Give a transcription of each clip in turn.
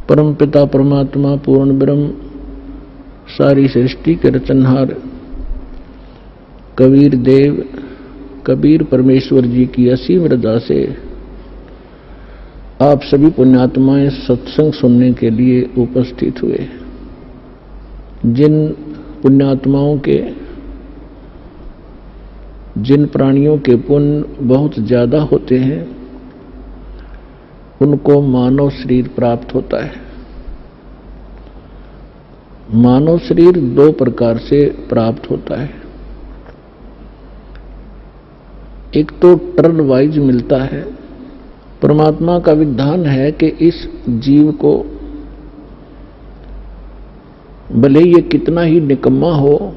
परम पिता परमात्मा पूर्ण ब्रह्म सारी सृष्टि के रचनहार कबीर देव कबीर परमेश्वर जी की असीम रजा से आप सभी पुण्यात्माएं सत्संग सुनने के लिए उपस्थित हुए। जिन पुण्यात्माओं के जिन प्राणियों के पुण्य बहुत ज्यादा होते हैं उनको मानव शरीर प्राप्त होता है। मानव शरीर दो प्रकार से प्राप्त होता है। एक तो टर्न वाइज मिलता है। परमात्मा का विधान है कि इस जीव को भले ये कितना ही निकम्मा हो,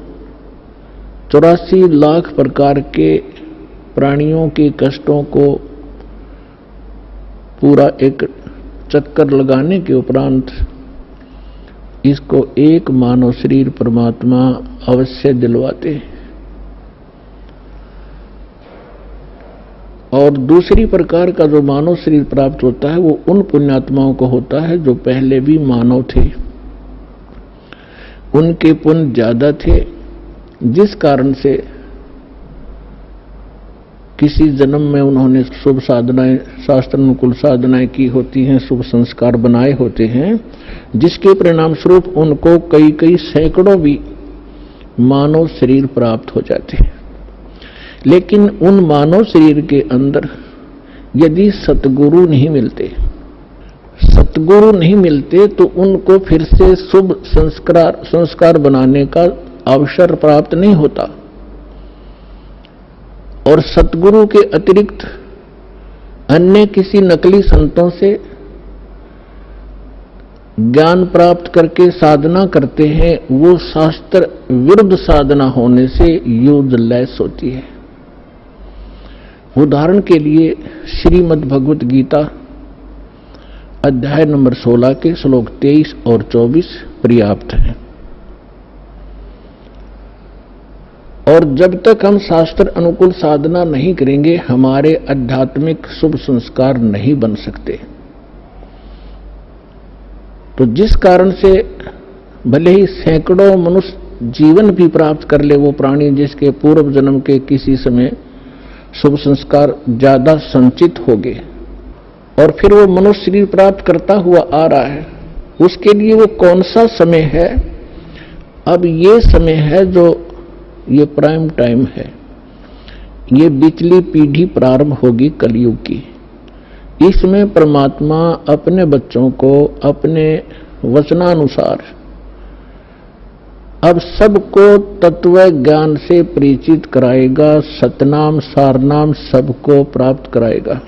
84 लाख प्रकार के प्राणियों के कष्टों को पूरा एक चक्कर लगाने के उपरांत इसको एक मानव शरीर परमात्मा अवश्य दिलवाते हैं। और दूसरी प्रकार का जो मानव शरीर प्राप्त होता है वो उन पुण्यात्माओं को होता है जो पहले भी मानव थे, उनके पुण्य ज्यादा थे, जिस कारण से किसी जन्म में उन्होंने शुभ साधनाएं, शास्त्र अनुकूल साधनाएं की होती हैं, शुभ संस्कार बनाए होते हैं, जिसके परिणाम स्वरूप उनको कई कई सैकड़ों भी मानव शरीर प्राप्त हो जाते हैं। लेकिन उन मानव शरीर के अंदर यदि सतगुरु नहीं मिलते तो उनको फिर से शुभ संस्कार बनाने का अवसर प्राप्त नहीं होता। और सतगुरु के अतिरिक्त अन्य किसी नकली संतों से ज्ञान प्राप्त करके साधना करते हैं, वो शास्त्र विरुद्ध साधना होने से यूजलेस होती है। उदाहरण के लिए श्रीमद् भगवत गीता अध्याय नंबर 16 के श्लोक 23 और 24 पर्याप्त हैं। और जब तक हम शास्त्र अनुकूल साधना नहीं करेंगे हमारे आध्यात्मिक शुभ संस्कार नहीं बन सकते। तो जिस कारण से भले ही सैकड़ों मनुष्य जीवन भी प्राप्त कर ले वो प्राणी जिसके पूर्व जन्म के किसी समय शुभ संस्कार ज्यादा संचित हो गए और फिर वो मनुष्य शरीर प्राप्त करता हुआ आ रहा है, उसके लिए वो कौन सा समय है? अब ये समय है जो ये प्राइम टाइम है, ये बिचली पीढ़ी प्रारंभ होगी कलयुग की। इसमें परमात्मा अपने बच्चों को अपने वचनानुसार अब सबको तत्व ज्ञान से परिचित कराएगा, सतनाम सारनाम सबको प्राप्त कराएगा।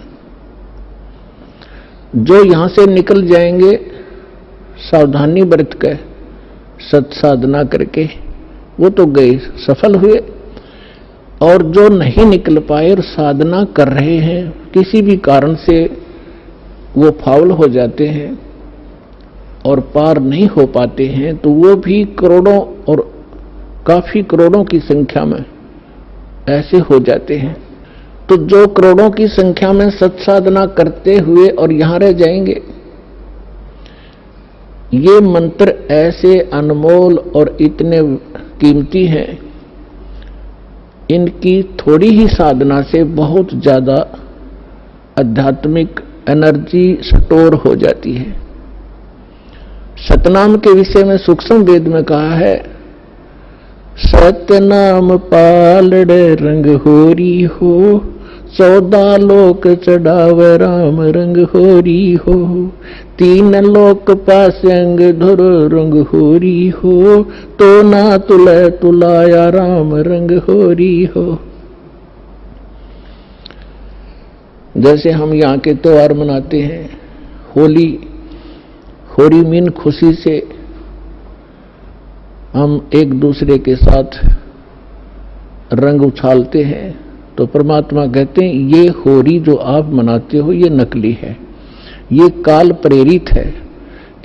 जो यहां से निकल जाएंगे सावधानी बरत कर सत साधना करके वो तो गए, सफल हुए। और जो नहीं निकल पाए और साधना कर रहे हैं किसी भी कारण से वो फाउल हो जाते हैं और पार नहीं हो पाते हैं, तो वो भी करोड़ों और काफी करोड़ों की संख्या में ऐसे हो जाते हैं। तो जो करोड़ों की संख्या में सत्साधना करते हुए और यहां रह जाएंगे, ये मंत्र ऐसे अनमोल और इतने कीमती हैं, इनकी थोड़ी ही साधना से बहुत ज्यादा आध्यात्मिक एनर्जी स्टोर हो जाती है। सतनाम के विषय में सूक्ष्म वेद में कहा है, सतनाम पालड़े रंग होरी हो, 14 लोक चढ़ावे राम रंग होरी हो, 3 लोक पास अंग धुर रंग होरी हो, तो ना तुले तुलाया राम रंग होरी हो। जैसे हम यहाँ के त्योहार मनाते हैं, होली मीन खुशी से हम एक दूसरे के साथ रंग उछालते हैं, तो परमात्मा कहते हैं ये होली जो आप मनाते हो ये नकली है, ये काल प्रेरित है।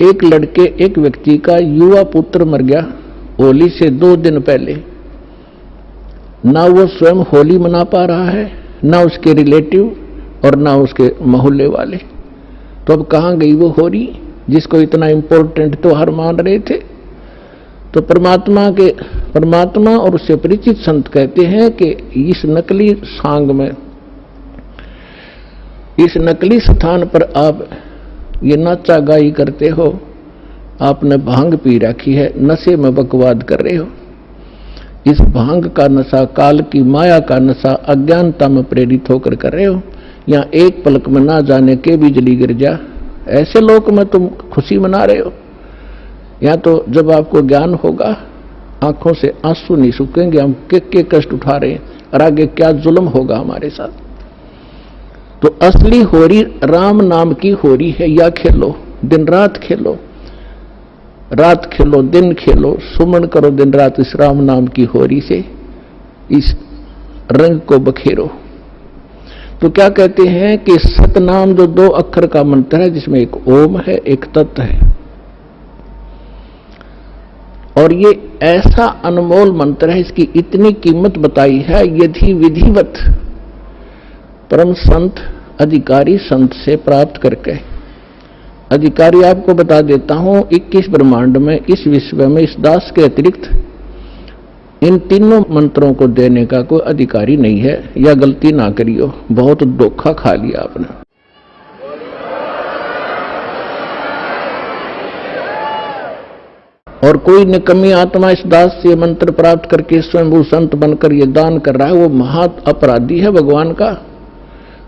एक व्यक्ति का युवा पुत्र मर गया होली से 2 दिन पहले, ना वो स्वयं होली मना पा रहा है, ना उसके रिलेटिव और ना उसके मोहल्ले वाले। तो अब कहाँ गई वो होली? जिसको इतना इंपॉर्टेंट त्योहार मान रहे थे। तो परमात्मा और उससे परिचित संत कहते हैं कि इस नकली सांग में, इस नकली स्थान पर आप ये नाचा गाई करते हो, आपने भांग पी रखी है, नशे में बकवाद कर रहे हो। इस भांग का नशा, काल की माया का नशा अज्ञानता में प्रेरित होकर कर रहे हो। यहाँ एक पलक में ना जाने के बिजली गिर जा, ऐसे लोक में तुम खुशी मना रहे हो। या तो जब आपको ज्ञान होगा, आंखों से आंसू नहीं सूखेंगे, हम के कष्ट उठा रहे हैं और आगे क्या जुल्म होगा हमारे साथ। तो असली होरी राम नाम की होरी है। या खेलो, दिन रात खेलो, रात खेलो दिन खेलो, सुमन करो दिन रात इस राम नाम की होरी से, इस रंग को बखेरो। तो क्या कहते हैं कि सतनाम जो 2 अक्षर का मंत्र है, जिसमें एक ओम है, एक तत् है, और ये ऐसा अनमोल मंत्र है, इसकी इतनी कीमत बताई है। यदि विधिवत परम संत अधिकारी संत से प्राप्त करके, अधिकारी आपको बता देता हूं, 21 ब्रह्मांड में, इस विश्व में, इस दास के अतिरिक्त इन तीनों मंत्रों को देने का कोई अधिकारी नहीं है। या गलती ना करियो, बहुत धोखा खा लिया आपने। और कोई निकम्मी आत्मा इस दास से मंत्र प्राप्त करके स्वयं संत बनकर ये दान कर रहा है, वो महा अपराधी है भगवान का,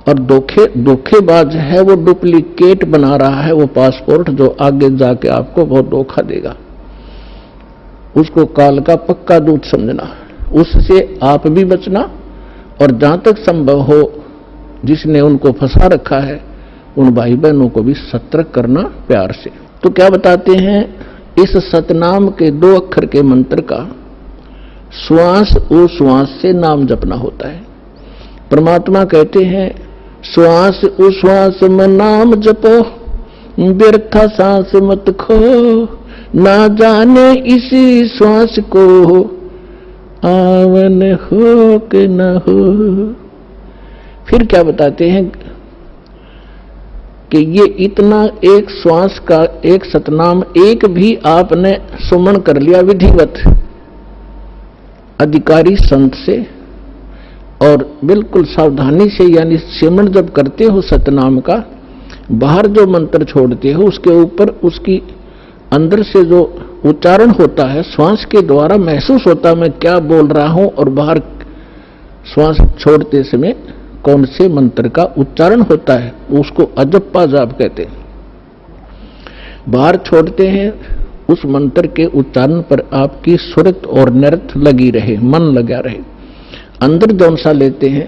और धोखेबाज है, वो डुप्लीकेट बना रहा है वो पासपोर्ट, जो आगे जाके आपको बहुत धोखा देगा। उसको काल का पक्का दूत समझना, उससे आप भी बचना, और जहां तक संभव हो जिसने उनको फंसा रखा है उन भाई बहनों को भी सतर्क करना प्यार से। तो क्या बताते हैं, इस सतनाम के 2 अक्षर के मंत्र का श्वास उश्वास से नाम जपना होता है। परमात्मा कहते हैं, श्वास उश्वास में नाम जपो, व्यर्था सांस मत खो, ना जाने इसी श्वास को आवन हो कि न हो। फिर क्या बताते हैं कि ये इतना एक श्वास का एक सतनाम एक भी आपने सुमन कर लिया विधिवत अधिकारी संत से, और बिल्कुल सावधानी से, यानी सिमरन जब करते हो सतनाम का, बाहर जो मंत्र छोड़ते हो उसके ऊपर उसकी अंदर से जो उच्चारण होता है, श्वास के द्वारा महसूस होता है मैं क्या बोल रहा हूं, और बाहर श्वास छोड़ते समय कौन से मंत्र का उच्चारण होता है, उसको अजप्पा जाप कहते हैं। बाहर छोड़ते हैं, उस मंत्र के उच्चारण पर आपकी सुरत और नृत्य लगी रहे, मन लगा रहे। अंदर जौन सा लेते हैं,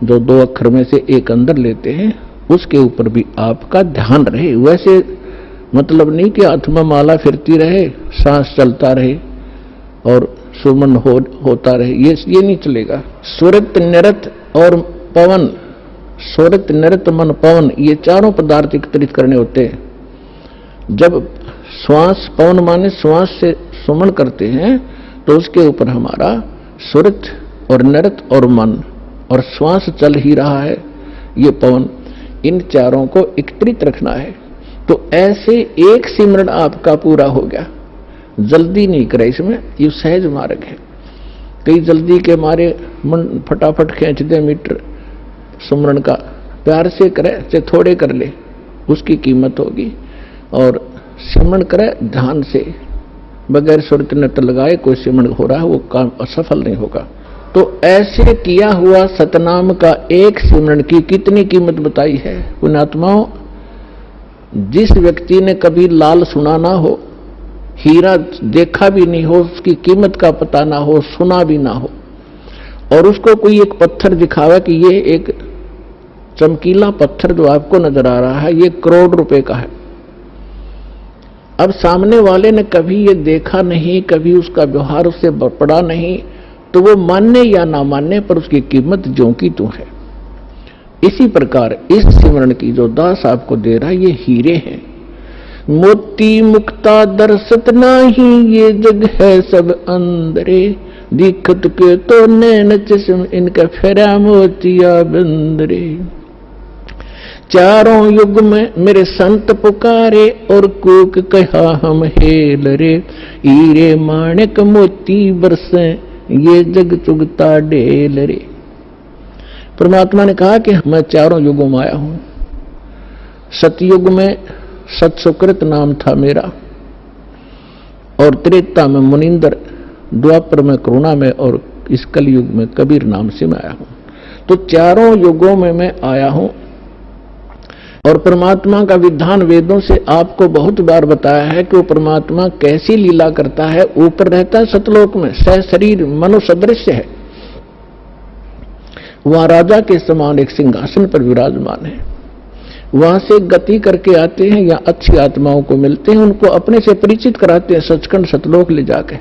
जो 2 अक्षर में से एक अंदर लेते हैं, उसके ऊपर भी आपका ध्यान रहे। वैसे मतलब नहीं कि हाथ में माला फिरती रहे, सांस चलता रहे और सुमन होता रहे, ये नहीं चलेगा। सुरत नृत्य और पवन, सुरत नृत्य मन पवन, ये चारों पदार्थ एकत्रित करने होते हैं। जब श्वास, पवन माने श्वास से सुमन करते हैं, तो उसके ऊपर हमारा सुरत और नृत्य और मन और श्वास चल ही रहा है, ये पवन, इन चारों को एकत्रित रखना है। तो ऐसे एक सिमरन आपका पूरा हो गया। जल्दी नहीं करे इसमें, ये सहज मार्ग है। कई जल्दी के मारे मन फटाफट खींच दे मीटर सुमरन का, प्यार से करे चाहे थोड़े कर ले, उसकी कीमत होगी। और सिमरन करे ध्यान से, बगैर सुरत नृत्य लगाए कोई सिमरन हो रहा है, वो काम असफल नहीं होगा। तो ऐसे किया हुआ सतनाम का एक सिमरन की कितनी कीमत बताई है पुण्यात्माओं। जिस व्यक्ति ने कभी लाल सुना ना हो, हीरा देखा भी नहीं हो, उसकी कीमत का पता ना हो, सुना भी ना हो, और उसको कोई एक पत्थर दिखावा कि ये एक चमकीला पत्थर जो आपको नजर आ रहा है, ये करोड़ रुपए का है। अब सामने वाले ने कभी ये देखा नहीं, कभी उसका व्यवहार उससे पड़ा नहीं, तो वो मानने या ना मानने पर उसकी कीमत ज्यों की त्यों है। इसी प्रकार इस सिमरन की जो दास आपको दे रहा है, ये हीरे हैं। मोती मुक्ता दर्शत नाही, ये जग है सब अंदरे, दिखत के तो नैन चश्म इनका फेरा मोतिया बंदरे। चारों युग में मेरे संत पुकारे और कूक कहा हम हेल रे, हीरे माणिक मोती बरसे ये जग चुगता ढेल रे। परमात्मा ने कहा कि मैं चारों युगों में आया हूं। सतयुग में सतसुकृत नाम था मेरा, और त्रेता में मुनिंदर, द्वापर में करुणा में, और इस कलयुग में कबीर नाम से मैं आया हूं। तो चारों युगों में मैं आया हूं। और परमात्मा का विधान वेदों से आपको बहुत बार बताया है कि वो परमात्मा कैसी लीला करता है। ऊपर रहता है सतलोक में, सह शरीर मनुसदृश्य है, वहां राजा के समान एक सिंहासन पर विराजमान है। वहां से गति करके आते हैं या अच्छी आत्माओं को मिलते हैं, उनको अपने से परिचित कराते हैं सचखंड सतलोक ले जाके,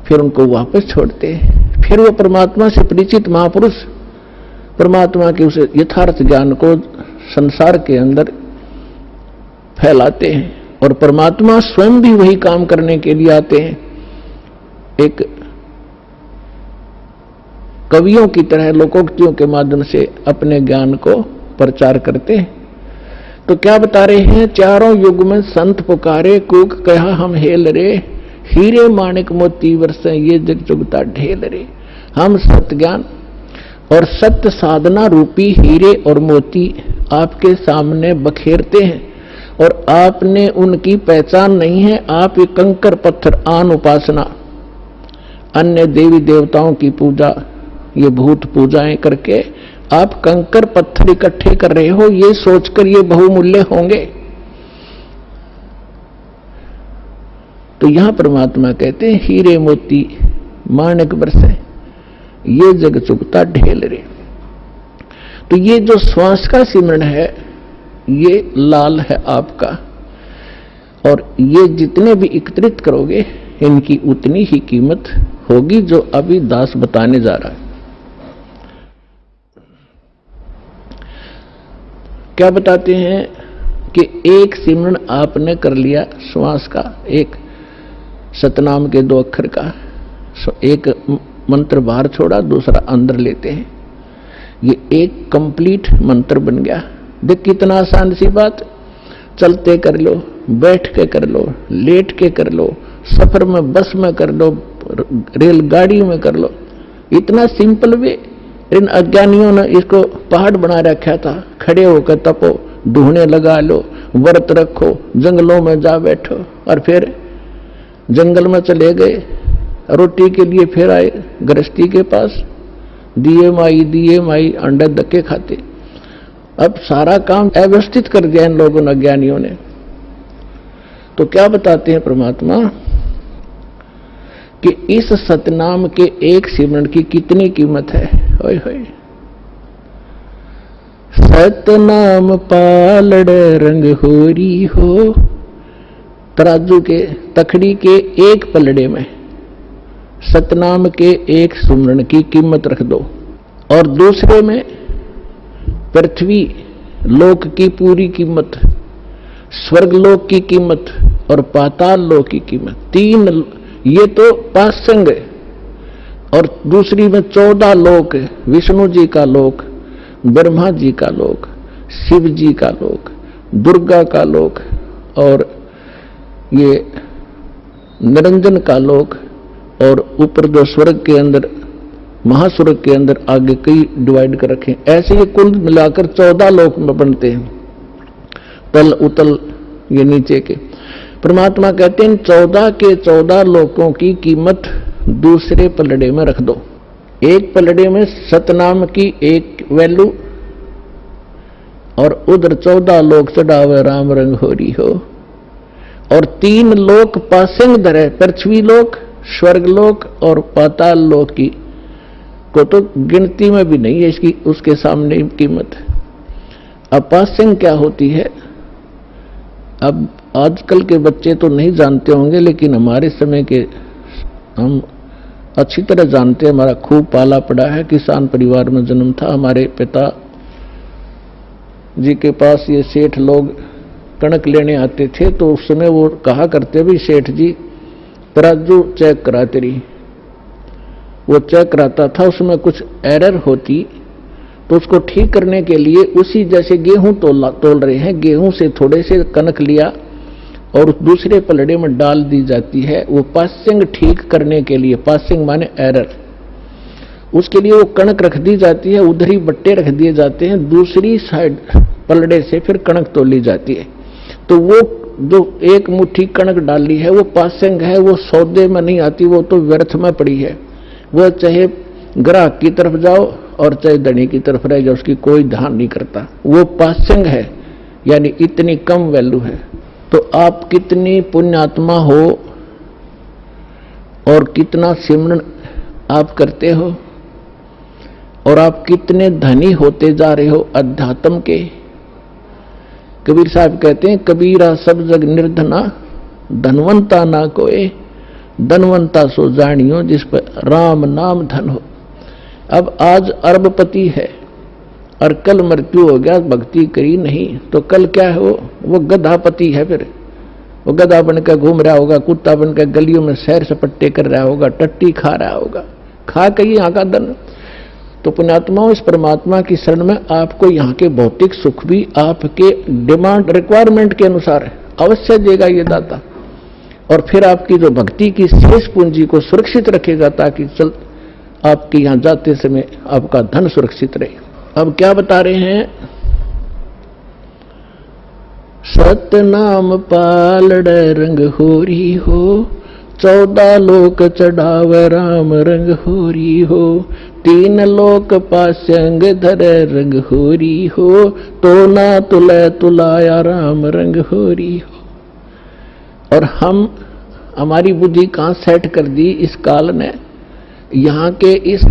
फिर उनको वापस छोड़ते हैं। फिर वो परमात्मा से परिचित महापुरुष परमात्मा के उस यथार्थ ज्ञान को संसार के अंदर फैलाते हैं, और परमात्मा स्वयं भी वही काम करने के लिए आते हैं। एक कवियों की तरह लोकोक्तियों के माध्यम से अपने ज्ञान को प्रचार करते हैं। तो क्या बता रहे हैं, चारों युग में संत पुकारे कूक कहा हम हेल रे, हीरे माणिक मोती बरसे ये जग चुगता ढेल रे। हम सत्य ज्ञान और सत्य साधना रूपी हीरे और मोती आपके सामने बखेरते हैं, और आपने उनकी पहचान नहीं है। आप ये कंकर पत्थर आन उपासना, अन्य देवी देवताओं की पूजा, ये भूत पूजाएं करके आप कंकर पत्थर इकट्ठे कर रहे हो, ये सोचकर ये बहुमूल्य होंगे। तो यहां परमात्मा कहते हैं हीरे मोती माणिक बरसे ये जग चुगता ढेल रे। तो ये जो श्वास का सिमरण है ये लाल है आपका, और ये जितने भी एकत्रित करोगे इनकी उतनी ही कीमत होगी, जो अभी दास बताने जा रहा है। क्या बताते हैं कि एक सिमरण आपने कर लिया श्वास का, एक सतनाम के 2 अक्षर का, एक मंत्र बाहर छोड़ा, दूसरा अंदर लेते हैं, ये एक कंप्लीट मंत्र बन गया। देख कितना आसान सी बात, चलते कर लो, बैठ के कर लो, लेट के कर लो, सफर में बस में कर लो, रेलगाड़ी में कर लो, इतना सिंपल वे। इन अज्ञानियों ने इसको पहाड़ बना रखा था, खड़े होकर तपो, ढूंढने लगा लो, व्रत रखो, जंगलों में जा बैठो, और फिर जंगल में चले गए, रोटी के लिए फिर आए गृहस्थी के पास, दिए माई अंडे धक्के खाते। अब सारा काम अव्यवस्थित कर दिया इन लोगों ने, अज्ञानियों ने। तो क्या बताते हैं परमात्मा कि इस सतनाम के एक सिमरण की कितनी कीमत है। होय होय, सतनाम पालड़ रंग होरी हो। तराजू के तखड़ी के एक पलड़े में सतनाम के एक सुमरण की कीमत रख दो, और दूसरे में पृथ्वी लोक की पूरी कीमत, स्वर्गलोक की कीमत और पाताल लोक की कीमत। 3 ये तो पासंग है, और दूसरी में 14 लोक, विष्णु जी का लोक, ब्रह्मा जी का लोक, शिव जी का लोक, दुर्गा का लोक, और ये निरंजन का लोक, और ऊपर जो स्वर्ग के अंदर, महास्वर्ग के अंदर आगे कई डिवाइड कर रखे। ऐसे ये कुल मिलाकर 14 लोक में बनते हैं, तल उतल ये नीचे के। परमात्मा कहते हैं 14 के 14 लोकों की कीमत दूसरे पलड़े में रख दो। एक पलड़े में सतनाम की एक वैल्यू, और उधर 14 लोक चढ़ावे राम रंग होरी हो, और 3 लोक पासिंग धरे, पृथ्वी लोक, स्वर्ग लोक और पाताल लोक की को तो गिनती में भी नहीं है इसकी, उसके सामने कीमत। अब पासिंग क्या होती है, अब आजकल के बच्चे तो नहीं जानते होंगे, लेकिन हमारे समय के हम अच्छी तरह जानते हैं। हमारा खूब पाला पड़ा है, किसान परिवार में जन्म था। हमारे पिता जी के पास ये सेठ लोग कणक लेने आते थे, तो उस समय वो कहा करते भी सेठ जी तराजू चेक करा तेरी। वो चेक कराता था, उसमें कुछ एरर होती तो उसको ठीक करने के लिए उसी जैसे गेहूं तोल रहे हैं, गेहूं से थोड़े से कनक लिया और दूसरे पलड़े में डाल दी जाती है। वो पासिंग ठीक करने के लिए, पासिंग माने एरर, उसके लिए वो कणक रख दी जाती है, उधर ही बट्टे रख दिए जाते हैं, दूसरी साइड पलड़े से फिर कणक तोली जाती है। तो वो जो एक मुट्ठी कणक डाली है वो पासिंग है, वो सौदे में नहीं आती, वो तो व्यर्थ में पड़ी है। वो चाहे ग्राहक की तरफ जाओ और चाहे धनी की तरफ रह जाओ, उसकी कोई ध्यान नहीं करता। वो पासिंग है, यानी इतनी कम वैल्यू है। तो आप कितनी पुण्यात्मा हो और कितना सिमरन आप करते हो और आप कितने धनी होते जा रहे हो अध्यात्म के। कबीर साहब कहते हैं, कबीरा सब जग निर्धना, धनवंता ना कोई, धनवंता सो जानियो जिस पर राम नाम धन हो। अब आज अरबपति है और कल मृत्यु हो गया, भक्ति करी नहीं, तो कल क्या है? वो गधापति है। फिर वो गधा बनकर घूम रहा होगा, कुत्ता बनकर गलियों में सैर सपट्टे कर रहा होगा, टट्टी खा रहा होगा, खा के यहाँ का धन। तो पुण्यात्माओं, इस परमात्मा की शरण में आपको यहाँ के भौतिक सुख भी आपके डिमांड रिक्वायरमेंट के अनुसार अवश्य देगा ये दाता, और फिर आपकी जो भक्ति की शेष पूंजी को सुरक्षित रखेगा, ताकि चल आपके यहाँ जाते समय आपका धन सुरक्षित रहे। अब क्या बता रहे हैं? सतनाम पालड़ रंग होरी हो, 14 लोक चढ़ाव राम रंग होरी हो, 3 लोक पास्यंग धर रंग होरी हो, तो ना तुलय तुलाया राम रंग होरी हो। और हमारी बुद्धि कहाँ सेट कर दी इस काल ने? यहाँ के इस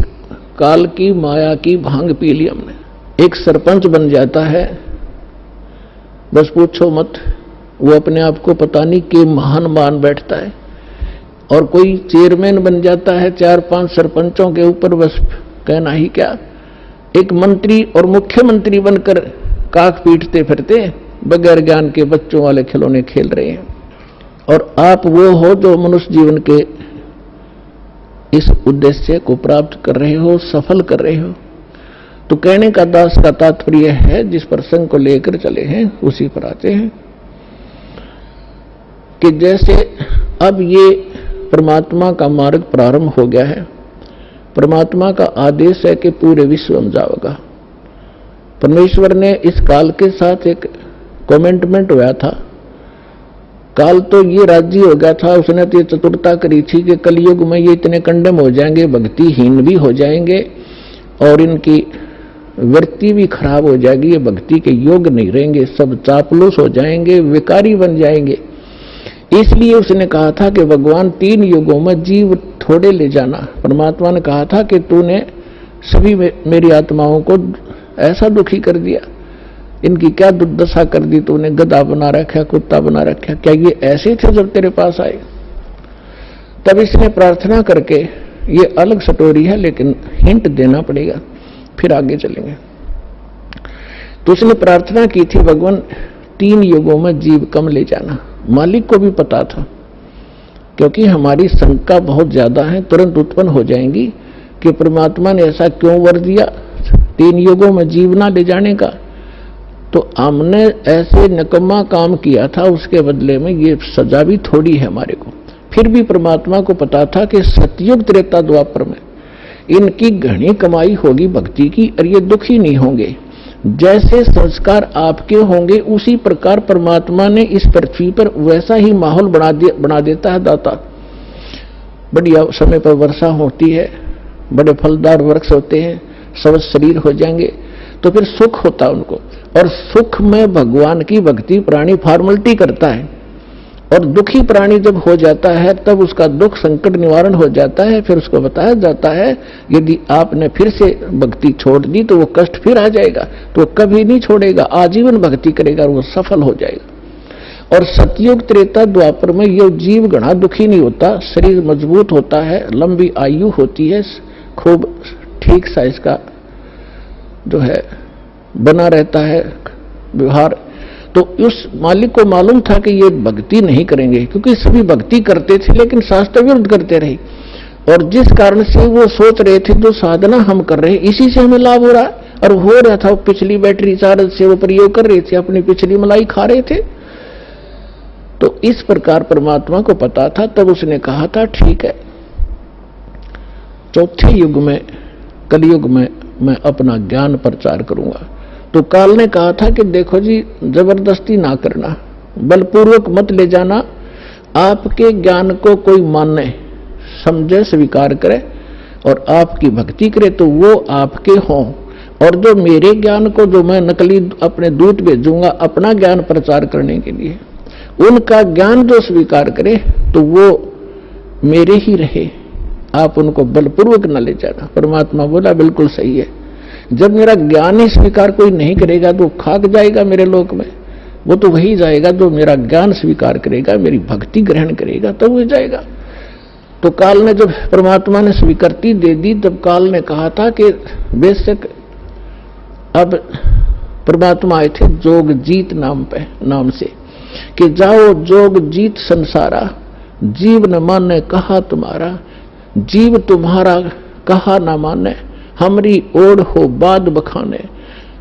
काल की माया की भांग पी ली हमने। एक सरपंच बन जाता है, बस पूछो मत, वो अपने आप को पता नहीं कि महान मान बैठता है। और कोई चेयरमैन बन जाता है 4-5 सरपंचों के ऊपर, बस कहना ही क्या। एक मंत्री और मुख्यमंत्री बनकर काख पीटते फिरते, बगैर ज्ञान के बच्चों वाले खिलौने खेल रहे हैं। और आप वो हो जो मनुष्य जीवन के इस उद्देश्य को प्राप्त कर रहे हो, सफल कर रहे हो। तो कहने का दास का तात्पर्य है, जिस प्रसंग को लेकर चले हैं उसी पर आते हैं कि जैसे अब ये परमात्मा का मार्ग प्रारंभ हो गया है, परमात्मा का आदेश है कि पूरे विश्व में जाओगा। परमेश्वर ने इस काल के साथ एक कमेंटमेंट हुआ था। काल तो ये राजी हो गया था, उसने तो ये चतुरता करी थी कि कलयुग में ये इतने कंडम हो जाएंगे, भक्तिहीन भी हो जाएंगे और इनकी वृत्ति भी खराब हो जाएगी, ये भक्ति के योग नहीं रहेंगे, सब चापलूस हो जाएंगे, विकारी बन जाएंगे। इसलिए उसने कहा था कि भगवान 3 युगों में जीव थोड़े ले जाना। परमात्मा ने कहा था कि तूने सभी मेरी आत्माओं को ऐसा दुखी कर दिया, इनकी क्या दुर्दशा कर दी तूने, गधा बना रखा, कुत्ता बना रखा, क्या ये ऐसे थे जब तेरे पास आए? तब इसने प्रार्थना करके, ये अलग स्टोरी है लेकिन हिंट देना पड़ेगा, फिर आगे चलेंगे। तो उसने प्रार्थना की थी, भगवान 3 युगों में जीव कम ले जाना। मालिक को भी पता था, क्योंकि हमारी शंका बहुत ज्यादा है, तुरंत उत्पन्न हो जाएंगी कि परमात्मा ने ऐसा क्यों वर दिया 3 युगों में जीव ना ले जाने का। तो हमने ऐसे निकम्मा काम किया था, उसके बदले में ये सजा भी थोड़ी है हमारे को। फिर भी परमात्मा को पता था कि सतयुग त्रेता द्वापर में इनकी घनी कमाई होगी भक्ति की, और ये दुखी नहीं होंगे। जैसे संस्कार आपके होंगे उसी प्रकार परमात्मा ने इस पृथ्वी पर वैसा ही माहौल बना देता है दाता। बढ़िया समय पर वर्षा होती है, बड़े फलदार वृक्ष होते हैं, सब शरीर हो जाएंगे, तो फिर सुख होता है उनको। और सुख में भगवान की भक्ति प्राणी फॉर्मेलिटी करता है, और दुखी प्राणी जब हो जाता है तब उसका दुख संकट निवारण हो जाता है। फिर उसको बताया जाता है यदि आपने फिर से भक्ति छोड़ दी तो वो कष्ट फिर आ जाएगा, तो कभी नहीं छोड़ेगा, आजीवन भक्ति करेगा और वो सफल हो जाएगा। और सतयुग त्रेता द्वापर में ये जीव घना दुखी नहीं होता, शरीर मजबूत होता है, लंबी आयु होती है, खूब ठीक सा इसका जो है बना रहता है व्यवहार। तो उस मालिक को मालूम था कि ये भक्ति नहीं करेंगे, क्योंकि सभी भक्ति करते थे लेकिन शास्त्र विरुद्ध करते रहे। और जिस कारण से वो सोच रहे थे जो साधना हम कर रहे हैं इसी से हमें लाभ हो रहा है, और हो रहा था, वो पिछली बैटरी चार्ज से वो प्रयोग कर रहे थे, अपनी पिछली मलाई खा रहे थे। तो इस प्रकार परमात्मा को पता था, तब उसने कहा था ठीक है, चौथे युग में, कलयुग में मैं अपना ज्ञान प्रचार करूंगा। तो काल ने कहा था कि देखो जी, जबरदस्ती ना करना, बलपूर्वक मत ले जाना, आपके ज्ञान को कोई माने, समझे, स्वीकार करे और आपकी भक्ति करे तो वो आपके हों, और जो मेरे ज्ञान को, जो मैं नकली अपने दूत भेजूंगा अपना ज्ञान प्रचार करने के लिए, उनका ज्ञान जो स्वीकार करे तो वो मेरे ही रहे, आप उनको बलपूर्वक न ले जाना। परमात्मा बोला बिल्कुल सही है, जब मेरा ज्ञान ही स्वीकार कोई नहीं करेगा तो खाक जाएगा मेरे लोक में, वो तो वही जाएगा जो मेरा ज्ञान स्वीकार करेगा, मेरी भक्ति ग्रहण करेगा, तब वो जाएगा। तो काल ने, जब परमात्मा ने स्वीकृति दे दी, तब काल ने कहा था कि बेशक, अब परमात्मा आए थे जोग जीत नाम से, कि जाओ जोग जीत संसारा, जीव न माने कहा तुम्हारा, जीव तुम्हारा कहा ना माने, हमरी ओढ़ हो बाद बखाने।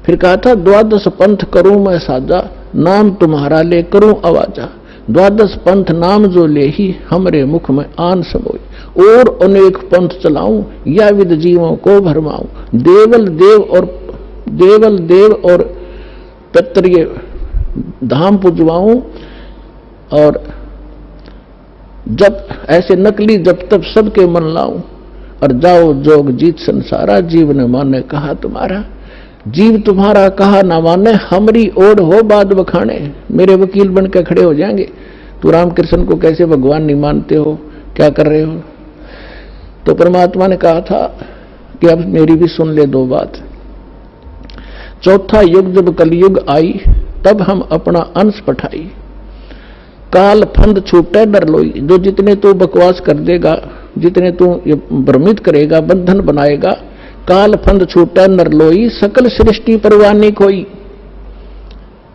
फिर कहा था द्वादश पंथ करूं मैं साजा, नाम तुम्हारा ले करूं आवाजा, द्वादश पंथ नाम जो ले ही हमरे मुख में आन समोई, और अनेक पंथ चलाऊं या विद जीवों को भरमाऊं, देवल देव और पितृ धाम पुजवाऊं, और जब ऐसे नकली जब तब सबके मन लाऊं, और जाओ जोग जीत संसारा, जीव न माने कहा तुम्हारा, जीव तुम्हारा कहा ना माने, हमरी ओढ़ हो बाद बखाने। मेरे वकील बन के खड़े हो जाएंगे, तू रामकृष्ण को कैसे भगवान नहीं मानते हो, क्या कर रहे हो। तो परमात्मा ने कहा था कि अब मेरी भी सुन ले दो बात। चौथा युग जब कलयुग आई, तब हम अपना अंश पठाई, काल फंद छूटे डर लोई। जो जितने तू बकवास कर देगा, जितने तू भ्रमित करेगा, बंधन बनाएगा, काल फंद छूटे नर लोई, सकल सृष्टि परवानी कोई।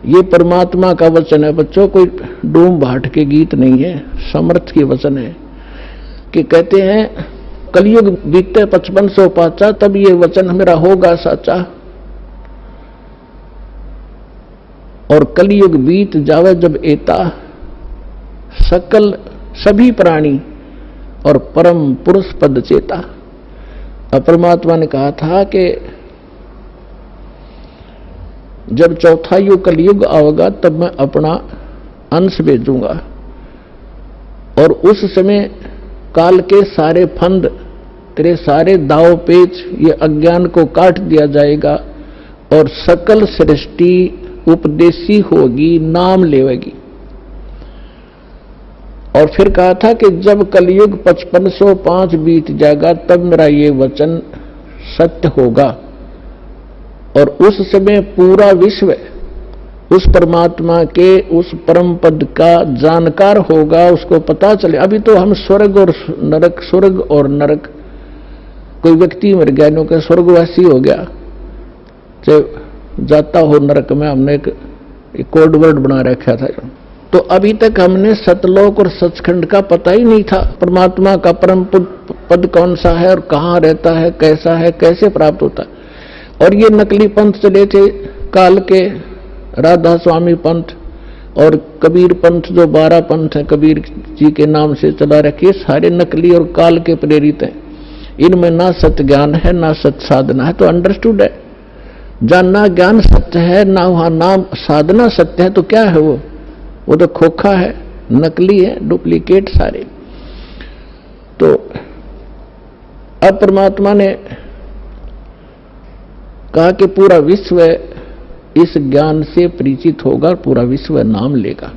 ये परमात्मा का वचन है बच्चों, कोई डूम भाट के गीत नहीं है, समर्थ के वचन है। कि कहते हैं कलयुग बीते 5500 पाचा, तब ये वचन मेरा होगा साचा, और कलयुग बीत जावे जब एता, सकल सभी प्राणी और परम पुरुष पद चेता। अब परमात्मा ने कहा था कि जब चौथा युग कलयुग आएगा तब मैं अपना अंश भेजूंगा, और उस समय काल के सारे फंद, तेरे सारे दाव पेच, ये अज्ञान को काट दिया जाएगा, और सकल सृष्टि उपदेशी होगी, नाम लेवेगी। और फिर कहा था कि जब कलयुग 5505 बीत जाएगा तब मेरा ये वचन सत्य होगा, और उस समय पूरा विश्व उस परमात्मा के उस परम पद का जानकार होगा, उसको पता चले। अभी तो हम स्वर्ग और नरक, स्वर्ग और नरक, कोई व्यक्ति मर गया, नो के स्वर्गवासी हो गया, चाहे जाता हो नरक में, हमने एक कोड वर्ड बना रखा था। तो अभी तक हमने सतलोक और सचखंड का पता ही नहीं था, परमात्मा का परम पद कौन सा है और कहाँ रहता है, कैसा है, कैसे प्राप्त होता है। और ये नकली पंथ चले थे काल के, राधा स्वामी पंथ और कबीर पंथ, जो 12 पंथ है कबीर जी के नाम से चला रखे, सारे नकली और काल के प्रेरित हैं। इनमें ना सत्य ज्ञान है, ना सत्य साधना है। तो अंडरस्टूड है, जानना ज्ञान सत्य है, ना वहां नाम साधना सत्य है, तो क्या है वो तो खोखा है, नकली है, डुप्लीकेट सारे। तो अब परमात्मा ने कहा कि पूरा विश्व इस ज्ञान से परिचित होगा, पूरा विश्व नाम लेगा।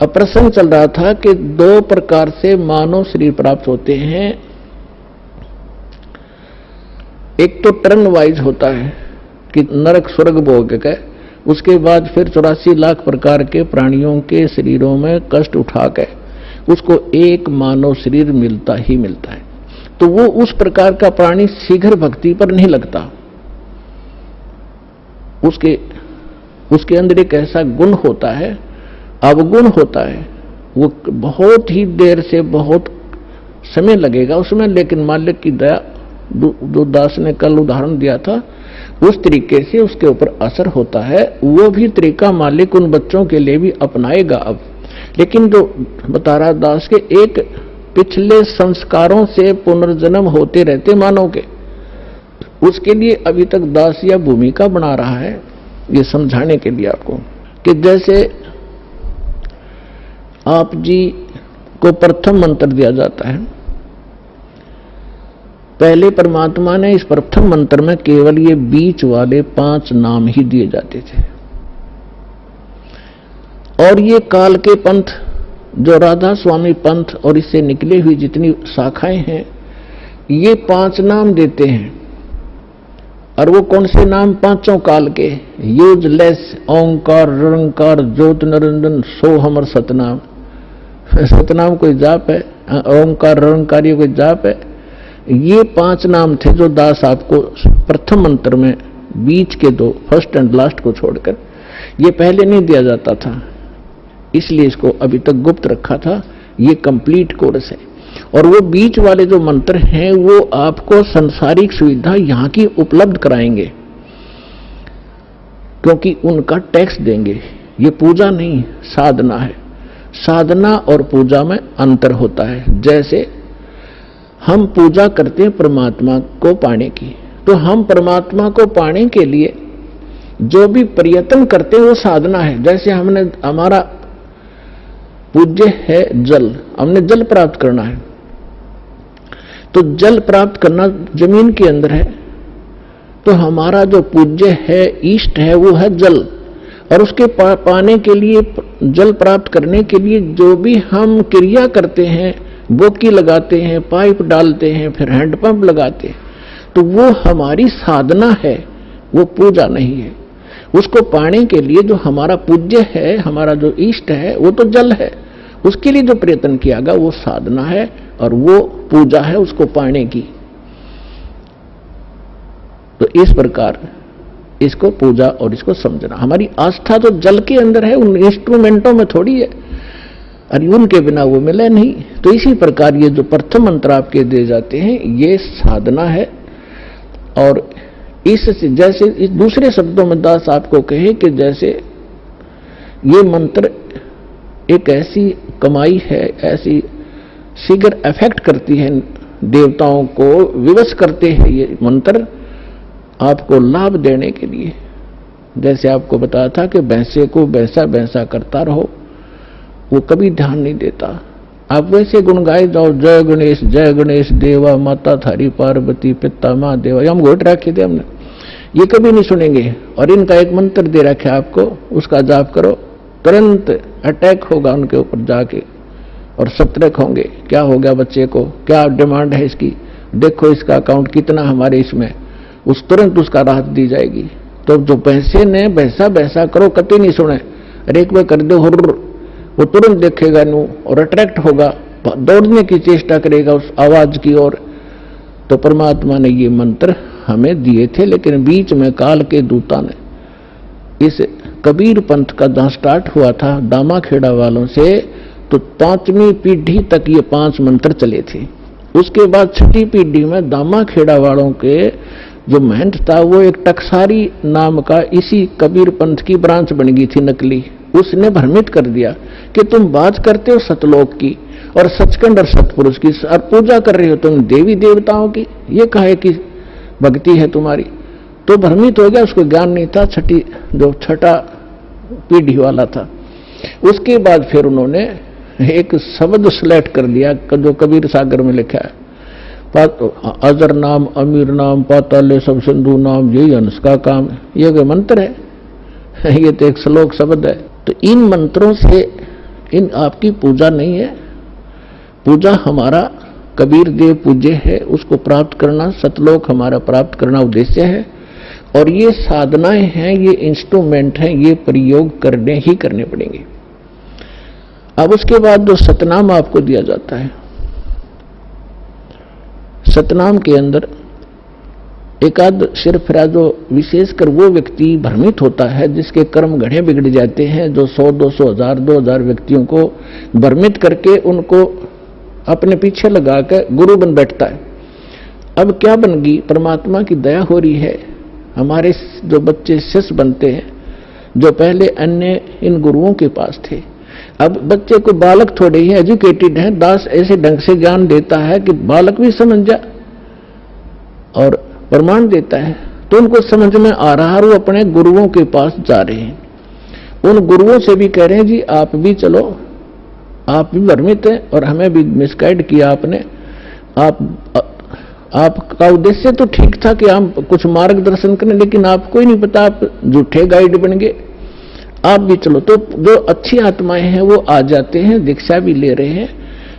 अब प्रसंग चल रहा था कि 2 प्रकार से मानव शरीर प्राप्त होते हैं। एक तो टर्न वाइज होता है कि नरक स्वर्ग भोग के, उसके बाद फिर 84 लाख प्रकार के प्राणियों के शरीरों में कष्ट उठा के उसको एक मानव शरीर मिलता ही मिलता है। तो वो उस प्रकार का प्राणी शीघ्र भक्ति पर नहीं लगता। उसके अंदर एक ऐसा गुण होता है, अवगुण होता है, वो बहुत ही देर से बहुत समय लगेगा उसमें, लेकिन मालिक की दया, जो दास ने कल उदाहरण दिया था, उस तरीके से उसके ऊपर असर होता है। वो भी तरीका मालिक उन बच्चों के लिए भी अपनाएगा अब। लेकिन जो बता रहा दास के एक पिछले संस्कारों से पुनर्जन्म होते रहते मानव के, उसके लिए अभी तक दास या भूमिका बना रहा है, ये समझाने के लिए आपको कि जैसे आप जी को प्रथम मंत्र दिया जाता है, पहले परमात्मा ने इस प्रथम मंत्र में केवल ये बीच वाले 5 नाम ही दिए जाते थे, और ये काल के पंथ जो राधा स्वामी पंथ और इससे निकली हुई जितनी शाखाएं हैं, ये 5 नाम देते हैं। और वो कौन से नाम? पांचों काल के, यूजलेस, ओंकार, निरंकार, ज्योत निरंजन, सोहम और सतनाम। सतनाम कोई जाप है, ओंकार निरंकार ये कोई जाप है? ये 5 नाम थे जो दास आपको प्रथम मंत्र में बीच के 2 फर्स्ट एंड लास्ट को छोड़कर, ये पहले नहीं दिया जाता था, इसलिए इसको अभी तक गुप्त रखा था। ये कंप्लीट कोर्स है। और वो बीच वाले जो मंत्र हैं वो आपको संसारिक सुविधा यहां की उपलब्ध कराएंगे, क्योंकि उनका टैक्स देंगे। ये पूजा नहीं, साधना है। साधना और पूजा में अंतर होता है। जैसे हम पूजा करते हैं परमात्मा को पाने की, तो हम परमात्मा को पाने के लिए जो भी प्रयत्न करते हैं वो साधना है। जैसे हमारा पूज्य है जल, हमने जल प्राप्त करना है, तो जल प्राप्त करना जमीन के अंदर है, तो हमारा जो पूज्य है, इष्ट है, वो है जल। और उसके पाने के लिए, जल प्राप्त करने के लिए जो भी हम क्रिया करते हैं, बोकी लगाते हैं, पाइप डालते हैं, फिर हैंडपंप लगाते हैं, तो वो हमारी साधना है, वो पूजा नहीं है। उसको पाने के लिए जो हमारा पूज्य है, हमारा जो इष्ट है, वो तो जल है, उसके लिए जो प्रयत्न किया गया वो साधना है और वो पूजा है उसको पाने की। तो इस प्रकार इसको पूजा और इसको समझना। हमारी आस्था तो जल के अंदर है, उन इंस्ट्रूमेंटों में थोड़ी है, और उनके बिना वो मिले नहीं। तो इसी प्रकार ये जो प्रथम मंत्र आपके दिए जाते हैं ये साधना है। और इससे जैसे इस दूसरे शब्दों में दास आपको कहे कि जैसे ये मंत्र एक ऐसी कमाई है, ऐसी शीघ्र इफेक्ट करती है, देवताओं को विवश करते हैं ये मंत्र आपको लाभ देने के लिए। जैसे आपको बताया था कि भैंसे को भैंसा भैंसा करता रहो, वो कभी ध्यान नहीं देता। आप वैसे गुण गाए जाओ, जय गणेश देवा, माता थारी पार्वती, पिता माँ देवा, हम घोट रखे थे हमने, ये कभी नहीं सुनेंगे। और इनका एक मंत्र दे रखा है आपको, उसका जाप करो, तुरंत अटैक होगा उनके ऊपर जाके और सतर्क होंगे। क्या हो गया बच्चे को, क्या डिमांड है इसकी, देखो इसका अकाउंट कितना हमारे इसमें, उस तुरंत उसका राहत दी जाएगी। तो जो पैसे ने भैंसा भैंसा करो कभी नहीं सुने, अरे एक बार कर दो हुर्र, वो तुरंत देखेगा नू और अट्रैक्ट होगा, दौड़ने की चेष्टा करेगा उस आवाज की ओर। तो परमात्मा ने ये मंत्र हमें दिए थे, लेकिन बीच में काल के दूता ने इस कबीर पंथ का जहां स्टार्ट हुआ था दामा खेड़ा वालों से, तो 5वीं पीढ़ी तक ये 5 मंत्र चले थे। उसके बाद 6ठी पीढ़ी में दामा खेड़ा वालों के जो महंत था वो एक टकसारी नाम का इसी कबीर पंथ की ब्रांच बन गई थी नकली। उसने भ्रमित कर दिया कि तुम बात करते हो सतलोक की और सचखंड और सतपुरुष की और पूजा कर रहे हो तुम देवी देवताओं की, ये कहे कि भक्ति है तुम्हारी। तो भ्रमित हो गया, उसको ज्ञान नहीं था, छठा पीढ़ी वाला था। उसके बाद फिर उन्होंने एक शब्द सिलेक्ट कर लिया जो कबीर सागर में लिखा है, अजर नाम, अमीर नाम, पाताले सब सिंधु नाम, यही हंस का काम। ये कोई मंत्र है? ये तो एक श्लोक शब्द है। तो इन मंत्रों से इन आपकी पूजा नहीं है। पूजा हमारा कबीर देव पूज्य है, उसको प्राप्त करना, सतलोक हमारा प्राप्त करना उद्देश्य है। और ये साधनाएं हैं, ये इंस्ट्रूमेंट हैं, ये प्रयोग करने ही करने पड़ेंगे। अब उसके बाद जो सतनाम आपको दिया जाता है, सतनाम के अंदर एकाध सिरफिरा जो विशेषकर वो व्यक्ति भ्रमित होता है जिसके कर्म घड़े बिगड़ जाते हैं, जो 100, 200, 1000, 2000 व्यक्तियों को भ्रमित करके उनको अपने पीछे लगाकर गुरु बन बैठता है। अब क्या बन गई, परमात्मा की दया हो रही है, हमारे जो बच्चे शिष्य बनते हैं, जो पहले अन्य इन गुरुओं के पास थे, अब बच्चे को बालक थोड़े ही एजुकेटेड है, दास ऐसे ढंग से ज्ञान देता है कि बालक भी समझ जा और प्रमाण देता है, तो उनको समझ में आ रहा है, वो अपने गुरुओं के पास जा रहे हैं। उन गुरुओं से भी कह रहे हैं जी आप भी चलो, आप भी भ्रमित हैं और हमें भी मिसगाइड किया आपने। आपका उद्देश्य तो ठीक था कि हम कुछ मार्गदर्शन करें, लेकिन आपको ही नहीं पता, आप झूठे गाइड बन गए, आप भी चलो। तो जो अच्छी आत्माएं हैं वो आ जाते हैं, दीक्षा भी ले रहे हैं।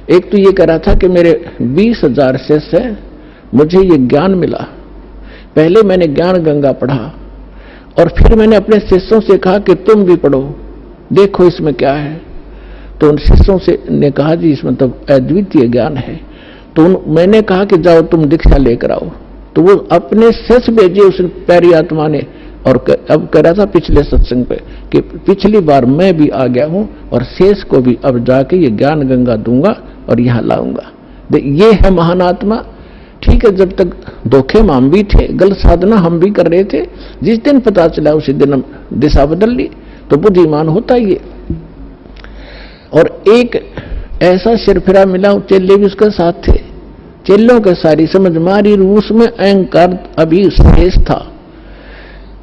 एक तो ये कह रहा था कि मेरे 20,000 शिष्य हैं, मुझे ये ज्ञान मिला, पहले मैंने ज्ञान गंगा पढ़ा और फिर मैंने अपने शिष्यों से कहा कि तुम भी पढ़ो, देखो इसमें क्या है। तो उन शिष्यों से ने कहा जी इसमें तो अद्वितीय ज्ञान है। तो मैंने कहा कि जाओ तुम दीक्षा लेकर आओ। तो वो अपने शिष्य भेजे उस प्यारी आत्मा ने, और अब कह रहा था पिछले सत्संग पे कि पिछली बार मैं भी आ गया हूं और शेष को भी अब जाके ये ज्ञान गंगा दूंगा और यहां लाऊंगा। ये है महान आत्मा। ठीक है, जब तक धोखे में हम भी थे, गलत साधना हम भी कर रहे थे, जिस दिन पता चला उसी दिन हम दिशा बदल ली। तो बुद्धिमान होता ही है। और एक ऐसा सिरफिरा मिला, चेले भी उसके साथ थे, चेलों के सारी समझ मारी, रूस में अहंकार अभी शेष था।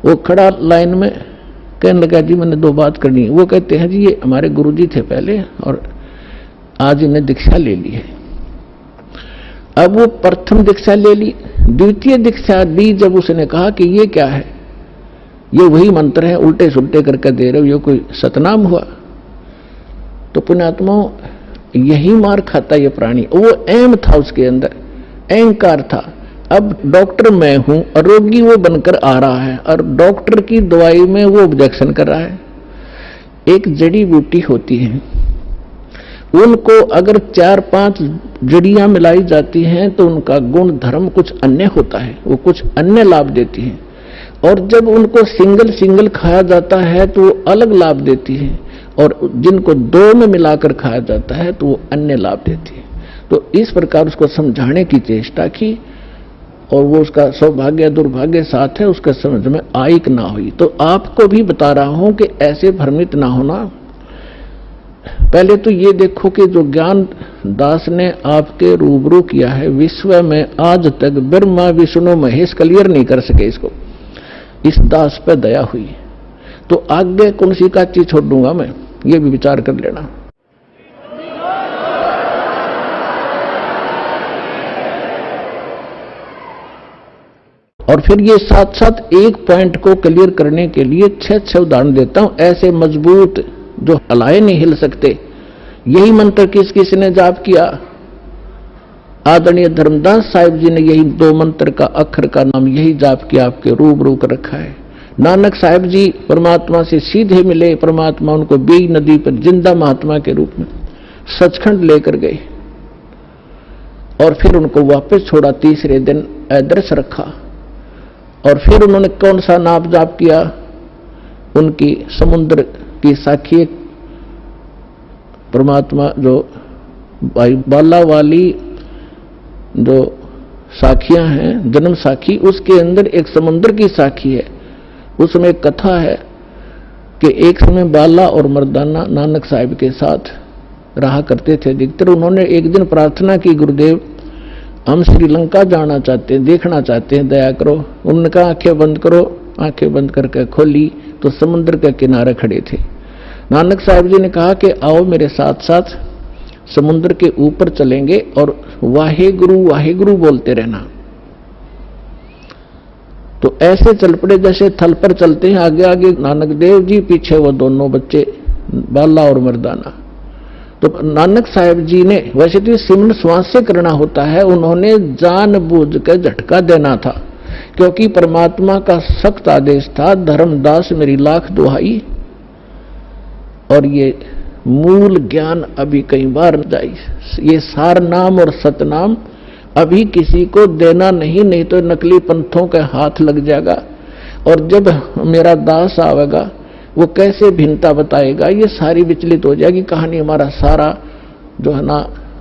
वो खड़ा लाइन में कहने लगा जी मैंने 2 बात करनी है। वो कहते हैं जी ये हमारे गुरुजी थे पहले और आज इन्हें दीक्षा ले ली है। अब वो प्रथम दीक्षा ले ली, द्वितीय दीक्षा दी जब उसने कहा कि ये क्या है, ये वही मंत्र है, उल्टे सुल्टे करके दे रहे हो, ये कोई सतनाम हुआ। तो पुण्यात्माओं यही मार खाता ये प्राणी। वो एम था उसके अंदर, अहंकार था। अब डॉक्टर मैं हूं और रोगी वो बनकर आ रहा है और डॉक्टर की दवाई में वो ऑब्जेक्शन कर रहा है। एक जड़ी बूटी होती है, उनको अगर 4-5 जड़ियां मिलाई जाती हैं तो उनका गुण धर्म कुछ अन्य होता है, वो कुछ अन्य लाभ देती है। और जब उनको सिंगल खाया जाता है तो वो अलग लाभ देती है, और जिनको 2 में मिलाकर खाया जाता है तो वो अन्य लाभ देती है। तो इस प्रकार उसको समझाने की चेष्टा की और वो उसका सौभाग्य दुर्भाग्य साथ है, उसका समझ में आई कि ना हुई। तो आपको भी बता रहा हूं कि ऐसे भ्रमित ना होना। पहले तो ये देखो कि जो ज्ञान दास ने आपके रूबरू किया है, विश्व में आज तक ब्रह्मा विष्णु महेश क्लियर नहीं कर सके इसको। इस दास पे दया हुई, तो आगे कौन सी का चीज छोड़ दूंगा मैं, ये भी विचार कर लेना। और फिर ये साथ साथ एक पॉइंट को क्लियर करने के लिए 6 उदाहरण देता हूं, ऐसे मजबूत जो हलाए नहीं हिल सकते। यही मंत्र किस किस ने जाप किया? आदरणीय धर्मदास साहिब जी ने यही 2 मंत्र का अक्षर का नाम यही जाप किया, आपके रूबरू कर रखा है। नानक साहिब जी परमात्मा से सीधे मिले, परमात्मा उनको बेई नदी पर जिंदा महात्मा के रूप में सचखंड लेकर गए और फिर उनको वापस छोड़ा। तीसरे दिन अदृश्य रखा और फिर उन्होंने कौन सा नाम जाप किया? उनकी समुद्र की साखी परमात्मा जो बाला वाली जो साखियां हैं, जन्म साखी, उसके अंदर एक समुद्र की साखी है। उसमें एक कथा है कि एक समय बाला और मर्दाना नानक साहिब के साथ रहा करते थे अधिकतर। उन्होंने एक दिन प्रार्थना की, गुरुदेव हम श्रीलंका जाना चाहते हैं, देखना चाहते हैं, दया करो। उन्होंने कहा आंखें बंद करो। आंखें बंद करके खोली तो समुद्र के किनारे खड़े थे। नानक साहिब जी ने कहा कि आओ मेरे साथ साथ समुद्र के ऊपर चलेंगे और वाहेगुरु बोलते रहना। तो ऐसे चल पड़े जैसे थल पर चलते हैं, आगे आगे नानक देव जी, पीछे वो दोनों बच्चे बाला और मर्दाना। तो नानक साहिब जी ने, वैसे तो सिमरन श्वास से करना होता है, उन्होंने जानबूझ कर झटका देना था क्योंकि परमात्मा का सख्त आदेश था, धर्मदास मेरी लाख दुहाई। और ये मूल ज्ञान अभी कई बार जाई, ये सार नाम और सतनाम अभी किसी को देना नहीं तो नकली पंथों के हाथ लग जाएगा। और जब मेरा दास आवेगा वो कैसे भिन्नता बताएगा, ये सारी विचलित हो जाएगी कहानी। हमारा सारा जो है ना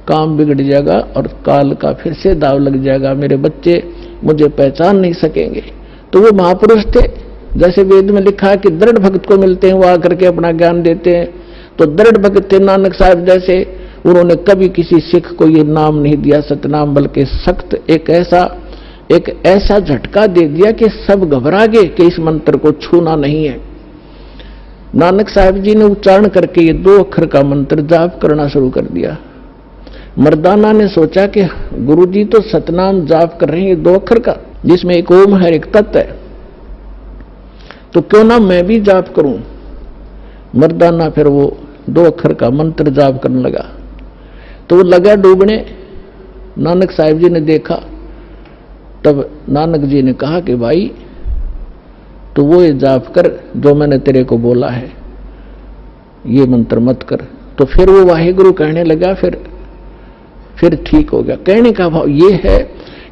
काम बिगड़ जाएगा और काल का फिर से दाव लग जाएगा। मेरे बच्चे मुझे पहचान नहीं सकेंगे। तो वो महापुरुष थे, जैसे वेद में लिखा है कि दृढ़ भक्त को मिलते हैं, वो आकर के अपना ज्ञान देते हैं। तो दृढ़ भक्त थे नानक साहब जैसे, उन्होंने कभी किसी सिख को ये नाम नहीं दिया सतनाम, बल्कि सख्त एक ऐसा झटका दे दिया कि सब घबरा गए कि इस मंत्र को छूना नहीं है। नानक साहब जी ने उच्चारण करके ये 2 अक्षर का मंत्र जाप करना शुरू कर दिया। मर्दाना ने सोचा कि गुरुजी तो सतनाम जाप कर रहे हैं 2 अक्षर का, जिसमें एक ओम है, एक तत् है, तो क्यों ना मैं भी जाप करूं। मर्दाना फिर वो 2 अक्षर का मंत्र जाप करने लगा, तो वो लगा डूबने। नानक साहब जी ने देखा, तब नानक जी ने कहा कि भाई तो वो ये जाप कर जो मैंने तेरे को बोला है, ये मंत्र मत कर। तो फिर वो वाहिगुरु कहने लगा, फिर ठीक हो गया। कहने का भाव ये है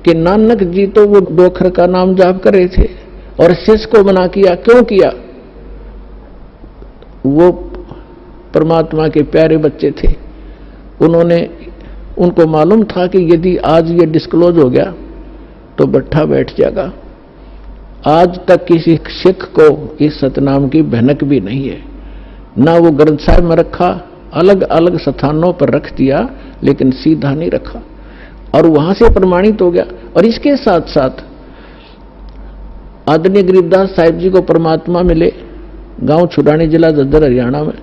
कि नानक जी तो वो 2 अक्षर का नाम जाप कर रहे थे और शिष्य को मना किया। क्यों किया? वो परमात्मा के प्यारे बच्चे थे, उनको मालूम था कि यदि आज ये डिस्क्लोज हो गया तो बट्ठा बैठ जाएगा। आज तक किसी सिख को इस सतनाम की भनक भी नहीं है, ना वो ग्रंथ साहिब में रखा, अलग अलग स्थानों पर रख दिया, लेकिन सीधा नहीं रखा, और वहां से प्रमाणित हो गया। और इसके साथ साथ आदरणीय गरीबदास साहिब जी को परमात्मा मिले, गांव छुड़ानी, जिला झज्जर, हरियाणा में,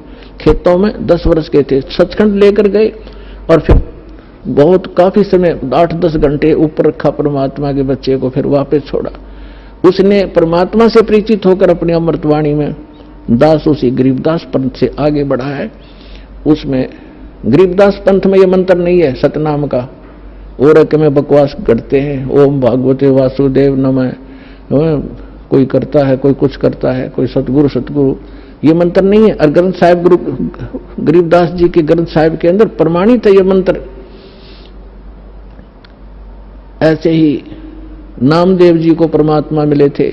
खेतों में 10 वर्ष के थे, सचखंड लेकर गए और फिर बहुत काफी समय 8-10 घंटे ऊपर रखा परमात्मा के बच्चे को, फिर वापस छोड़ा। उसने परमात्मा से परिचित होकर अपनी अमृतवाणी में दास उसी गरीबदास पंथ से आगे बढ़ा है। उसमें गरीबदास पंथ में यह मंत्र नहीं है सतनाम का, और में बकवास करते हैं, ओम भागवते वासुदेव नमः, कोई करता है, कोई कुछ करता है, कोई सतगुरु, ये मंत्र नहीं है। और ग्रंथ साहिब गरीबदास जी के ग्रंथ साहिब के अंदर प्रमाणित है ये मंत्र। ऐसे ही नामदेव जी को परमात्मा मिले थे,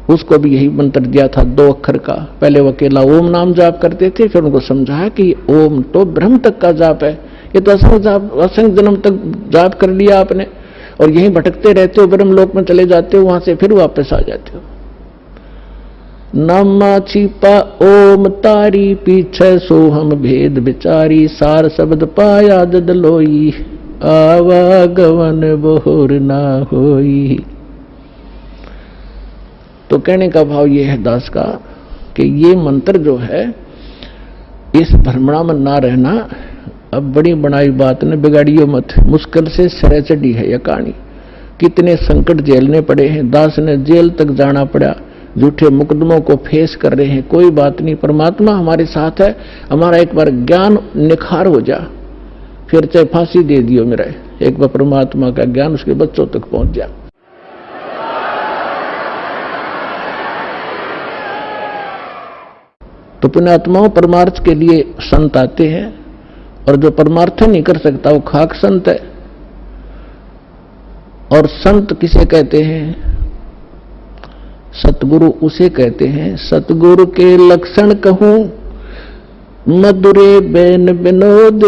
उसको भी यही मंत्र दिया था 2 अक्षर का। पहले वो अकेला ओम नाम जाप करते थे, फिर उनको समझाया कि ओम तो ब्रह्म तक का जाप है, ये तो असंख्य जन्म तक जाप कर लिया आपने, और यहीं भटकते रहते हो, ब्रह्म लोक में चले जाते हो, वहां से फिर वापस आ जाते हो। नामा छिपा ओम तारी, पीछे सोहम भेद विचारी, सार शब्द पाया जद लोई, आवागवन बोर ना होई। तो कहने का भाव ये है दास का कि ये मंत्र जो है, इस भ्रमणा में ना रहना। अब बड़ी बनाई बात ने बिगाड़ियो मत, मुश्किल से सिरे चढ़ी है यह कहानी। कितने संकट झेलने पड़े हैं, दास ने जेल तक जाना पड़ा, झूठे मुकदमों को फेस कर रहे हैं। कोई बात नहीं, परमात्मा हमारे साथ है। हमारा एक बार ज्ञान निखार हो जा, फिर चाहे फांसी दे दियो मेरा, एक बार परमात्मा का ज्ञान उसके बच्चों तक पहुंच जा। तो पुण्यात्माओं, परमार्थ के लिए संत आते हैं, और जो परमार्थ नहीं कर सकता वो खाक संत है। और संत किसे कहते हैं? सतगुरु उसे कहते हैं। सतगुरु के लक्षण कहूं, मधुरे बैन विनोद,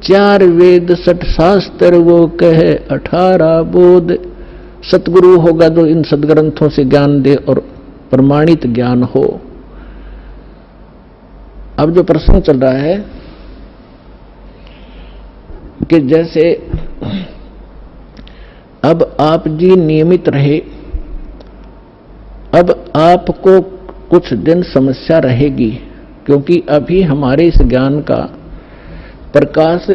4 वेद 60 शास्त्र वो कहे 18 बोध। सतगुरु होगा जो इन सदग्रंथों से ज्ञान दे और प्रमाणित ज्ञान हो। अब जो प्रश्न चल रहा है कि जैसे अब आप जी नियमित रहे, अब आपको कुछ दिन समस्या रहेगी, क्योंकि अभी हमारे इस ज्ञान का प्रकाश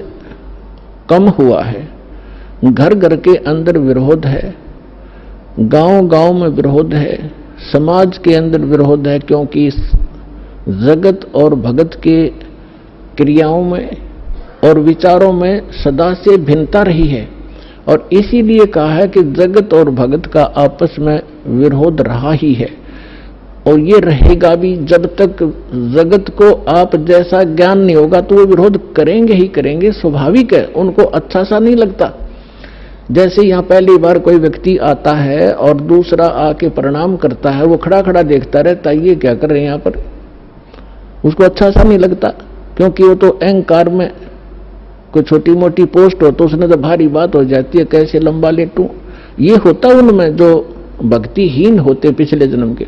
कम हुआ है। घर घर के अंदर विरोध है, गांव गांव में विरोध है, समाज के अंदर विरोध है, क्योंकि जगत और भगत के क्रियाओं में और विचारों में सदा से भिन्नता रही है। और इसीलिए कहा है कि जगत और भगत का आपस में विरोध रहा ही है, और ये रहेगा भी। जब तक जगत को आप जैसा ज्ञान नहीं होगा तो वो विरोध करेंगे ही करेंगे, स्वाभाविक है, उनको अच्छा सा नहीं लगता। जैसे यहाँ पहली बार कोई व्यक्ति आता है और दूसरा आके प्रणाम करता है, वो खड़ा खड़ा देखता रहता है, ये क्या कर रहे हैं यहाँ पर, उसको अच्छा सा नहीं लगता, क्योंकि वो तो अहंकार में कोई छोटी मोटी पोस्ट हो तो उसने तो भारी बात हो जाती है, कैसे लंबा लेटूं। ये होता उनमें जो भक्तिहीन होते पिछले जन्म के,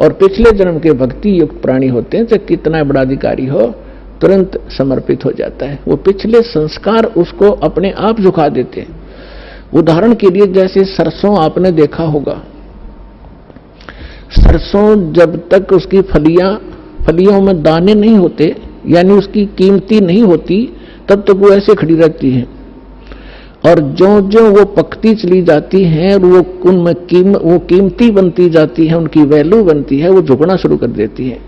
और पिछले जन्म के भक्ति युक्त प्राणी होते हैं, चाहे कितना बड़ा अधिकारी हो तुरंत समर्पित हो जाता है। वो पिछले संस्कार उसको अपने आप झुका देते हैं। उदाहरण के लिए जैसे सरसों आपने देखा होगा, सरसों जब तक उसकी फलियों में दाने नहीं होते, यानी उसकी कीमती नहीं होती, तब तक वो ऐसे खड़ी रहती है, और जो जो वो पकती चली जाती हैं और वो उनमें वो कीमती बनती जाती है, उनकी वैल्यू बनती है, वो झुकना शुरू कर देती है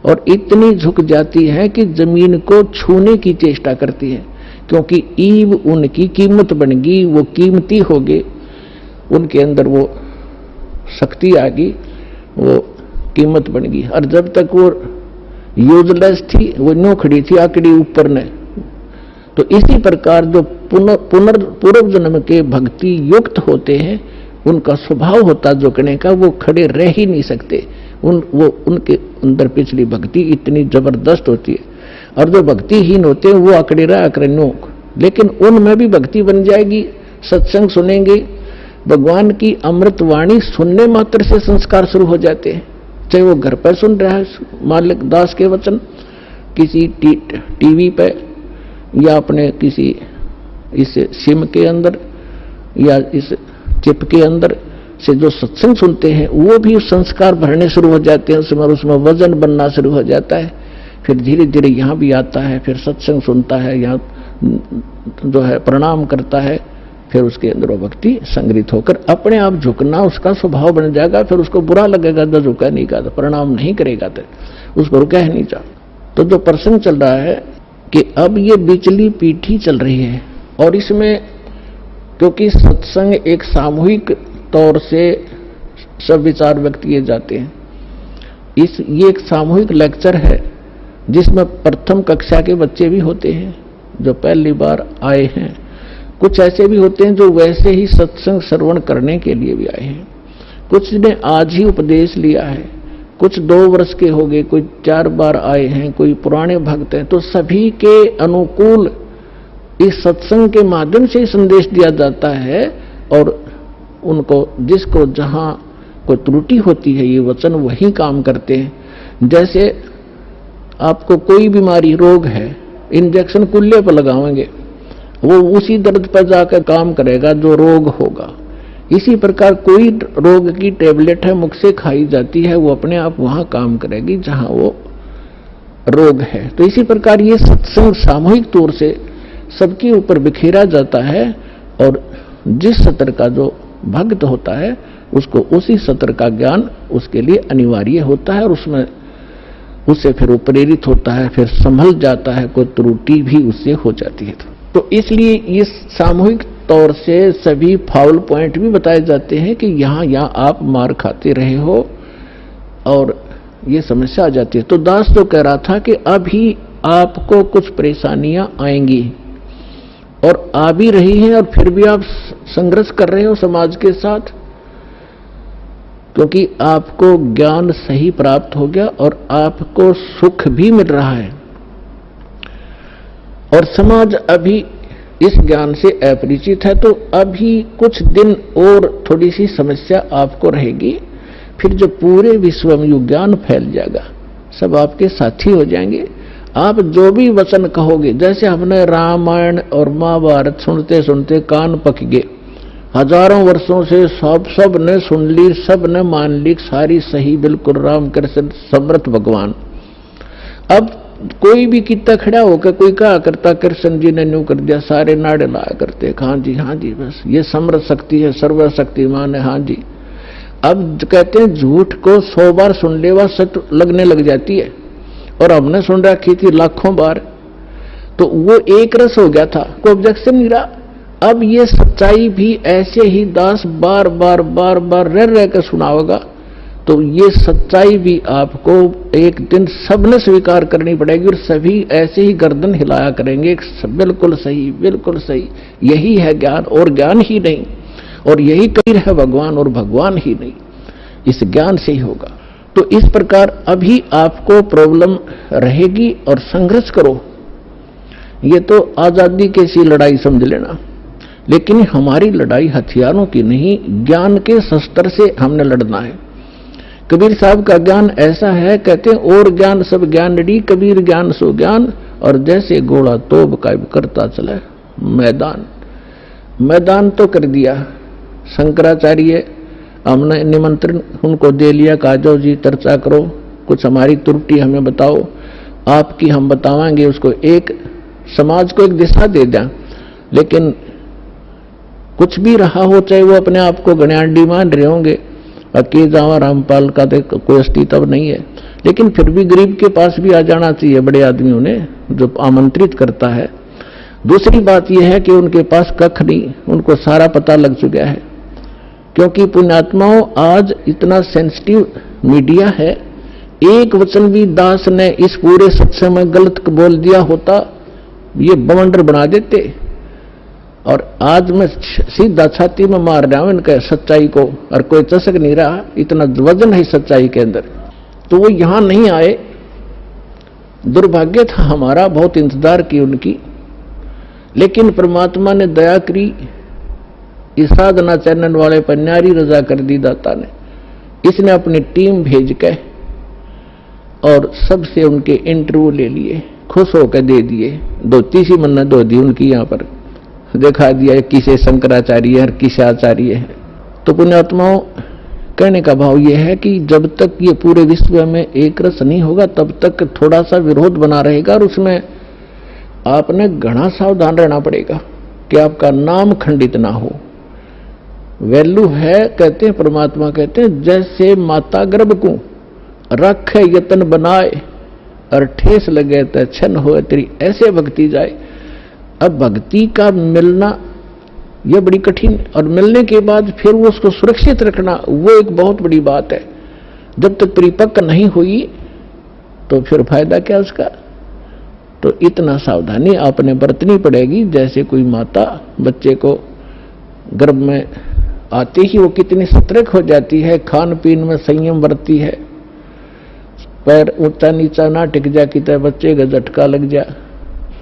और इतनी झुक जाती है कि जमीन को छूने की चेष्टा करती है, क्योंकि ईव उनकी कीमत बन गई, वो कीमती हो गए, उनके अंदर वो शक्ति आ गई, वो कीमत बन गई। और जब तक वो यूजलेस थी, वो न्यों खड़ी थी आकड़ी ऊपर ने। तो इसी प्रकार जो पूर्व जन्म के भक्ति युक्त होते हैं, उनका स्वभाव होता झुकने का, वो खड़े रह ही नहीं सकते। उनके अंदर पिछली भक्ति इतनी जबरदस्त होती है। और जो भक्तिहीन होते हैं वो आकड़े रहा आकड़ों, लेकिन उनमें भी भक्ति बन जाएगी। सत्संग सुनेंगे, भगवान की अमृत वाणी सुनने मात्र से संस्कार शुरू हो जाते हैं। चाहे वो घर पर सुन रहा है मालिक दास के वचन, किसी टीवी पे, या अपने किसी इस सिम के अंदर या इस चिप के अंदर से जो सत्संग सुनते हैं, वो भी संस्कार भरने शुरू हो जाते हैं, उसमें वजन बनना शुरू हो जाता है। फिर धीरे धीरे यहाँ भी आता है, फिर सत्संग सुनता है, यहाँ जो है प्रणाम करता है, फिर उसके अंदर वो भक्ति संग्रहित होकर अपने आप झुकना उसका स्वभाव बन जाएगा। फिर उसको बुरा लगेगा तो झुका नहीं का, प्रणाम नहीं करेगा तो उसको रुका ही नहीं जा। तो जो प्रसंग चल रहा है कि अब ये बिचली पीठी चल रही है, और इसमें क्योंकि सत्संग एक सामूहिक तौर से सब विचार व्यक्त किए जाते हैं, ये एक सामूहिक लेक्चर है जिसमें प्रथम कक्षा के बच्चे भी होते हैं जो पहली बार आए हैं, कुछ ऐसे भी होते हैं जो वैसे ही सत्संग श्रवण करने के लिए भी आए हैं, कुछ ने आज ही उपदेश लिया है, कुछ 2 वर्ष के हो गए, कोई 4 बार आए हैं, कोई पुराने भक्त हैं। तो सभी के अनुकूल इस सत्संग के माध्यम से ही संदेश दिया जाता है, और उनको जिसको जहां कोई त्रुटि होती है ये वचन वही काम करते हैं। जैसे आपको कोई बीमारी रोग है, इंजेक्शन कुल्ले पर लगाएंगे, वो उसी दर्द पर जाकर काम करेगा जो रोग होगा। इसी प्रकार कोई रोग की टेबलेट है मुख से खाई जाती है, वो अपने आप वहां काम करेगी जहां वो रोग है। तो इसी प्रकार ये सत्संग सामूहिक तौर से सबके ऊपर बिखेरा जाता है, और जिस सत्र का जो भक्त होता है उसको उसी सत्र का ज्ञान उसके लिए अनिवार्य होता है, और उससे फिर वो प्रेरित होता है, फिर संभल जाता है, कोई त्रुटि भी उससे हो जाती है। तो इसलिए इस सामूहिक तौर से सभी फाउल पॉइंट भी बताए जाते हैं कि यहाँ आप मार खाते रहे हो और ये समस्या आ जाती है। तो दास तो कह रहा था कि अभी आपको कुछ परेशानियां आएंगी, और आ भी रही हैं, और फिर भी आप संघर्ष कर रहे हो समाज के साथ, क्योंकि आपको ज्ञान सही प्राप्त हो गया और आपको सुख भी मिल रहा है, और समाज अभी इस ज्ञान से अपरिचित है। तो अभी कुछ दिन और थोड़ी सी समस्या आपको रहेगी, फिर जो पूरे विश्व में यह ज्ञान फैल जाएगा, सब आपके साथी हो जाएंगे। आप जो भी वचन कहोगे, जैसे हमने रामायण और महाभारत सुनते सुनते कान पक गए, हजारों वर्षों से सब ने सुन ली, सब ने मान ली, सारी सही बिल्कुल राम कृष्ण समर्थ भगवान। अब कोई भी कितना खड़ा होकर कोई कहा करता कृष्ण जी ने न्यू कर दिया, सारे नाड़े लाया करते, हाँ जी बस ये समर्थ शक्ति है, सर्वशक्तिमान है, हाँ जी। अब कहते हैं झूठ को 100 बार सुन ले वह सत्य लगने लग जाती है, और हमने सुन रखी थी लाखों बार, तो वो एक रस हो गया था, कोई ऑब्जेक्शन नहीं रहा। अब ये सच्चाई भी ऐसे ही दास बार बार रह कर सुनाओगा, तो ये सच्चाई भी आपको एक दिन सबने स्वीकार करनी पड़ेगी, और सभी ऐसे ही गर्दन हिलाया करेंगे, बिल्कुल सही, यही है ज्ञान और ज्ञान ही नहीं, और यही कबीर है भगवान और भगवान ही नहीं, इस ज्ञान से ही होगा। तो इस प्रकार अभी आपको प्रॉब्लम रहेगी और संघर्ष करो। ये तो आजादी की सी लड़ाई समझ लेना, लेकिन हमारी लड़ाई हथियारों की नहीं, ज्ञान के शस्त्र से हमने लड़ना है। कबीर साहब का ज्ञान ऐसा है, कहते हैं और ज्ञान सब ज्ञानड़ी, कबीर ज्ञान सो ज्ञान, और जैसे घोड़ा तोब का करता चला मैदान तो कर दिया। शंकराचार्य हमने निमंत्रण उनको दे लिया, कहा जाओ जी चर्चा करो, कुछ हमारी त्रुटि हमें बताओ, आपकी हम बतावांगे, उसको एक समाज को एक दिशा दे दें। लेकिन कुछ भी रहा हो, चाहे वो अपने आप को गण्याडी मान रहे होंगे, बाकी जावा रामपाल का कोई अस्तित्व नहीं है, लेकिन फिर भी गरीब के पास भी आ जाना चाहिए बड़े आदमियों ने, जो आमंत्रित करता है। दूसरी बात यह है कि उनके पास कख नहीं, उनको सारा पता लग चुका है, क्योंकि पुण्यात्माओं आज इतना सेंसिटिव मीडिया है, एक वचन भी दास ने इस पूरे सत्संग में गलत बोल दिया होता, ये बवंडर बना देते। और आज मैं सीधा छाती में मार रहा हूं इनके सच्चाई को, और कोई चसक नहीं रहा, इतना वजन है सच्चाई के अंदर। तो वो यहां नहीं आए, दुर्भाग्य था हमारा, बहुत इंतजार की उनकी, लेकिन परमात्मा ने दया करी, इस साधना चैनल वाले पर न्यारी रजा कर दी दाता ने। इसने अपनी टीम भेज के और सबसे उनके इंटरव्यू ले लिए, खुश होकर दे दिए, धोती सी मन्नत धो दी उनकी, यहां पर दिखा दिया किसे शंकराचार्य है किसे आचार्य है। तो पुण्यात्माओं, कहने का भाव यह है कि जब तक ये पूरे विश्व में एक रस नहीं होगा तब तक थोड़ा सा विरोध बना रहेगा, और उसमें आपने घना सावधान रहना पड़ेगा कि आपका नाम खंडित ना हो। वैल्यू है, कहते हैं परमात्मा कहते हैं, जैसे माता गर्भ को रखे यतन बनाए, और ठेस लगे तो छन हो तेरी, ऐसे भक्ति जाए। अब भक्ति का मिलना यह बड़ी कठिन, और मिलने के बाद फिर वो उसको सुरक्षित रखना, वो एक बहुत बड़ी बात है। जब तक परिपक्व नहीं हुई तो फिर फायदा क्या उसका। तो इतना सावधानी आपने बरतनी पड़ेगी, जैसे कोई माता बच्चे को गर्भ में आते ही वो कितनी सतर्क हो जाती है, खान पीन में संयम बरतती है, पैर ऊंचा नीचा ना टिक जा कि बच्चे का झटका लग जा,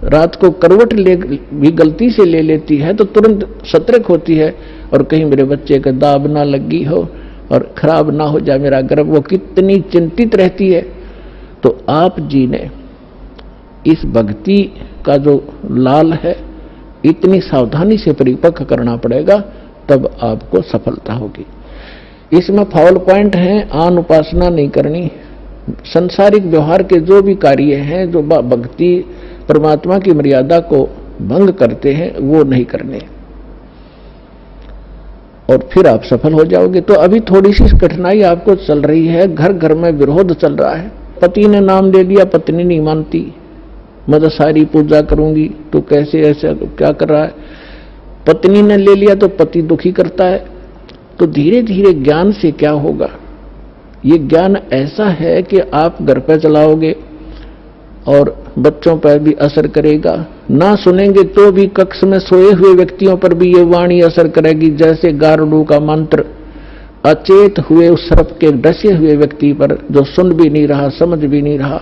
रात को करवट भी गलती से ले लेती है तो तुरंत सतर्क होती है, और कहीं मेरे बच्चे का दाब ना लगी हो और खराब ना हो जाए मेरा गर्भ, वो कितनी चिंतित रहती है। तो आप जी ने इस भक्ति का जो लाल है, इतनी सावधानी से परिपक्व करना पड़ेगा, तब आपको सफलता होगी। इसमें फाउल पॉइंट है, आन उपासना नहीं करनी, संसारिक व्यवहार के जो भी कार्य हैं जो भक्ति परमात्मा की मर्यादा को भंग करते हैं वो नहीं करने, और फिर आप सफल हो जाओगे। तो अभी थोड़ी सी कठिनाई आपको चल रही है, घर घर में विरोध चल रहा है। पति ने नाम ले लिया, पत्नी नहीं मानती, मैं तो सारी पूजा करूंगी, तो कैसे ऐसा क्या कर रहा है। पत्नी ने ले लिया तो पति दुखी करता है। तो धीरे धीरे ज्ञान से क्या होगा, ये ज्ञान ऐसा है कि आप घर पे चलाओगे और बच्चों पर भी असर करेगा, ना सुनेंगे तो भी कक्ष में सोए हुए व्यक्तियों पर भी ये वाणी असर करेगी, जैसे गारुड़ का मंत्र अचेत हुए उस सर्प के डसे हुए व्यक्ति पर, जो सुन भी नहीं रहा समझ भी नहीं रहा,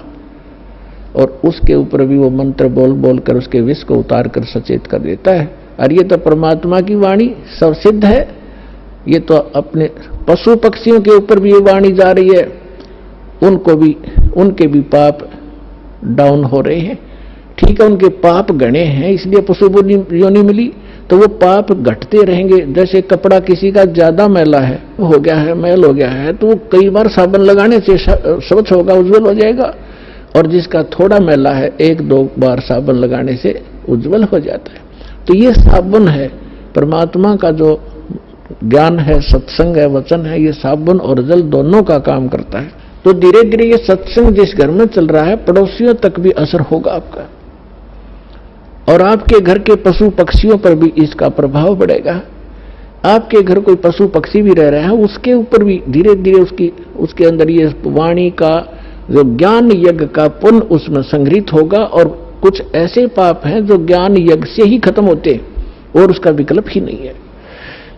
और उसके ऊपर भी वो मंत्र बोल बोल कर उसके विष को उतार कर सचेत कर देता है। और ये तो परमात्मा की वाणी सब सिद्ध है, ये तो अपने पशु पक्षियों के ऊपर भी ये वाणी जा रही है, उनको भी उनके भी पाप डाउन हो रहे हैं। ठीक है, उनके पाप गणे हैं इसलिए पशु योनि मिली, तो वो पाप घटते रहेंगे। जैसे कपड़ा किसी का ज्यादा मैला है, हो गया है, मैल हो गया है, तो वो कई बार साबुन लगाने से स्वच्छ होगा, उज्जवल हो जाएगा, और जिसका थोड़ा मैला है एक दो बार साबुन लगाने से उज्जवल हो जाता है। तो ये साबुन है, परमात्मा का जो ज्ञान है, सत्संग है, वचन है, ये साबुन और जल दोनों का काम करता है। तो धीरे धीरे ये सत्संग जिस घर में चल रहा है, पड़ोसियों तक भी असर होगा आपका, और आपके घर के पशु पक्षियों पर भी इसका प्रभाव पड़ेगा। आपके घर कोई पशु पक्षी भी रह रहा है, उसके ऊपर भी धीरे धीरे उसके अंदर ये वाणी का जो ज्ञान यज्ञ का पुण्य उसमें संग्रहित होगा, और कुछ ऐसे पाप हैं जो ज्ञान यज्ञ से ही खत्म होते और उसका विकल्प ही नहीं है।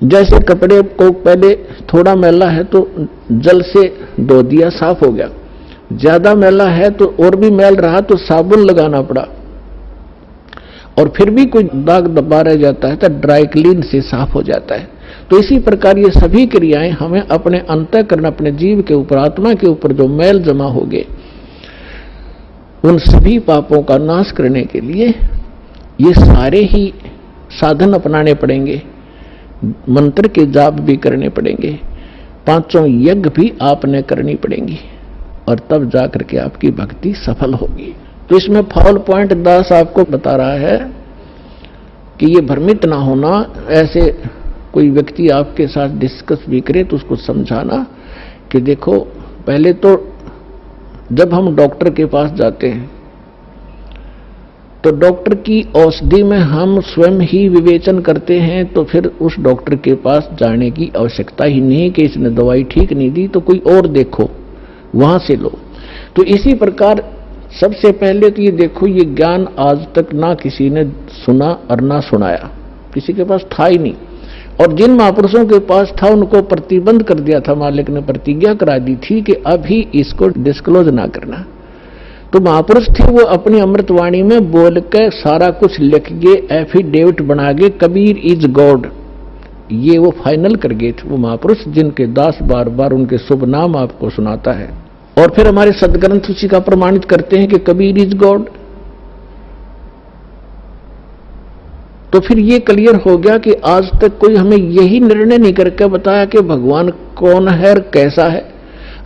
जैसे कपड़े को पहले थोड़ा मैला है तो जल से धो दिया, साफ हो गया, ज्यादा मैला है तो और भी मैल रहा तो साबुन लगाना पड़ा, और फिर भी कोई दाग दबा रह जाता है तो ड्राई क्लीन से साफ हो जाता है। तो इसी प्रकार ये सभी क्रियाएं हमें अपने अंतःकरण, अपने जीव के ऊपर, आत्मा के ऊपर जो मैल जमा हो गए, उन सभी पापों का नाश करने के लिए ये सारे ही साधन अपनाने पड़ेंगे, मंत्र के जाप भी करने पड़ेंगे, पांचों यज्ञ भी आपने करनी पड़ेंगी, और तब जाकर के आपकी भक्ति सफल होगी। तो इसमें फाउल पॉइंट दास आपको बता रहा है कि ये भ्रमित ना होना। ऐसे कोई व्यक्ति आपके साथ डिस्कस भी करे तो उसको समझाना कि देखो, पहले तो जब हम डॉक्टर के पास जाते हैं तो डॉक्टर की औषधि में हम स्वयं ही विवेचन करते हैं, तो फिर उस डॉक्टर के पास जाने की आवश्यकता ही नहीं कि इसने दवाई ठीक नहीं दी तो कोई और देखो, वहां से लो। तो इसी प्रकार सबसे पहले तो ये देखो, ये ज्ञान आज तक ना किसी ने सुना और ना सुनाया, किसी के पास था ही नहीं। और जिन महापुरुषों के पास था उनको प्रतिबंध कर दिया था, मालिक ने प्रतिज्ञा करा दी थी कि अभी इसको डिस्क्लोज ना करना। तो महापुरुष थे, वो अपनी अमृतवाणी में बोल के सारा कुछ लिख गए, एफिडेविट बना गए, कबीर इज गॉड, ये वो फाइनल कर गए थे वो महापुरुष, जिनके दास बार बार उनके शुभ नाम आपको सुनाता है। और फिर हमारे सदग्रंथ उसी का प्रमाणित करते हैं कि कबीर इज गॉड। तो फिर ये क्लियर हो गया कि आज तक कोई हमें यही निर्णय नहीं करके बताया कि भगवान कौन है और कैसा है।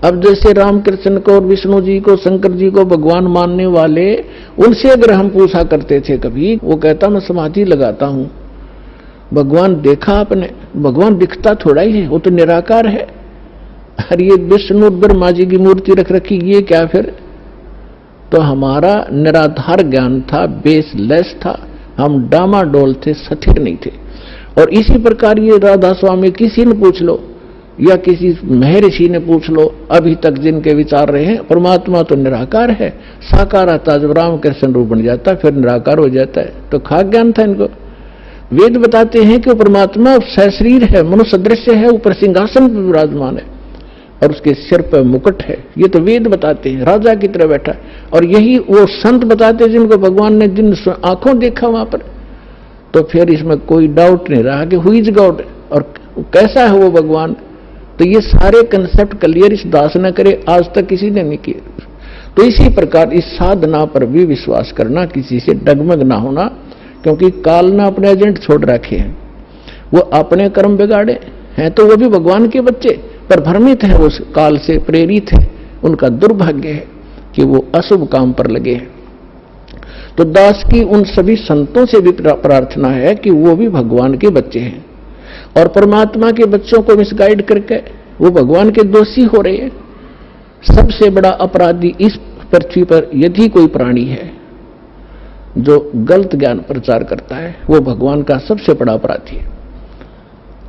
अब जैसे रामकृष्ण को और विष्णु जी को, शंकर जी को भगवान मानने वाले, उनसे अगर हम पूछा करते थे कभी, वो कहता मैं समाधि लगाता हूं, भगवान देखा आपने? भगवान दिखता थोड़ा ही है, वो तो निराकार है। अरे ये विष्णु ब्रह्मा जी की मूर्ति रख रखी, ये क्या फिर? तो हमारा निराधार ज्ञान था, बेसलेस था, हम डामाडोल थे, स्थिर नहीं थे। और इसी प्रकार ये राधा स्वामी किसी ने पूछ लो या किसी महर्षि ने पूछ लो, अभी तक जिनके विचार रहे हैं, परमात्मा तो निराकार है, साकार आता जब रामकृष्ण रूप बन जाता फिर निराकार हो जाता है। तो खाक ज्ञान था इनको। वेद बताते हैं कि परमात्मा सशरीर है, मनुष्य दृश्य है, ऊपर सिंहासन पर विराजमान है और उसके सिर पर मुकुट है। ये तो वेद बताते हैं, राजा की तरह बैठा। और यही वो संत बताते हैं जिनको भगवान ने जिन आंखों देखा वहां पर। तो फिर इसमें कोई डाउट नहीं रहा कि हु इज गॉड और कैसा है वो भगवान। तो ये सारे कंसेप्ट क्लियर इस दास ने करे, आज तक किसी ने नहीं किए। तो इसी प्रकार इस साधना पर भी विश्वास करना, किसी से डगमग ना होना, क्योंकि काल ने अपने एजेंट छोड़ रखे हैं, वो अपने कर्म बिगाड़े हैं, तो वो भी भगवान के बच्चे पर भ्रमित है, उस काल से प्रेरित है। उनका दुर्भाग्य है कि वो अशुभ काम पर लगे हैं। तो दास की उन सभी संतों से भी प्रार्थना है कि वो भी भगवान के बच्चे हैं और परमात्मा के बच्चों को मिसगाइड करके वो भगवान के दोषी हो रहे हैं। सबसे बड़ा अपराधी इस पृथ्वी पर यदि कोई प्राणी है जो गलत ज्ञान प्रचार करता है, वो भगवान का सबसे बड़ा अपराधी है।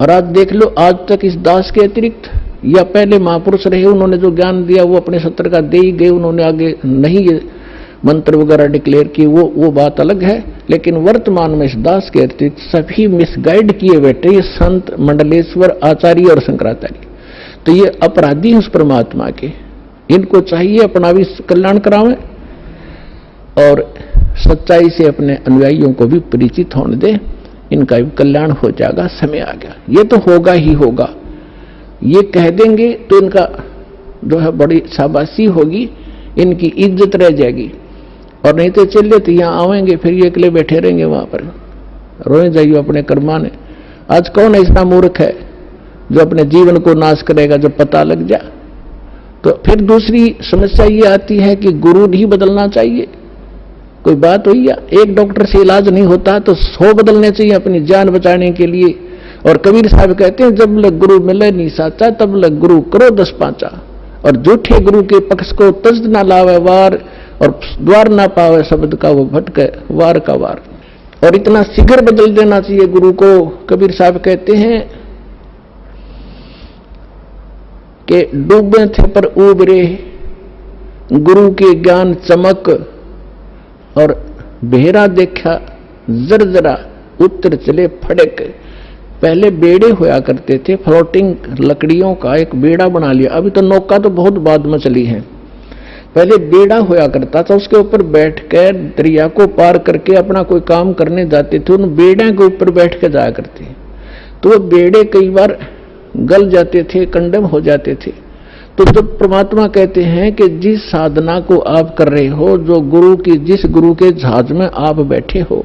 और आज देख लो, आज तक इस दास के अतिरिक्त या पहले महापुरुष रहे, उन्होंने जो ज्ञान दिया वो अपने सत्र का दे ही गए, उन्होंने आगे नहीं ये मंत्र वगैरह डिक्लेयर किए, वो बात अलग है। लेकिन वर्तमान में इस दास के अतिरिक्त सभी मिसगाइड किए बैठे, ये संत, मंडलेश्वर, आचार्य और शंकराचार्य। तो ये अपराधी उस परमात्मा के, इनको चाहिए अपना भी कल्याण करावें और सच्चाई से अपने अनुयायियों को भी परिचित होने दे, इनका भी कल्याण हो जाएगा। समय आ गया, ये तो होगा ही होगा। ये कह देंगे तो इनका जो है बड़ी शाबाशी होगी, इनकी इज्जत रह जाएगी। और नहीं तो चलिए तो यहाँ आवेंगे, फिर ये अकेले बैठे रहेंगे वहां पर, रोए जाइए अपने कर्माने। आज कौन ऐसा मूर्ख है जो अपने जीवन को नाश करेगा जब पता लग जाए? तो फिर दूसरी समस्या ये आती है कि गुरु नहीं बदलना चाहिए। कोई बात हुई या एक डॉक्टर से इलाज नहीं होता तो 100 बदलने चाहिए अपनी जान बचाने के लिए। और कबीर साहब कहते हैं, जब लग गुरु मिले नहीं साचा, तब लग गुरु करो 10 पांचा। और झूठे गुरु के पक्ष को तज ना लावे वार, और द्वार ना पावे शब्द का वो भटके वार का वार। और इतना शीघ्र बदल देना चाहिए गुरु को। कबीर साहब कहते हैं कि डूबे थे पर उबरे, गुरु के ज्ञान चमक, और बेहरा देखा जरजरा, उत्तर चले फड़क। पहले बेड़े होया करते थे, फ्लोटिंग लकड़ियों का एक बेड़ा बना लिया। अभी तो नौका तो बहुत बाद में चली है, पहले बेड़ा होया करता था, उसके ऊपर बैठकर दरिया को पार करके अपना कोई काम करने जाते थे, उन बेड़े के ऊपर बैठ के जाया करते। तो वो बेड़े कई बार गल जाते थे, कंडम हो जाते थे। तो जब परमात्मा कहते हैं कि जिस साधना को आप कर रहे हो, जो गुरु की, जिस गुरु के जहाज में आप बैठे हो,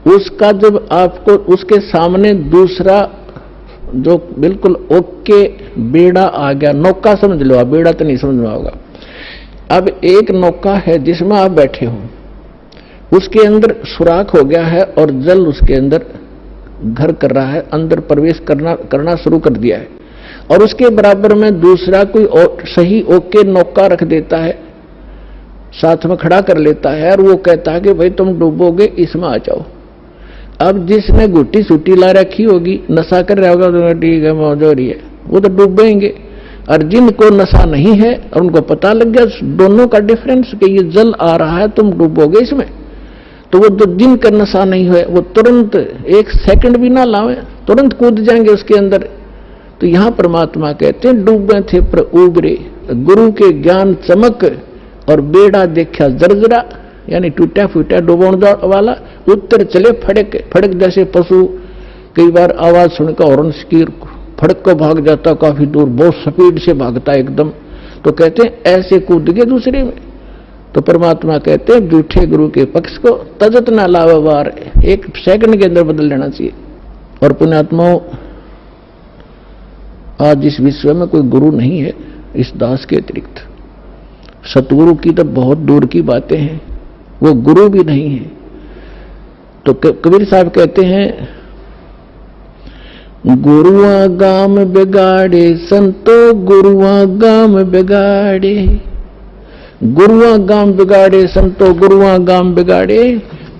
उसका जब आपको उसके सामने दूसरा जो बिल्कुल ओके बेड़ा आ गया, नौका समझ लो आप, बेड़ा तो नहीं समझ में होगा। अब एक नौका है जिसमें आप बैठे हो, उसके अंदर सुराख हो गया है और जल उसके अंदर घर कर रहा है, अंदर प्रवेश करना शुरू कर दिया है, और उसके बराबर में दूसरा कोई और सही ओके नौका रख देता है, साथ में खड़ा कर लेता है, और वो कहता है कि भाई तुम डूबोगे, इसमें आ जाओ। अब जिसने गुट्टी सूटी ला रखी होगी, नशा कर रहा होगा, तो ठीक है मौज हो रही है, वो तो डूबेंगे। और जिनको नशा नहीं है और उनको पता लग गया दोनों का डिफरेंस कि ये जल आ रहा है, तुम डूबोगे इसमें, तो वो जिनका नशा नहीं है वो तुरंत एक सेकंड भी ना लावे, तुरंत कूद जाएंगे उसके अंदर। तो यहां परमात्मा कहते हैं डूबे थे पर उबरे, गुरु के ज्ञान चमक और बेड़ा देखा जर्जरा, यानी टूटा फूटा डूबोण वाला, उत्तर चले फड़क फड़क, जैसे पशु कई बार आवाज सुनकर हॉर्न की फड़क को भाग जाता, काफी दूर बहुत स्पीड से भागता एकदम, तो कहते हैं ऐसे कूद गए दूसरे में। तो परमात्मा कहते हैं झूठे गुरु के पक्ष को तजत ना लावार, एक सेकंड के अंदर बदल लेना चाहिए। और पुण्यात्माओं, आज इस विश्व में कोई गुरु नहीं है इस दास के अतिरिक्त। सतगुरु की तो बहुत दूर की बातें हैं, वो गुरु भी नहीं है। तो कबीर साहब कहते हैं, गुरुआ गाम बिगाड़े संतो, गुरुआ गाम बिगाड़े, गुरुआ गाम बिगाड़े संतो, गुरुआ गाम बिगाड़े,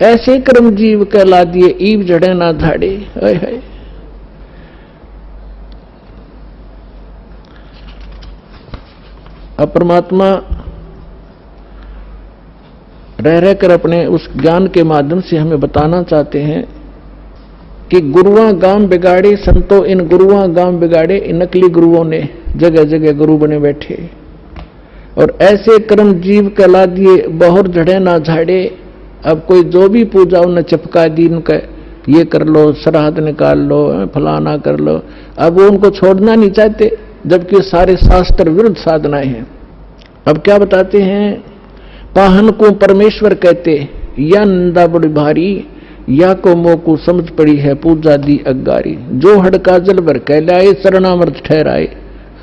ऐसे कर्म जीव कहला दिए, ईव जड़े ना धाड़े। है अब परमात्मा रह रहकर अपने उस ज्ञान के माध्यम से हमें बताना चाहते हैं कि गुरुआ गाम बिगाड़े संतो, इन गुरुआ गाम बिगाड़े, इन नकली गुरुओं ने जगह जगह गुरु बने बैठे, और ऐसे कर्म जीव कहला दिए, बहुर झड़े ना झाड़े। अब कोई जो भी पूजा उन्हें चिपका दी, उनका ये कर लो, श्राद्ध निकाल लो, फलाना कर लो, अब वो उनको छोड़ना नहीं चाहते, जबकि सारे शास्त्र विरुद्ध साधनाएं हैं। अब क्या बताते हैं, पाहन को परमेश्वर कहते, या निंदा बड़ी भारी, या को मोकू समझ पड़ी है पूजा दी अगारी, जो हड़का जल भर कहलाए, चरणामृत ठहराए,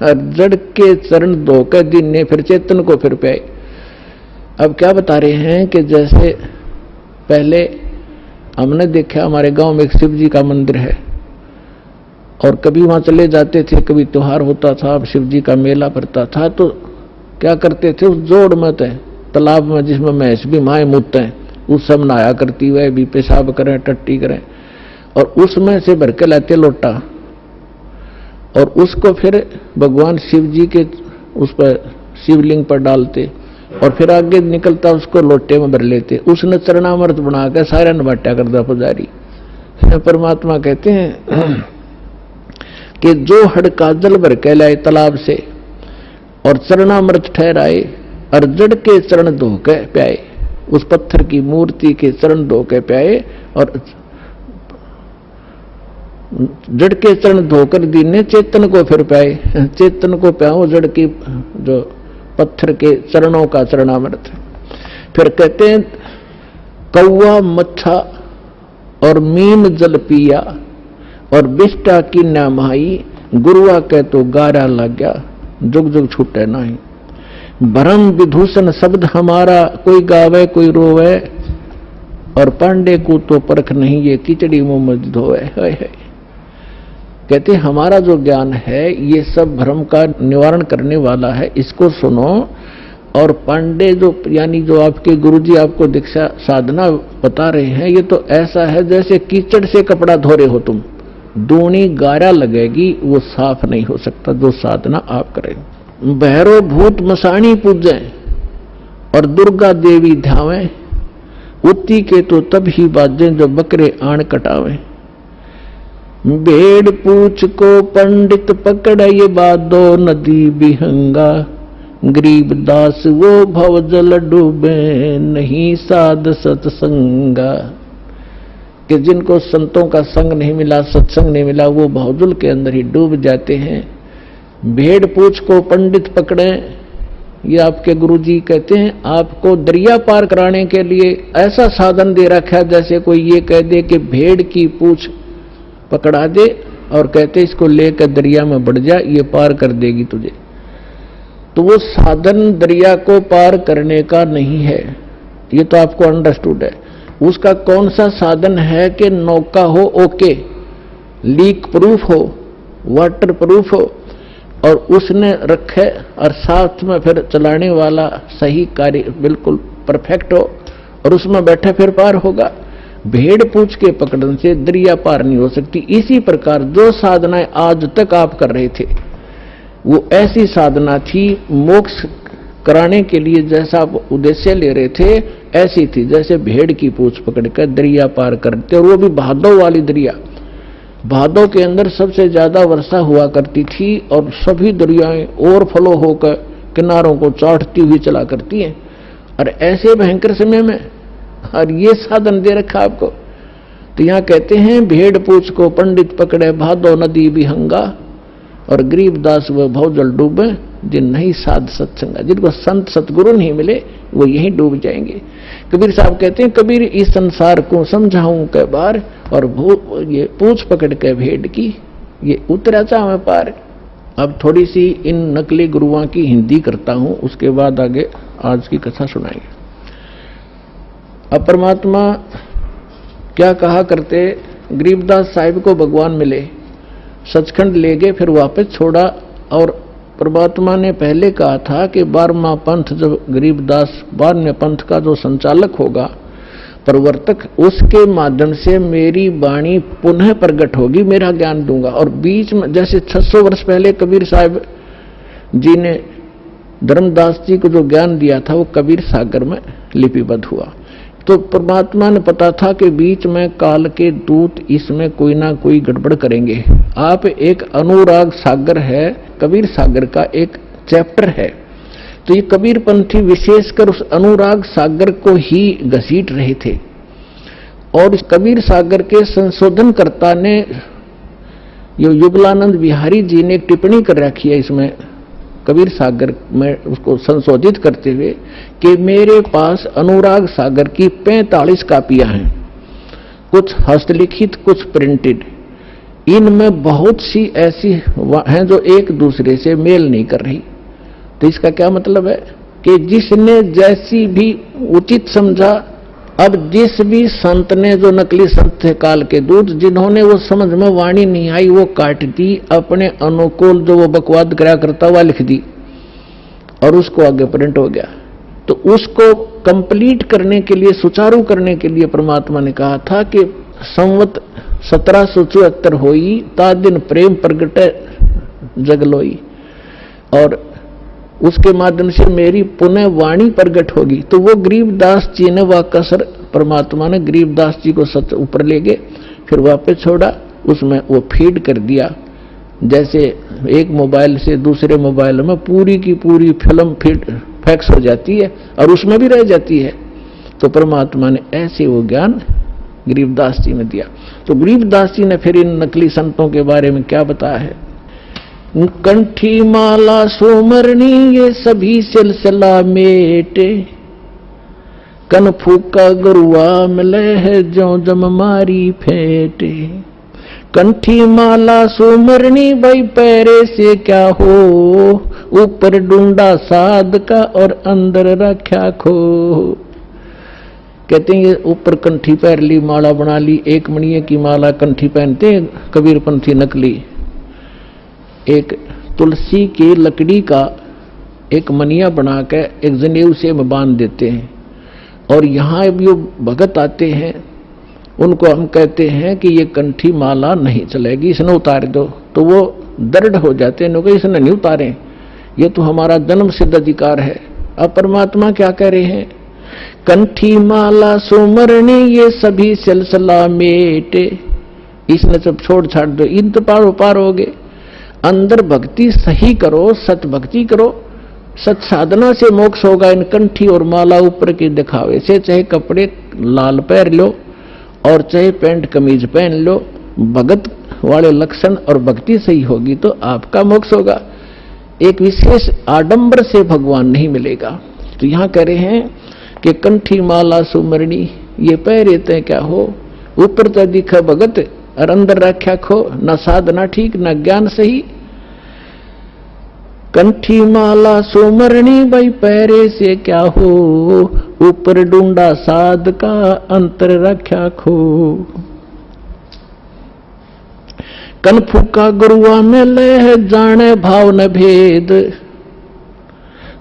और जड़ के चरण धोकर दिन ने फिर चेतन को फिर पाए। अब क्या बता रहे हैं कि जैसे पहले हमने देखा, हमारे गांव में एक शिव जी का मंदिर है, और कभी वहां चले जाते थे, कभी त्योहार होता था, शिव जी का मेला पड़ता था, तो क्या करते थे, उस जोड़ में तालाब में जिसमें भैंस भी माए मूतते हैं, उस सब नहाया करती हुए भी पेशाब करें, टट्टी करें, और उसमें से भर के लाते लोटा, और उसको फिर भगवान शिव जी के उस पर शिवलिंग पर डालते, और फिर आगे निकलता उसको लोटे में भर लेते। उसने चरणामृत बनाकर सारा नबाटा करता पुजारी। परमात्मा कहते हैं कि जो हड़का जल भर के लाए तालाब से, और चरणामृत ठहराए, और जड़ के चरण धो के प्याए, उस पत्थर की मूर्ति के चरण धो के प्याए, और जड़ के चरण धोकर दीने चेतन को फिर पाए, चेतन को प्याओ जड़ की जो पत्थर के चरणों का चरणामृत। फिर कहते हैं, कौवा मच्छा और मीन जल पिया, और बिष्टा की नामाई, गुरुआ कह तो गारा लग गया, जुग जुग छूटे नहीं। भरम विभूषण शब्द हमारा, कोई गावे कोई रोवे, और पांडे को तो परख नहीं, ये किचड़ी मुंह में धोए। कहते हमारा जो ज्ञान है ये सब भ्रम का निवारण करने वाला है, इसको सुनो। और पांडे जो यानी जो आपके गुरुजी आपको दीक्षा साधना बता रहे हैं, ये तो ऐसा है जैसे कीचड़ से कपड़ा धो रहे हो तुम, दूनी गारा लगेगी, वो साफ नहीं हो सकता जो साधना आप करें। भैरो भूत मसाणी पूजें और दुर्गा देवी ध्यावें, उत्ती के तो तब ही बाजें जो बकरे आण कटावें। भेड़ पूछ को पंडित पकड़, ये बादो नदी बिहंगा, गरीबदास वो भवजल डूबे नहीं साध सत्संगा, कि जिनको संतों का संग नहीं मिला, सत्संग नहीं मिला, वो भवजल के अंदर ही डूब जाते हैं। भेड़ पूछ को पंडित पकड़े, ये आपके गुरुजी कहते हैं, आपको दरिया पार कराने के लिए ऐसा साधन दे रखा है जैसे कोई ये कह दे कि भेड़ की पूछ पकड़ा दे और कहते इसको लेकर दरिया में बढ़ जा, ये पार कर देगी तुझे। तो वो साधन दरिया को पार करने का नहीं है, ये तो आपको अंडरस्टूड है। उसका कौन सा साधन है कि नौका हो ओके, लीक प्रूफ हो, वाटर प्रूफ हो, और उसने रखे और साथ में फिर चलाने वाला सही कार्य बिल्कुल परफेक्ट हो और उसमें बैठे फिर पार होगा। भेड़ पूछ के पकड़ने से दरिया पार नहीं हो सकती। इसी प्रकार जो साधनाएं आज तक आप कर रहे थे वो ऐसी साधना थी, मोक्ष कराने के लिए जैसा आप उद्देश्य ले रहे थे ऐसी थी जैसे भेड़ की पूछ पकड़कर दरिया पार करते, और वो भी भादो वाली दरिया। भादों के अंदर सबसे ज्यादा वर्षा हुआ करती थी और सभी दरियाएं ओवरफ्लो होकर किनारों को चाटती हुई चला करती हैं, और ऐसे भयंकर समय में और ये साधन दे रखा आपको। तो यहाँ कहते हैं भेड़ पूछ को पंडित पकड़े भादो नदी विहंगा, और गरीबदास वह भवजल डूबे जिन नहीं साध सत्संगा। जिनको संत सतगुरु नहीं मिले वो यहीं डूब जाएंगे। कबीर साहब कहते हैं, कबीर इस संसार को समझाऊं कै बार, और ये पूछ पकड़ के भेड़ की ये उतरा चाहे पार। अब थोड़ी सी इन नकली गुरुओं की हिंदी करता हूं, उसके बाद आगे आज की कथा सुनाएंगे। अब परमात्मा क्या कहा करते, गरीबदास साहिब को भगवान मिले, सचखंड ले गए, फिर वापस छोड़ा। और परमात्मा ने पहले कहा था कि 12वां पंथ जब गरीबदास 12वें पंथ का जो संचालक होगा, प्रवर्तक, उसके माध्यम से मेरी वाणी पुनः प्रकट होगी, मेरा ज्ञान दूंगा। और बीच में जैसे 600 वर्ष पहले कबीर साहब जी ने धर्मदास जी को जो ज्ञान दिया था वो कबीर सागर में लिपिबद्ध हुआ। तो परमात्मा ने पता था कि बीच में काल के दूत इसमें कोई ना कोई गड़बड़ करेंगे। आप एक अनुराग सागर है, कबीर सागर का एक चैप्टर है, तो ये कबीर पंथी विशेषकर उस अनुराग सागर को ही घसीट रहे थे। और इस कबीर सागर के संशोधनकर्ता ने, ये युगलानंद बिहारी जी ने एक टिप्पणी कर रखी है इसमें कबीर सागर में, उसको संशोधित करते हुए कि मेरे पास अनुराग सागर की 45 कापियां हैं, कुछ हस्तलिखित कुछ प्रिंटेड। इनमें बहुत सी ऐसी हैं जो एक दूसरे से मेल नहीं कर रही। तो इसका क्या मतलब है कि जिसने जैसी भी उचित समझा, अब जिस भी संत ने, जो नकली संत थे काल के दूत, जिन्होंने वो समझ में वाणी नहीं आई वो काट दी, अपने अनुकूल जो वो बकवाद करा करता हुआ लिख दी और उसको आगे प्रिंट हो गया। तो उसको कंप्लीट करने के लिए, सुचारू करने के लिए परमात्मा ने कहा था कि संवत 1774 होई ता दिन प्रेम प्रगटे जगलोई, और उसके माध्यम से मेरी पुनः वाणी प्रगट होगी। तो वो गरीबदास जी ने वह कसर, परमात्मा ने गरीबदास जी को सच ऊपर ले गए, फिर वापस छोड़ा, उसमें वो फीड कर दिया। जैसे एक मोबाइल से दूसरे मोबाइल में पूरी की पूरी फिल्म फीड फैक्स हो जाती है और उसमें भी रह जाती है, तो परमात्मा ने ऐसे वो ज्ञान गरीबदास जी ने दिया। तो गरीबदास जी ने फिर इन नकली संतों के बारे में क्या बताया है, कंठी माला सोमरनी ये सभी सिलसिला मेटे, कन फूका गुरुआ मिले है जो जम मारी फेटे। कंठी माला सोमरनी भाई पैरे से क्या हो, ऊपर डूंडा साध का और अंदर रख्या खो। कहते हैं ये ऊपर कंठी पैर ली, माला बना ली, एक मणिये की माला कंठी पहनते कबीरपंथी नकली। एक तुलसी की लकड़ी का एक मनिया बना के एक जनेऊ से में बांध देते हैं, और यहाँ जो भगत आते हैं उनको हम कहते हैं कि ये कंठी माला नहीं चलेगी, इसने उतार दो, तो वो दृढ़ हो जाते हैं, कि इसने नहीं उतारे, ये तो हमारा जन्म सिद्ध अधिकार है। अब परमात्मा क्या कह रहे हैं, कंठी माला सुमरणी ये सभी सिलसिला मेटे, इसने सब छोड़ छाड़ दो, इन तो पार हो गए। अंदर भक्ति सही करो, सत भक्ति करो, सत साधना से मोक्ष होगा इन कंठी और माला ऊपर की दिखावे से, चाहे कपड़े लाल पहन लो और चाहे पैंट कमीज पहन लो, भगत वाले लक्षण और भक्ति सही होगी तो आपका मोक्ष होगा। एक विशेष आडंबर से भगवान नहीं मिलेगा। तो यहां कह रहे हैं कि कंठी माला सुमरणी ये पहरे ते क्या हो, ऊपर तो दिखा भगत और अंदर रख्या खो, न साधना ठीक न ज्ञान सही। कंठी माला सुमरणी भाई पहरे से क्या हो, ऊपर ढूंढा साध का अंतर रख्या खो। कन फूका गुरुआ में लह जाने भाव न भेद,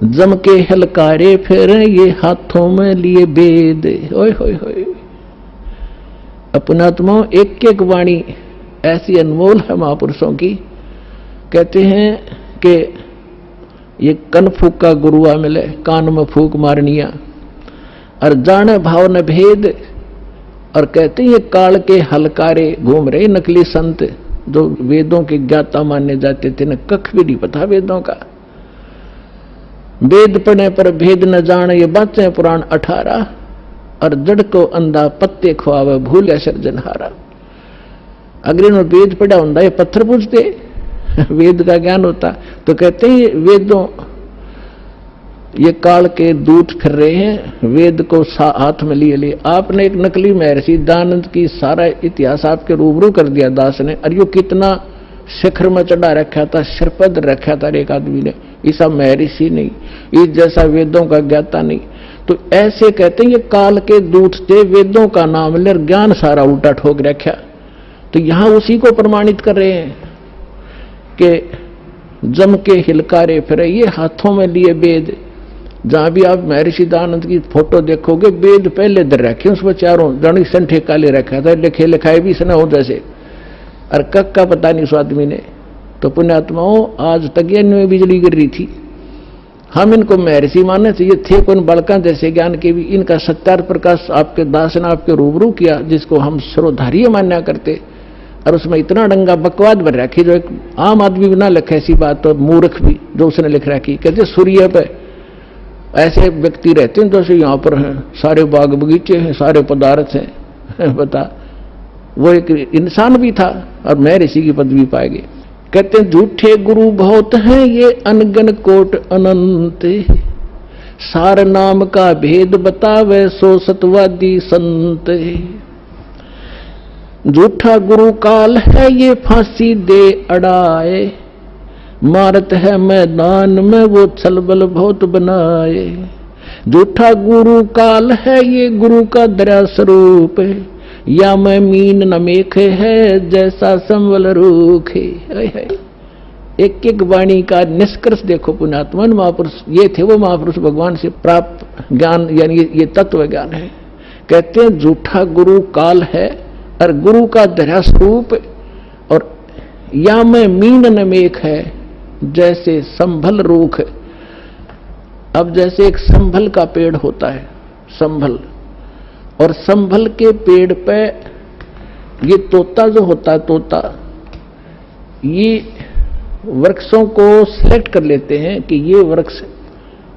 जम के हलकारे फिर ये हाथों में लिए बेद। ओए होए होए, अपनात्मा एक एक वाणी ऐसी अनमोल है महापुरुषों की। कहते हैं कि ये कन फूका गुरुआ मिले, कान में फूक मारनिया और जाने भाव न भेद। और कहते हैं ये काल के हलकारे घूम रहे नकली संत जो वेदों के ज्ञाता माने जाते थे, न कख भी नहीं पता वेदों का। वेद पढ़ने पर भेद न जाने ये बातें पुराण 18, और जड़ को अंधा पत्ते खुआवे भूल सर्जनहारा। अगर इन्होंने वेद पढ़ा होता ये पत्थर पूछते, वेद का ज्ञान होता। तो कहते हैं वेदों ये काल के दूत फिर रहे हैं, वेद को हाथ में लिए लिए। आपने एक नकली महर्षि दयानंद की सारा इतिहास आपके रूबरू कर दिया दास ने, और यो कितना शिखर में चढ़ा रखा था, सिरपद रखा था एक आदमी ने, ऐसा महर्षि नहीं, इस जैसा वेदों का ज्ञाता नहीं। तो ऐसे कहते हैं ये काल के दूत थे, वेदों का नाम ले ज्ञान सारा उल्टा ठोक रखा। तो यहां उसी को प्रमाणित कर रहे हैं कि जम के हिलकारे फिरे ये हाथों में लिए वेद। जहां भी आप महर्षि दयानंद की फोटो देखोगे वेद पहले दर रखे, उसमें चारों जड़ी संठे काले रखा था, लिखे लिखाए भी सना हो जैसे, और कक का पता नहीं उस आदमी ने। तो पुण्यात्माओं आज तक में बिजली गिर रही थी। हम इनको महर्षि मानने चाहिए थे कौन बड़का जैसे ज्ञान के भी। इनका सत्यार प्रकाश आपके दास ने आपके रूबरू किया, जिसको हम सर्वधारीय मान्या करते, और उसमें इतना डंगा बकवाद भर रखी जो एक आम आदमी भी ना लिखे ऐसी बात, तो मूर्ख भी जो उसने लिख रखी। कहते सूर्य पे ऐसे व्यक्ति रहते हैं जैसे यहाँ पर हैं, सारे बाग बगीचे हैं, सारे पदार्थ हैं, बता। वो एक इंसान भी था और महर्षि की पदवी पाएगी। कहते हैं झूठे गुरु बहुत हैं ये अनगन कोट अनंत, सार नाम का भेद बतावे सो सतवादी संत। झूठा गुरु काल है ये फांसी दे अड़ाए, मारत है मैदान में वो छलबल बहुत बनाए। झूठा गुरु काल है ये गुरु का दया स्वरूप, या मैं मीन न मेख है जैसा संवल रूख है। एक एक वाणी का निष्कर्ष देखो पुण्यात्मन। महापुरुष ये थे वो महापुरुष भगवान से प्राप्त ज्ञान, यानी ये तत्व ज्ञान है। कहते हैं झूठा गुरु काल है और गुरु का दया स्वरूप, और या मैं मीन न मेख है जैसे संभल रूख। अब जैसे एक संभल का पेड़ होता है, संभल, और संभल के पेड़ पे ये तोता जो होता है, तोता ये वृक्षों को सिलेक्ट कर लेते हैं कि ये वृक्ष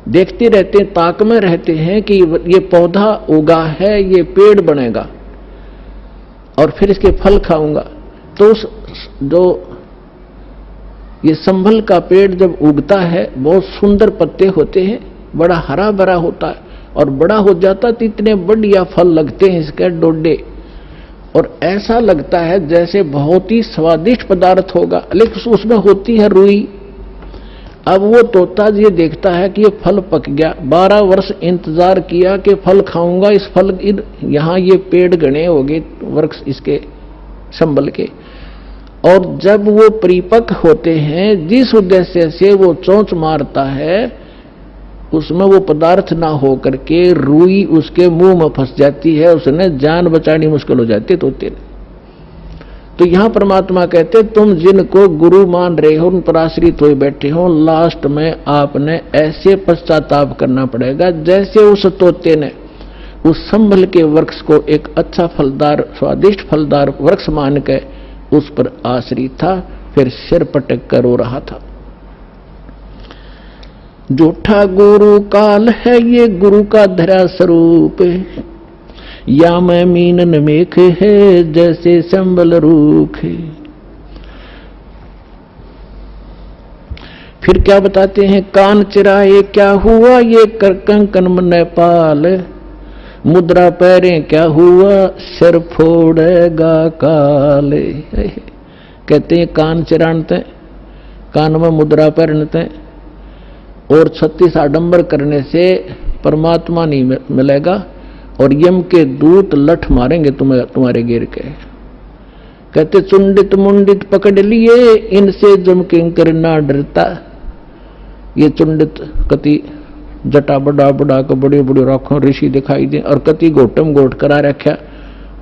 देखते रहते हैं, ताक में रहते हैं कि ये पौधा उगा है, ये पेड़ बनेगा और फिर इसके फल खाऊंगा। तो जो ये संभल का पेड़ जब उगता है बहुत सुंदर पत्ते होते हैं, बड़ा हरा भरा होता है, और बड़ा हो जाता तो इतने बढ़िया फल लगते हैं इसके डोडे, और ऐसा लगता है जैसे बहुत ही स्वादिष्ट पदार्थ होगा, लेकिन उसमें होती है रुई। अब वो तोता ये देखता है कि ये फल पक गया, 12 वर्ष इंतजार किया कि फल खाऊंगा, इस फल यहाँ ये पेड़ घने हो गए वृक्ष इसके संभल के, और जब वो परिपक्व होते हैं जिस उद्देश्य से वो चोंच मारता है उसमें वो पदार्थ ना हो करके रुई उसके मुंह में फंस जाती है, उसने जान बचानी मुश्किल हो जाती है तोते ने। तो यहां परमात्मा कहते तुम जिनको गुरु मान रहे हो, उन पर आश्रित हुए बैठे हो, लास्ट में आपने ऐसे पश्चाताप करना पड़ेगा जैसे उस तोते ने उस संभल के वृक्ष को एक अच्छा फलदार स्वादिष्ट फलदार वृक्ष मान के उस पर आश्रित था, फिर सिर पटक कर रो रहा था। झूठा गुरु काल है ये गुरु का धरा स्वरूप, या मैं मीनन मेख है जैसे संबल रूख है। फिर क्या बताते हैं, कान चिराए क्या हुआ ये कर कंकन मन पाल, मुद्रा पैरें क्या हुआ सिर फोड़ेगा काले। कहते हैं कान चिरानते, कान में मुद्रा पहनते और 36 आडंबर करने से परमात्मा नहीं मिलेगा, और यम के दूत लठ मारेंगे तुम्हें तुम्हारे गिर के। कहते चुंडित मुंडित पकड़ लिए इनसे जम किंकर ना डरता। ये चुंडित कति जटा बड़ा बड़ा को बड़े बड़े राखों ऋषि दिखाई दे, और कति गोटम गोट करा रखा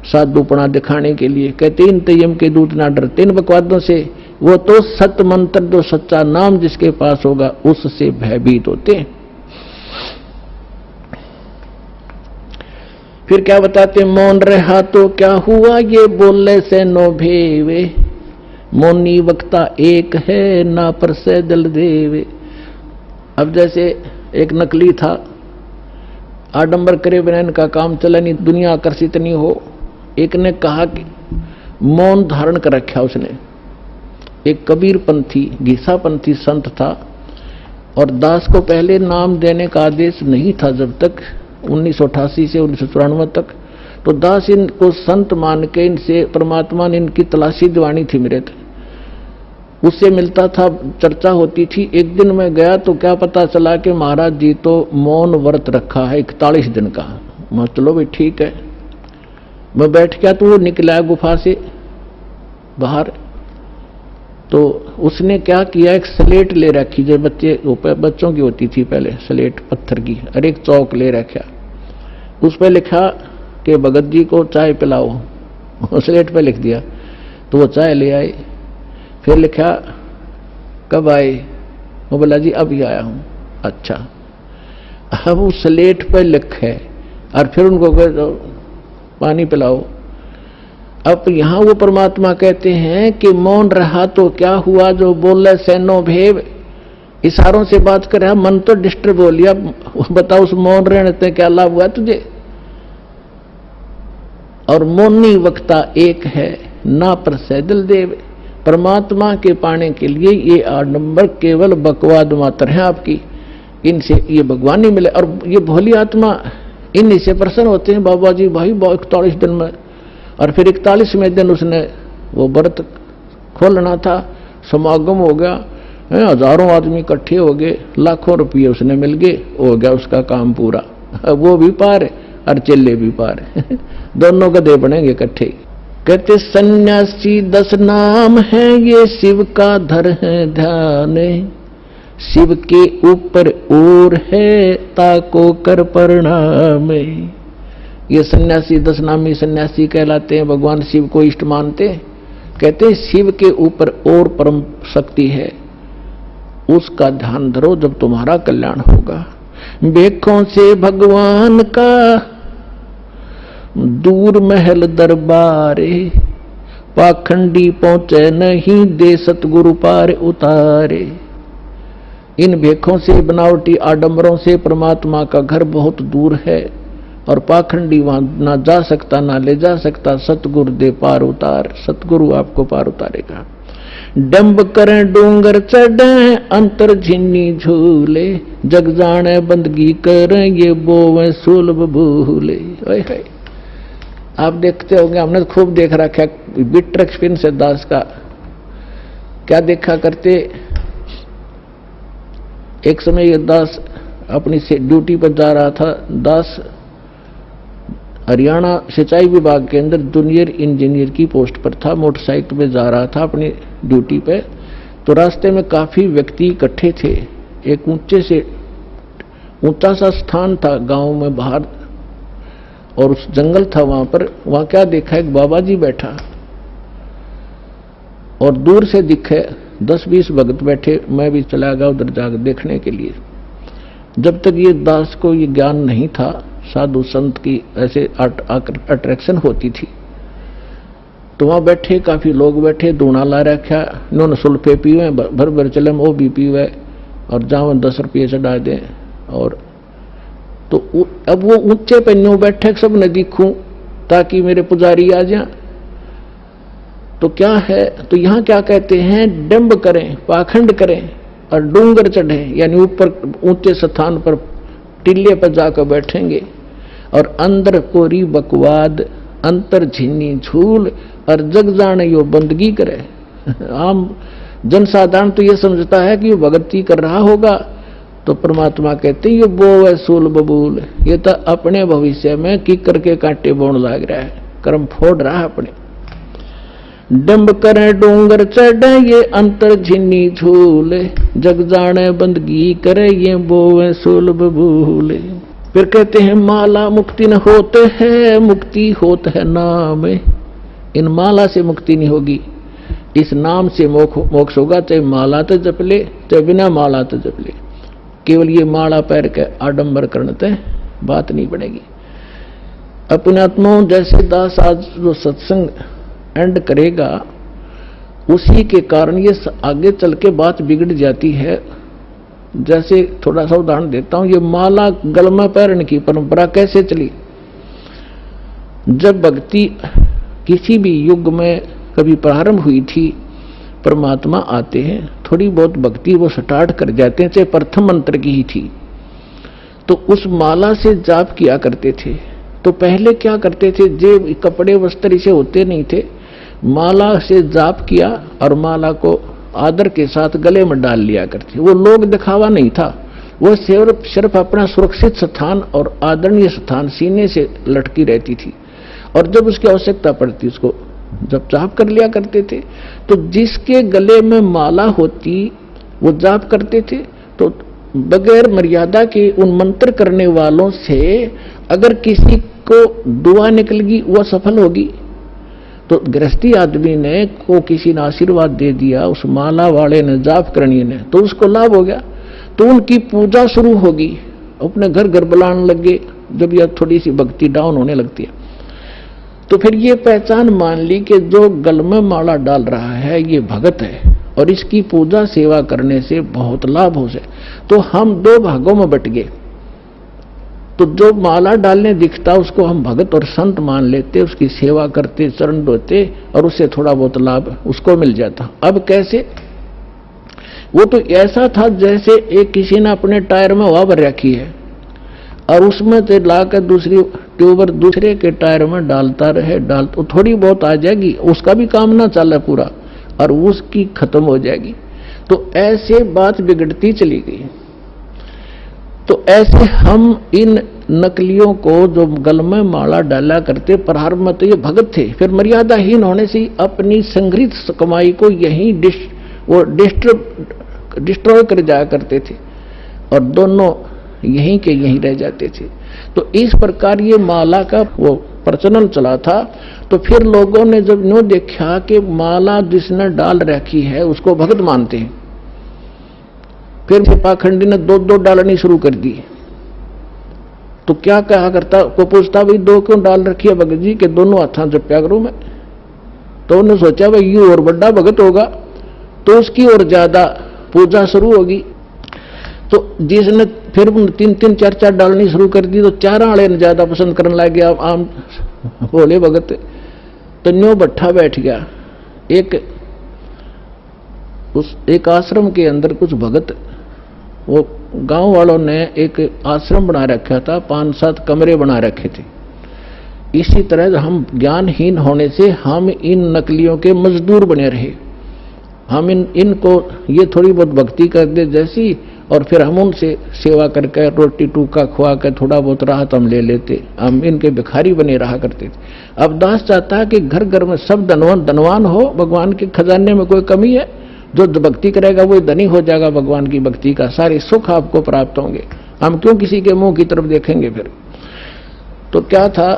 साधुपना दिखाने के लिए। कहते इन यम के दूत ना डरते इन बकवादों से, वो तो सत्य मंत्र जो सच्चा नाम जिसके पास होगा उससे भयभीत होते हैं। फिर क्या बताते, मौन रहा तो क्या हुआ ये बोले से नो भेवे, मौनी वक्ता एक है ना पर से दल देवे। अब जैसे एक नकली था, आडंबर करे बिना इनका काम चला नहीं, दुनिया आकर्षित नहीं हो। एक ने कहा कि मौन धारण कर रखा उसने। एक कबीर पंथी घीसा पंथी संत था, और दास को पहले नाम देने का आदेश नहीं था जब तक 1988 से 1994 तक। तो दास इनको संत मान के इनसे परमात्मा ने इनकी तलाशी दिवानी थी मेरे थे, उससे मिलता था, चर्चा होती थी। एक दिन मैं गया तो क्या पता चला कि महाराज जी तो मौन व्रत रखा है 41 दिन का। मैं चलो भाई ठीक है, मैं बैठ गया तो वो निकला गुफा से बाहर। तो उसने क्या किया, एक स्लेट ले रखी जो बच्चों की होती थी पहले, स्लेट पत्थर की, और एक चौक ले रखा, उस पर लिखा कि भगत जी को चाय पिलाओ। स्लेट पे लिख दिया, तो वो चाय ले आए। फिर लिखा कब आए, वो बोला जी अभी आया हूं। अच्छा, अब उस स्लेट पर लिखे और फिर उनको पानी पिलाओ। अब यहाँ वो परमात्मा कहते हैं कि मौन रहा तो क्या हुआ जो बोले से नो भेव, इशारों से बात कर रहा, मन तो डिस्टर्ब हो लिया। बताओ उस मौन रहने से क्या लाभ हुआ तुझे। और मौनी वक्ता एक है ना पर सैदल देव, परमात्मा के पाने के लिए ये आडंबर केवल बकवाद मात्र है आपकी, इनसे ये भगवान नहीं मिले। और ये भोली आत्मा इन्हीं से प्रसन्न होते हैं। बाबा जी भाई 41 दिन में, और फिर 41वें दिन उसने वो व्रत खोलना था, समागम हो गया, हजारों आदमी इकट्ठे हो गए, लाखों रुपये उसने मिल गए, हो गया उसका काम पूरा। वो भी पार और चेले भी पार। दोनों गधे बनेंगे इकट्ठे। कहते सन्यासी 10 नाम है ये शिव का धर है ध्यान, शिव के ऊपर और है ताको कर प्रणाम। ये सन्यासी 10 नामी सन्यासी कहलाते हैं, भगवान शिव को इष्ट मानते। कहते शिव के ऊपर और परम शक्ति है, उसका ध्यान धरो जब तुम्हारा कल्याण होगा। बेखों से भगवान का दूर महल दरबारे, पाखंडी पहुंचे नहीं दे सतगुरु पार उतारे। इन भेखों से बनावटी आडंबरों से परमात्मा का घर बहुत दूर है, और पाखंडी वहां ना जा सकता ना ले जा सकता। सतगुरु दे पार उतार, सतगुरु आपको पार उतारेगा। डंब करें डूंगर चढ़े अंतर झिन्नी झूले, जग जाने बंदगी करें ये बोवे सुलभ भूले। आप देखते होंगे, हमने तो खूब देख रखा है बिटर एक्सपीरियंस है दास का। क्या देखा करते, एक समय ये दास अपनी ड्यूटी पर जा रहा था। दास हरियाणा सिंचाई विभाग के अंदर जूनियर इंजीनियर की पोस्ट पर था, मोटरसाइकिल पे जा रहा था अपनी ड्यूटी पे। तो रास्ते में काफी व्यक्ति इकट्ठे थे। एक ऊंचा सा स्थान था गांव में बाहर, और उस जंगल था वहां पर। वहां क्या देखा, एक बाबा जी बैठा, और दूर से दिखे 10-20 भगत बैठे। मैं भी चला गया उधर जाकर देखने के लिए। जब तक ये दास को ये ज्ञान नहीं था, साधु संत की ऐसे अट्रैक्शन होती थी। तो वहां बैठे काफी लोग बैठे, दूना ला रखा, इन्होंने सुल्फे पीवे, भर भर चलम वो भी पीवे, और जहां 10 रुपये चढ़ा दें। और तो अब वो ऊंचे पे न्यू बैठे सब न दिखूं ताकि मेरे पुजारी आ जाए। तो क्या है, तो यहां क्या कहते हैं, डंब करें, पाखंड करें और डूंगर चढ़े, यानी ऊपर ऊंचे स्थान पर टिल्ले पर जाकर बैठेंगे और अंदर कोरी बकवाद, अंतर झिन्नी झूल और जग जाने यो बंदगी करे। आम जनसाधारण तो ये समझता है कि ये भगती कर रहा होगा, तो परमात्मा कहते हैं ये बो है सूल बबूल, ये तो अपने भविष्य में की करके कांटे बोन लाग रहा है, कर्म फोड़ रहा है अपने। डंब करे डूंगर चढ़े ये अंतर झिन्नी झूल, जग जाने बंदगी करे ये बोवे सूल बबूल। फिर कहते हैं माला मुक्ति न होते है, मुक्ति होत है नाम। इन माला से मुक्ति नहीं होगी, इस नाम से मोक्ष होगा, चाहे माला तो जप ले चाहे बिना माला तो जप ले। केवल ये माला पैर के आडंबर करने तय बात नहीं बनेगी। अपने आत्माओं जैसे दास आज जो सत्संग एंड करेगा, उसी के कारण ये आगे चल के बात बिगड़ जाती है। जैसे थोड़ा सा उदाहरण देता हूं, ये माला गल में पहनने की परंपरा कैसे चली। जब भक्ति किसी भी युग में कभी प्रारंभ हुई थी, परमात्मा आते हैं, थोड़ी बहुत भक्ति वो स्टार्ट कर जाते हैं, चाहे प्रथम मंत्र की ही थी, तो उस माला से जाप किया करते थे। तो पहले क्या करते थे, जे कपड़े वस्त्र इसे होते नहीं थे, माला से जाप किया और माला को आदर के साथ गले में डाल लिया करते। वो लोग दिखावा नहीं था, वो सिर्फ अपना सुरक्षित स्थान और आदरणीय स्थान सीने से लटकी रहती थी, और जब उसकी आवश्यकता पड़ती उसको जब जाप कर लिया करते थे। तो जिसके गले में माला होती वो जाप करते थे, तो बगैर मर्यादा के उन मंत्र करने वालों से अगर किसी को दुआ निकलेगी वह सफल होगी। तो गृहस्थी आदमी ने को किसी ने आशीर्वाद दे दिया, उस माला वाले ने जाप करनी ने, तो उसको लाभ हो गया, तो उनकी पूजा शुरू होगी, अपने घर घर बुलाने लगे। जब यह थोड़ी सी भक्ति डाउन होने लगती है, तो फिर ये पहचान मान ली कि जो गल में माला डाल रहा है ये भगत है और इसकी पूजा सेवा करने से बहुत लाभ हो जाए। तो हम दो भागों में बट गए। तो जो माला डालने दिखता उसको हम भगत और संत मान लेते, उसकी सेवा करते, चरण धोते और उससे थोड़ा बहुत लाभ उसको मिल जाता। अब कैसे, वो तो ऐसा था जैसे एक किसी ने अपने टायर में हवा भर रखी है और उसमें से लाकर दूसरी ट्यूबर दूसरे के टायर में डालता रहे, तो थोड़ी बहुत आ जाएगी, उसका भी काम ना चला पूरा और उसकी खत्म हो जाएगी। तो ऐसे बात बिगड़ती चली गई। तो ऐसे हम इन नकलियों को जो गल में माला डाला करते, प्रारंभ में तो ये भगत थे, फिर मर्यादाहीन होने से अपनी संग्रहित कमाई को यहीं डिस्ट्रॉय कर जाया करते थे और दोनों यहीं के यहीं रह जाते थे। तो इस प्रकार ये माला का वो प्रचलन चला था। तो फिर लोगों ने जब न्यू देखा कि माला जिसने डाल रखी है उसको भगत मानते हैं, फिर पाखंडी ने दो दो डालनी शुरू कर दी। तो क्या कहा करता, को पूछता भाई दो क्यों डाल रखी है भगत जी के, दोनों हाथों जप्या करूं मैं। तो उन्होंने सोचा भाई ये और बड़ा भगत होगा तो उसकी और ज्यादा पूजा शुरू होगी। तो जिसने फिर 3-3 4-4 डालनी शुरू कर दी, तो 4 वाले ने ज्यादा पसंद करने लग गया आम भोले भगत। तो न्यू भट्ठा बैठ गया। एक आश्रम के अंदर कुछ भगत, वो गांव वालों ने एक आश्रम बना रखा था, 5-7 कमरे बना रखे थे। इसी तरह हम ज्ञानहीन होने से हम इन नकलियों के मजदूर बने रहे। हम इनको ये थोड़ी बहुत भक्ति कर दे जैसी, और फिर हम उनसे सेवा करके रोटी टूका खुआ कर थोड़ा बहुत राहत हम ले लेते, हम इनके भिखारी बने रहा करते थे। अब दास चाहता है कि घर घर में सब धनवान हो, भगवान के खजाने में कोई कमी है, जो भक्ति करेगा वो धनी हो जाएगा, भगवान की भक्ति का सारे सुख आपको प्राप्त होंगे, हम क्यों किसी के मुंह की तरफ देखेंगे। फिर तो क्या था,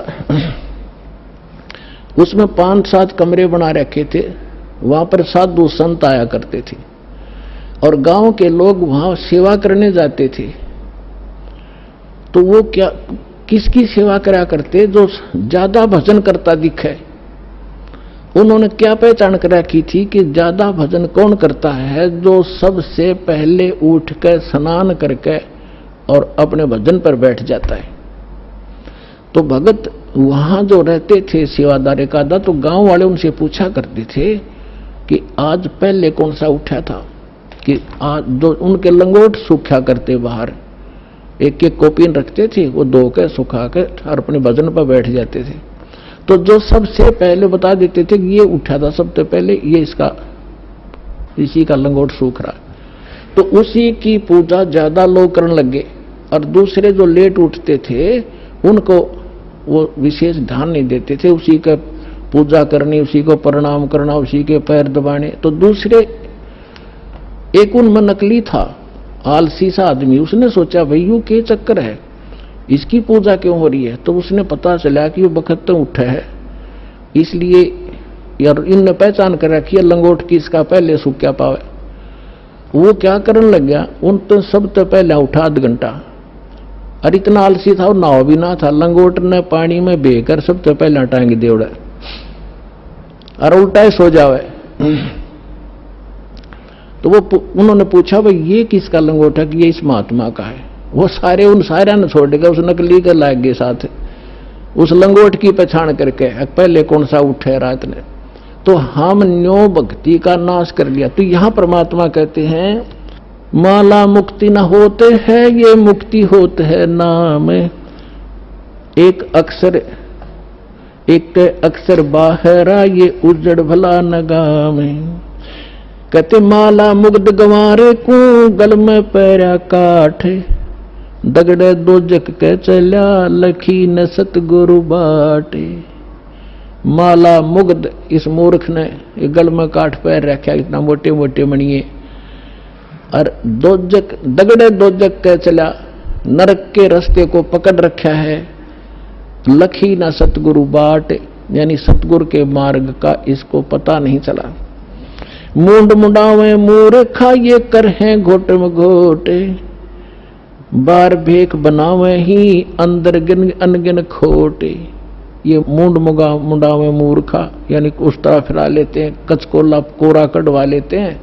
उसमें 5-7 कमरे बना रखे थे, वहां पर साधु संत आया करते थे और गांव के लोग वहां सेवा करने जाते थे। तो वो क्या किसकी सेवा करा करते, जो ज्यादा भजन करता दिखे उन्होंने क्या पहचान कर रखी थी कि ज्यादा भजन कौन करता है? जो सबसे पहले उठ कर स्नान करके और अपने भजन पर बैठ जाता है। तो भगत वहां जो रहते थे सेवादार एकादा, तो गांव वाले उनसे पूछा करते थे कि आज पहले कौन सा उठा था, कि आज जो उनके लंगोट सूखा करते बाहर, एक एक कॉपिन रखते थे, वो धो के सुखा के और अपने भजन पर बैठ जाते थे। तो जो सबसे पहले बता देते थे कि ये उठा था सबसे पहले, ये इसी का लंगोट सूख रहा, तो उसी की पूजा ज्यादा लोग करने लगे। और दूसरे जो लेट उठते थे उनको वो विशेष ध्यान नहीं देते थे, उसी का पूजा करनी, उसी को प्रणाम करना, उसी के पैर दबाने। तो दूसरे एक उनमें नकली था, आलसी सा आदमी, उसने सोचा भाई यू क्या चक्कर है, इसकी पूजा क्यों हो रही है? तो उसने पता चला कि वो बखत उठा है, इसलिए यार इनने पहचान कर रखी है लंगोट की, इसका पहले सूख क्या पावे। वो क्या करने लग गया, उन तो सब तो पहले उठा आध घंटा, और इतना आलसी था, नाव भी ना था, लंगोट ने पानी में बेकर सबसे पहले टांग देवड़ा और उल्टा ही सो जावे। तो वो उन्होंने पूछा भाई ये किसका लंगोट है? कि ये इस महात्मा का है। वो सारे उन सारे ने छोड़ देगा, उस नकली के लाग गए साथ, उस लंगोट की पहचान करके पहले कौन सा उठे रात ने। तो हम न्यो भक्ति का नाश कर लिया। तो यहां परमात्मा कहते हैं माला मुक्ति न होते है, ये मुक्ति होते है नाम। एक अक्षर बाहरा, ये उजड़ भला नगाम। कहते माला मुग्ध गंवारे को, गल में पैरा काठ। दगड़े दो जग के चल्या, लखी न सतगुरु बाटे। माला मुग्ध, इस मूर्ख ने गल में काठ पैर रखा, इतना मोटे मोटे मणिये। और दगड़े दो जग के चला, नरक के रास्ते को पकड़ रखा है। लखी न सतगुरु बाट, यानी सतगुरु के मार्ग का इसको पता नहीं चला। मूंड मुंडावे मूर्खा, ये कर हैं घोट में घोटे। बार भेख बनावे ही, अंदर गिन अनगिन खोटे। ये मूंड मुंडावे मूर्खा, यानी उस तरह फिरा लेते हैं, कचकोला कोरा कटवा लेते हैं।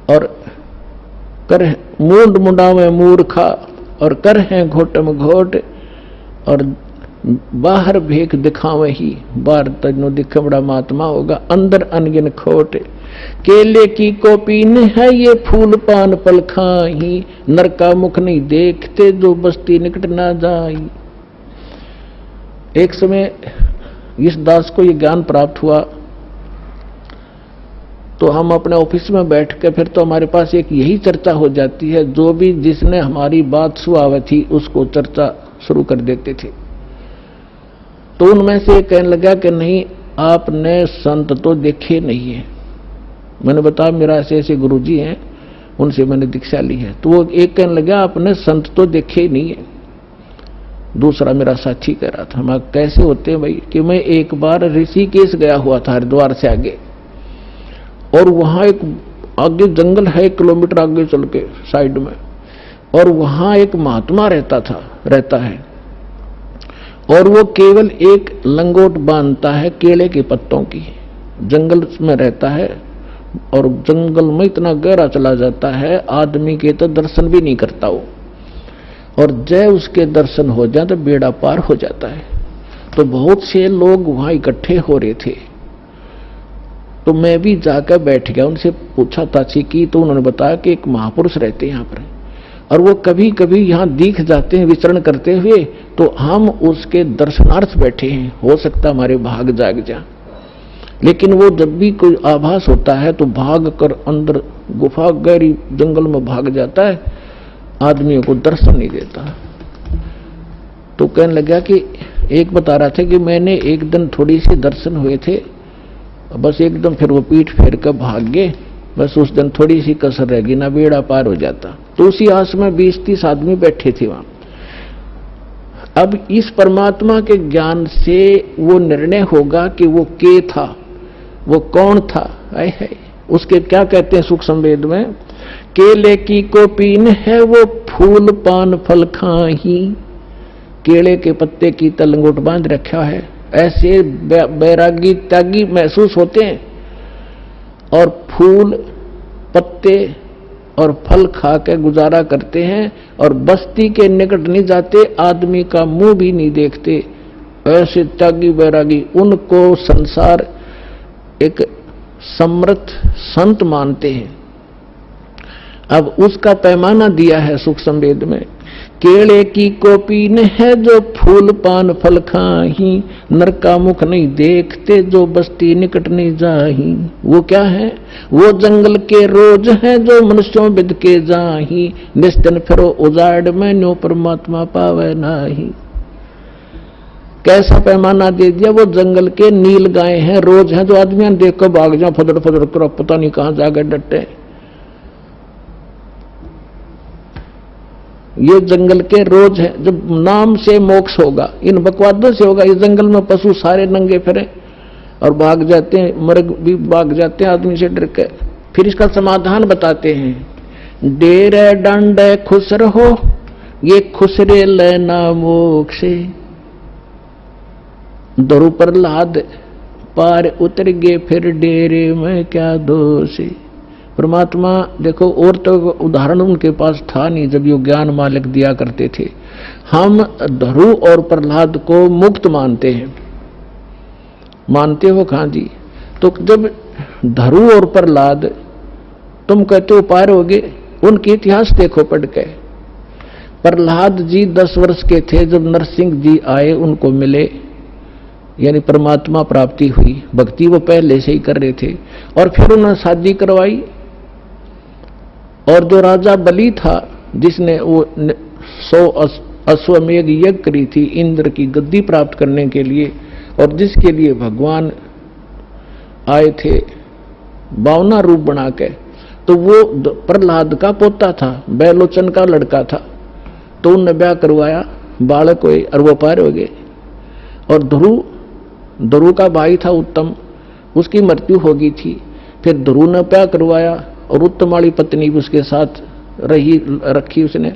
और कर मूंड मुंडावे मूर्खा, और कर हैं घोट में घोट। और बाहर भेख दिखावे ही, बाहर तजनो दिखे बड़ा महात्मा होगा, अंदर अनगिन खोट। केले की कोपीन है, ये फूल पान पल खाही। नर का मुख नहीं देखते, जो बस्ती निकट ना जाई। एक समय इस दास को ये ज्ञान प्राप्त हुआ, तो हम अपने ऑफिस में बैठ के फिर तो हमारे पास एक यही चर्चा हो जाती है, जो भी जिसने हमारी बात सुनावी थी उसको चर्चा शुरू कर देते थे। तो उनमें से कहने लगा कि नहीं आपने संत तो देखे नहीं है। मैंने बताया मेरा ऐसे ऐसे गुरुजी हैं, उनसे मैंने दीक्षा ली है। तो वो एक कहने लगा आपने संत तो देखे ही नहीं है। दूसरा मेरा साथी कह रहा था, हम कैसे होते हैं भाई, कि मैं एक बार ऋषिकेश गया हुआ था, हरिद्वार से आगे, और वहां एक आगे जंगल है, 1 किलोमीटर आगे चल के साइड में, और वहां एक महात्मा रहता है, और वो केवल एक लंगोट बांधता है केले के पत्तों की। जंगल में रहता है, और जंगल में इतना गहरा चला जाता है, आदमी के तो दर्शन भी नहीं करता वो, और जय उसके दर्शन हो जाए तो बेड़ा पार हो जाता है। तो बहुत से लोग वहां इकट्ठे हो रहे थे, तो मैं भी जाकर बैठ गया, उनसे पूछा ताछी की, तो उन्होंने बताया कि एक महापुरुष रहते हैं यहाँ पर, और वो कभी कभी यहाँ दिख जाते हैं विचरण करते हुए, तो हम उसके दर्शनार्थ बैठे हैं, हो सकता हमारे भाग जाग जा। लेकिन वो जब भी कोई आभास होता है तो भाग कर अंदर गुफा गहरी जंगल में भाग जाता है, आदमियों को दर्शन नहीं देता। तो कहने लगा कि एक बता रहा था कि मैंने एक दिन थोड़ी सी दर्शन हुए थे, बस एकदम फिर वो पीठ फेर कर भाग गए, बस उस दिन थोड़ी सी कसर रह गई, ना बेड़ा पार हो जाता। तो उसी आस में 20-30 आदमी बैठे थे वहां। अब इस परमात्मा के ज्ञान से वो निर्णय होगा कि वो के था, वो कौन था। है उसके क्या कहते हैं सूक्ष्म वेद में, केले की कोपीन है, वो फूल पान फल खाही। केले के पत्ते की तलंगोट बांध रखा है, ऐसे बैरागी त्यागी महसूस होते हैं और फूल पत्ते और फल खा के गुजारा करते हैं और बस्ती के निकट नहीं जाते, आदमी का मुंह भी नहीं देखते। ऐसे त्यागी बैरागी, उनको संसार एक समर्थ संत मानते हैं। अब उसका पैमाना दिया है सुख संवेद में। केले की कोपीन है जो फूल पान फल खाही, नर का मुख नहीं देखते जो बस्ती निकट नहीं जाही। वो क्या है? वो जंगल के रोज है जो मनुष्यों बिद के जाही, निस्तन फिरो उजाड़ में न्यो परमात्मा पावे नाही। कैसा पैमाना दे दिया? वो जंगल के नील गाय हैं, रोज हैं, जो आदमी देख कर भाग जाओ, फदड़ फदड़ करो, पता नहीं कहां जाकर डटे। ये जंगल के रोज है। जब नाम से मोक्ष होगा, इन बकवादों से होगा। ये जंगल में पशु सारे नंगे फिरे और भाग जाते हैं, मर्ग भी भाग जाते हैं आदमी से डर के। फिर इसका समाधान बताते हैं। डेरे डंडे खुश रहो, ये खुसरे लेना मोक्ष। दरु पर लाद पार उतर गए, फिर डेरे में क्या दोष। परमात्मा देखो, और तो उदाहरण उनके पास था नहीं जब ये ज्ञान मालिक दिया करते थे। हम धरु और प्रहलाद को मुक्त मानते हैं। मानते हो कहां जी? तो जब धरु और प्रहलाद तुम कहते हो पार हो गए, उनके इतिहास देखो पढ़ के। प्रहलाद जी 10 वर्ष के थे जब नरसिंह जी आए, उनको मिले, यानी परमात्मा प्राप्ति हुई। भक्ति वो पहले से ही कर रहे थे और फिर उन्होंने शादी करवाई। और जो राजा बलि था, जिसने वो 100 अश्वमेध यज्ञ करी थी इंद्र की गद्दी प्राप्त करने के लिए, और जिसके लिए भगवान आए थे 52 रूप बना के, तो वो प्रहलाद का पोता था, बैलोचन का लड़का था। तो उनने ब्याह करवाया, बालक हुए और वो पार हो गए। और ध्रुव का भाई था उत्तम, उसकी मृत्यु हो गई थी। फिर ध्रुव ने ब्याह करवाया और उत्तम वाली पत्नी भी उसके साथ रखी उसने,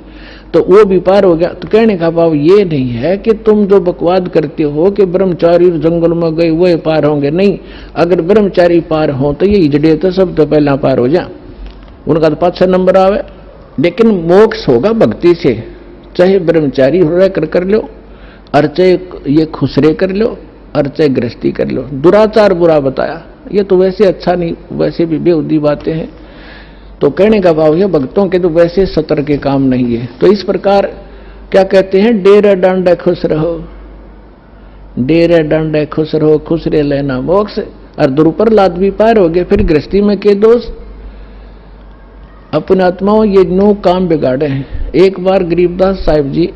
तो वो भी पार हो गया। तो कहने का भाव ये नहीं है कि तुम जो बकवाद करते हो कि ब्रह्मचारी जंगल में गए वो पार होंगे। नहीं, अगर ब्रह्मचारी पार हो तो ये इजड़े तो सब तो पहला पार हो जा, उनका तो 5-6 नंबर आवे। लेकिन मोक्ष होगा भक्ति से, चाहे ब्रह्मचारी हो कर लो, और चाहे ये खुसरे कर लो, और चाहे गृहस्थी कर लो। दुराचार बुरा बताया, ये तो वैसे अच्छा नहीं, वैसे भी बेहुदी बातें हैं। तो कहने का भाव है भक्तों के तो वैसे सतर के काम नहीं है। तो इस प्रकार क्या कहते हैं? डेरे डांडे खुश रहो, डेरे डांडे खुश रहो, खुसरे लेना मोक्ष। और दुरुपर लाद भी पार हो गए, फिर गृहस्थी में के दोष। अपने आत्माओं ये 9 काम बिगाड़े हैं। एक बार गरीबदास साहिब जी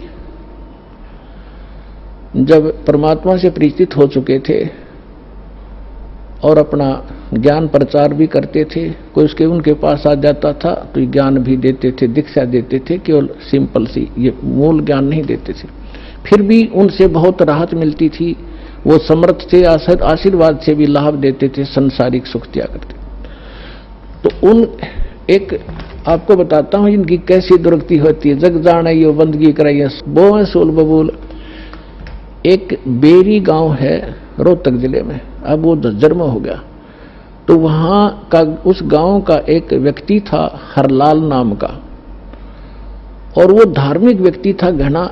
जब परमात्मा से परिचित हो चुके थे और अपना ज्ञान प्रचार भी करते थे, कोई उसके उनके पास आ जाता था तो ज्ञान भी देते थे, दीक्षा देते थे, केवल सिंपल सी, ये मूल ज्ञान नहीं देते थे। फिर भी उनसे बहुत राहत मिलती थी, वो समर्थ थे, आशीर्वाद से भी लाभ देते थे, संसारिक सुख दिया करते। तो उन एक आपको बताता हूं इनकी कैसी दुर्गति होती है। जग जाने यो बंदगी कराइए बो सोल बबूल। एक बेरी गांव है रोहतक जिले में, अब वो झज्जर में हो गया। तो वहां का उस गांव का एक व्यक्ति था हरलाल नाम का, और वो धार्मिक व्यक्ति था घना।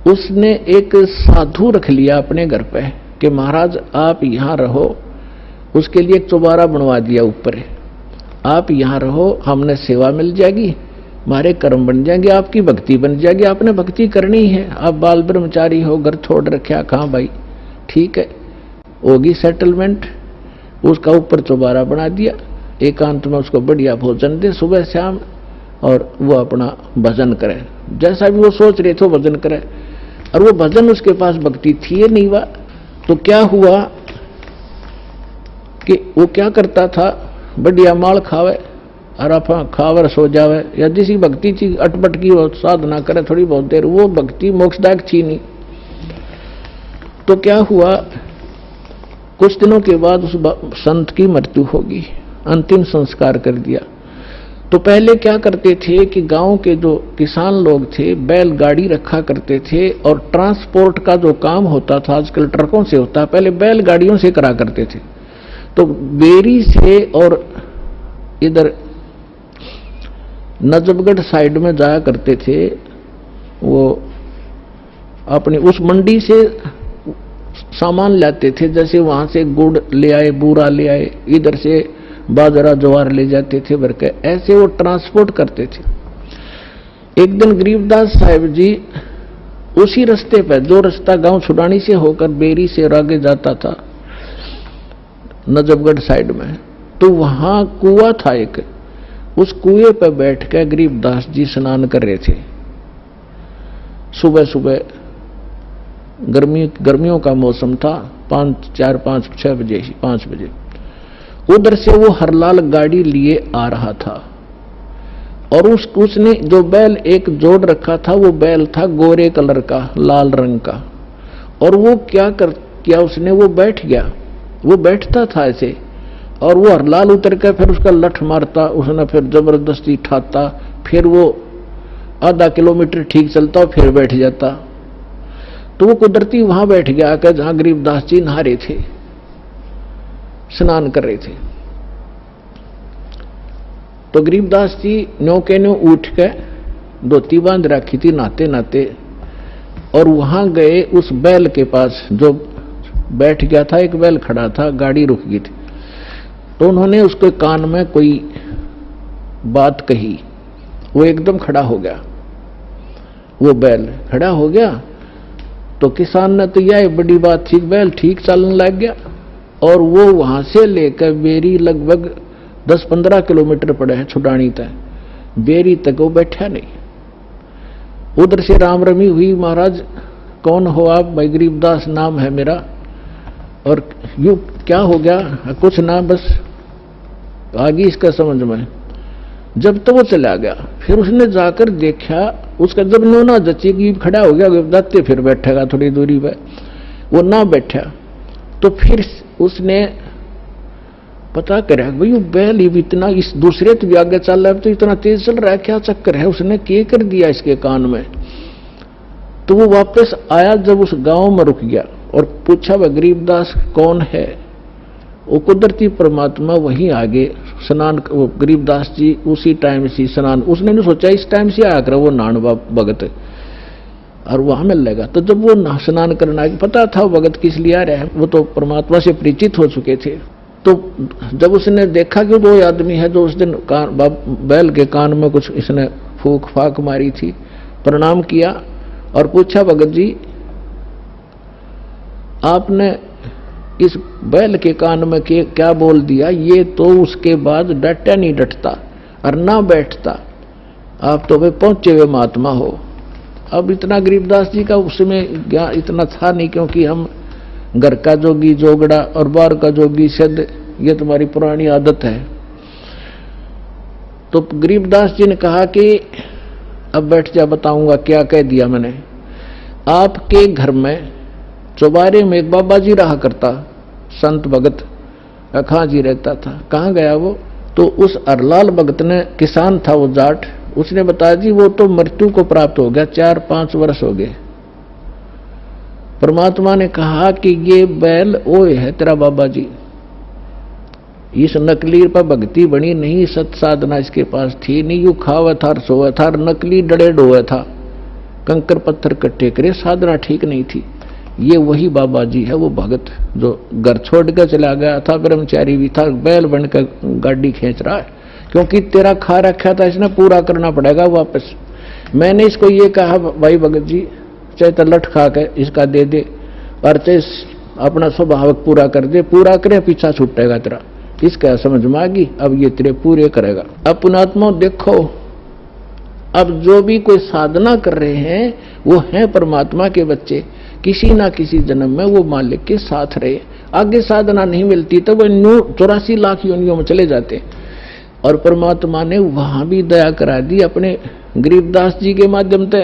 उसने एक साधु रख लिया अपने घर पे कि महाराज आप यहां रहो। उसके लिए एक चौबारा बनवा दिया ऊपर, आप यहां रहो, हमने सेवा मिल जाएगी, हमारे कर्म बन जाएंगे, आपकी भक्ति बन जाएगी। आपने भक्ति करनी है, आप बाल ब्रह्मचारी हो, घर छोड़ रखा कहाँ भाई, ठीक है, होगी सेटलमेंट। उसका ऊपर चौबारा बना दिया, एकांत में उसको बढ़िया भोजन दे सुबह शाम, और वो अपना भजन करे, जैसा भी वो सोच रहे थे भजन करे। और वो भजन उसके पास भक्ति थी या नहीं हुआ। तो क्या हुआ कि वो क्या करता था, बढ़िया माल खावे और अपना खावर सो जावे, या जिसी भक्ति चीज अटपट की वो साधना करे थोड़ी बहुत देर, वो भक्ति मोक्षदायक थी नहीं। तो क्या हुआ, कुछ दिनों के बाद उस संत की मृत्यु होगी, अंतिम संस्कार कर दिया। तो पहले क्या करते थे कि गांव के जो किसान लोग थे बैलगाड़ी रखा करते थे, और ट्रांसपोर्ट का जो काम होता था आजकल ट्रकों से होता, पहले बैलगाड़ियों से करा करते थे। तो बेरी से और इधर नजफगढ़ साइड में जाया करते थे, वो अपनी उस मंडी से सामान लाते थे, जैसे वहां से गुड़ ले आए, बूरा ले आए, इधर से बाजरा ज्वार ले जाते थे भर के, ऐसे वो ट्रांसपोर्ट करते थे। एक दिन गरीबदास साहिब जी उसी रास्ते पर, जो रास्ता गांव छुडानी से होकर बेरी से और आगे जाता था नजफगढ़ साइड में, तो वहां कुआं था एक, उस कुएं पर बैठ कर गरीबदास जी स्नान कर रहे थे। सुबह सुबह गर्मियों का मौसम था, 5 बजे उधर से वो हरलाल गाड़ी लिए आ रहा था, और उसने जो बैल एक जोड़ रखा था, वो बैल था गोरे कलर का, लाल रंग का, और वो क्या उसने, वो बैठ गया, वो बैठता था ऐसे, और वो हरलाल उतर कर फिर उसका लठ मारता, उसने फिर जबरदस्ती ठाता, फिर वो आधा किलोमीटर ठीक चलता फिर बैठ जाता। तो वो कुदरती वहां बैठ गया आकर जहां गरीबदास जी नहा रहे थे, स्नान कर रहे थे। तो गरीबदास जी न्यो के न्यो उठ के धोती बांध रखी थी नहाते नहाते, और वहां गए उस बैल के पास जो बैठ गया था, एक बैल खड़ा था, गाड़ी रुक गई थी। तो उन्होंने उसके कान में कोई बात कही, वो एकदम खड़ा हो गया, वो बैल खड़ा हो गया। तो किसान ने तो यह बड़ी बात थी, बैल ठीक चलने लग गया, और वो वहां से लेकर बेरी लगभग 10-15 किलोमीटर पड़े हैं छुडानी तक, बेरी तक वो बैठा नहीं। उधर से राम रमी हुई, महाराज कौन हो आप? भाई गरीबदास नाम है मेरा, और यू क्या हो गया? कुछ ना, बस आगे इसका समझ में। जब तो वो चला गया, फिर उसने जाकर देखा, उसका जब नोना जची की खड़ा हो गया, दाते फिर बैठेगा थोड़ी दूरी पे, वो ना बैठा। तो फिर उसने पता करा, भाई बैल ही इतना इस दूसरे तो भी आगे चल रहा है, तो इतना तेज चल रहा है, क्या चक्कर है? उसने क्या कर दिया इसके कान में। तो वो वापस आया, जब उस गांव में रुक गया और पूछा वह गरीबदास कौन है? वो कुदरती परमात्मा वहीं आगे स्नान, वो गरीबदास जी उसी टाइम से स्नान, उसने नहीं सोचा इस टाइम से आया कर वो नान भगत, और वहां मिल लेगा। तो जब वो स्नान करना, पता था भगत किस लिए आ रहे हैं, वो तो परमात्मा से परिचित हो चुके थे। तो जब उसने देखा कि वो आदमी है जो उस दिन बैल के कान में कुछ इसने फूक फाक मारी थी, प्रणाम किया और पूछा, भगत जी आपने इस बैल के कान में क्या बोल दिया? ये तो उसके बाद डटा नहीं डटता और ना बैठता, आप तो वे पहुंचे हुए महात्मा हो। अब इतना गरीबदास जी का उसमें ज्ञान इतना था नहीं, क्योंकि हम घर का जोगी जोगड़ा और बाहर का जोगी सिद्ध, ये तुम्हारी पुरानी आदत है। तो गरीबदास जी ने कहा कि अब बैठ जा, बताऊंगा क्या कह दिया मैंने। आपके घर में चौबारे में एक बाबा जी रहा करता, संत भगत अखा जी रहता था। कहाँ गया वो? तो उस अरलाल भगत ने, किसान था वो जाट, उसने बताया जी वो तो मृत्यु को प्राप्त हो गया, 4-5 वर्ष हो गए। परमात्मा ने कहा कि ये बैल ओए है तेरा बाबा जी, इस नकली पर भक्ति बनी नहीं, सत साधना इसके पास थी नहीं, यू खावा था सोया था, नकली डड़े डोया था, कंकर पत्थर कट्टे करे, साधना ठीक नहीं थी। ये वही बाबा जी है, वो भगत जो घर छोड़ कर चला गया था, ब्रह्मचारी भी था, बैल बनकर गाड़ी खींच रहा है, क्योंकि तेरा खा रखा था इसने, पूरा करना पड़ेगा वापस। मैंने इसको ये कहा, भाई भगत जी चाहे तो लठ खा के इसका दे दे, और चाहे अपना स्वभाव पूरा कर दे, पूरा करे पीछा छूटेगा तेरा। इसका समझ में आ गई, अब ये तेरे पूरे करेगा। अब पुणात्मा देखो, अब जो भी कोई साधना कर रहे हैं वो हैं परमात्मा के बच्चे, किसी ना किसी जन्म में वो मालिक के साथ रहे। आगे साधना नहीं मिलती तो वो 84 लाख योनियों में चले जाते, और परमात्मा ने वहां भी दया करा दी अपने गरीबदास जी के माध्यम से।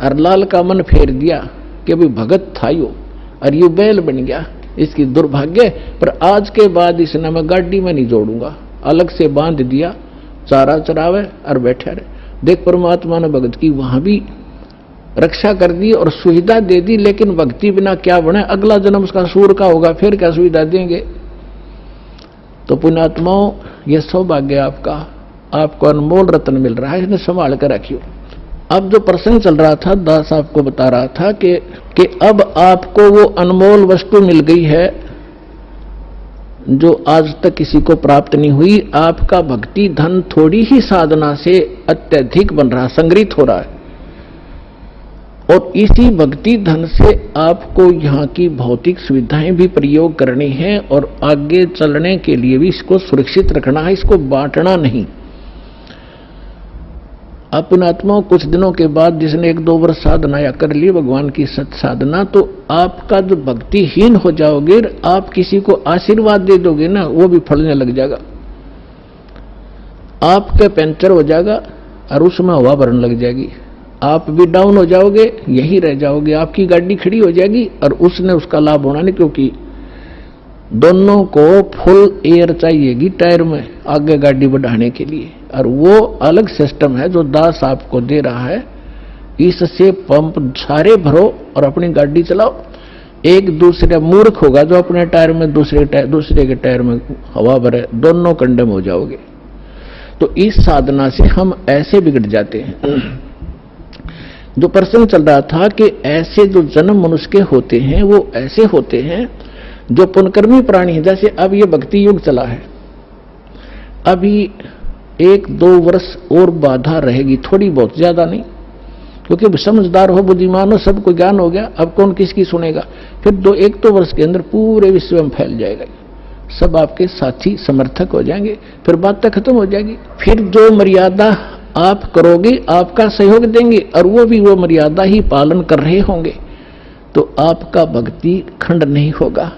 अरलाल का मन फेर दिया कि भाई भगत था यो, और ये बैल बन गया, इसकी दुर्भाग्य। पर आज के बाद इसने मैं गाड़ी में नहीं जोड़ूंगा, अलग से बांध दिया चारा चरावे और बैठा रहे। देख परमात्मा ने भगत की वहां भी रक्षा कर दी और सुविधा दे दी, लेकिन भक्ति बिना क्या बने, अगला जन्म उसका सूर का होगा, फिर क्या सुविधा देंगे। तो पुण्यात्माओं, ये सौभाग्य आपका, आपको अनमोल रत्न मिल रहा है, इसने संभाल कर रखियो। अब जो प्रसंग चल रहा था, दास आपको बता रहा था कि अब आपको वो अनमोल वस्तु मिल गई है जो आज तक किसी को प्राप्त नहीं हुई। आपका भक्ति धन थोड़ी ही साधना से अत्यधिक बन रहा, संग्रहित हो रहा है, और इसी भक्ति धन से आपको यहाँ की भौतिक सुविधाएं भी प्रयोग करनी है और आगे चलने के लिए भी इसको सुरक्षित रखना है, इसको बांटना नहीं। अपने आत्माओं, कुछ दिनों के बाद जिसने 1-2 वर्ष साधना या कर ली भगवान की सत साधना, तो आपका जो भक्तिहीन हो जाओगे, आप किसी को आशीर्वाद दे दोगे ना, वो भी फलने लग जाएगा। आपके पंचर हो जाएगा और उसमें हवा भरने लग जाएगी, आप भी डाउन हो जाओगे, यही रह जाओगे, आपकी गाड़ी खड़ी हो जाएगी और उसने उसका लाभ होना नहीं, क्योंकि दोनों को फुल एयर चाहिएगी टायर में आगे गाड़ी बढ़ाने के लिए, और वो अलग सिस्टम है जो दास आपको दे रहा है। इससे पंप सारे भरो और अपनी गाड़ी चलाओ। एक दूसरे मूर्ख होगा जो अपने टायर में दूसरे के टायर में हवा भरे, दोनों कंडम हो जाओगे। तो इस साधना से हम ऐसे बिगड़ जाते हैं। जो प्रसंग चल रहा था कि ऐसे जो जन्म मनुष्य के होते हैं वो ऐसे होते हैं जो पुनकर्मी प्राणी है। जैसे अब ये भक्ति युग चला है, अभी 1-2 वर्ष और बाधा रहेगी, थोड़ी बहुत, ज्यादा नहीं, क्योंकि समझदार हो, बुद्धिमान हो, सबको ज्ञान हो गया, अब कौन किसकी सुनेगा। फिर 1-2 वर्ष के अंदर पूरे विश्व में फैल जाएगा, सब आपके साथी समर्थक हो जाएंगे, फिर बात तक खत्म हो जाएगी। फिर जो मर्यादा आप करोगे आपका सहयोग देंगे और वो भी वो मर्यादा ही पालन कर रहे होंगे, तो आपका भक्ति खंड नहीं होगा,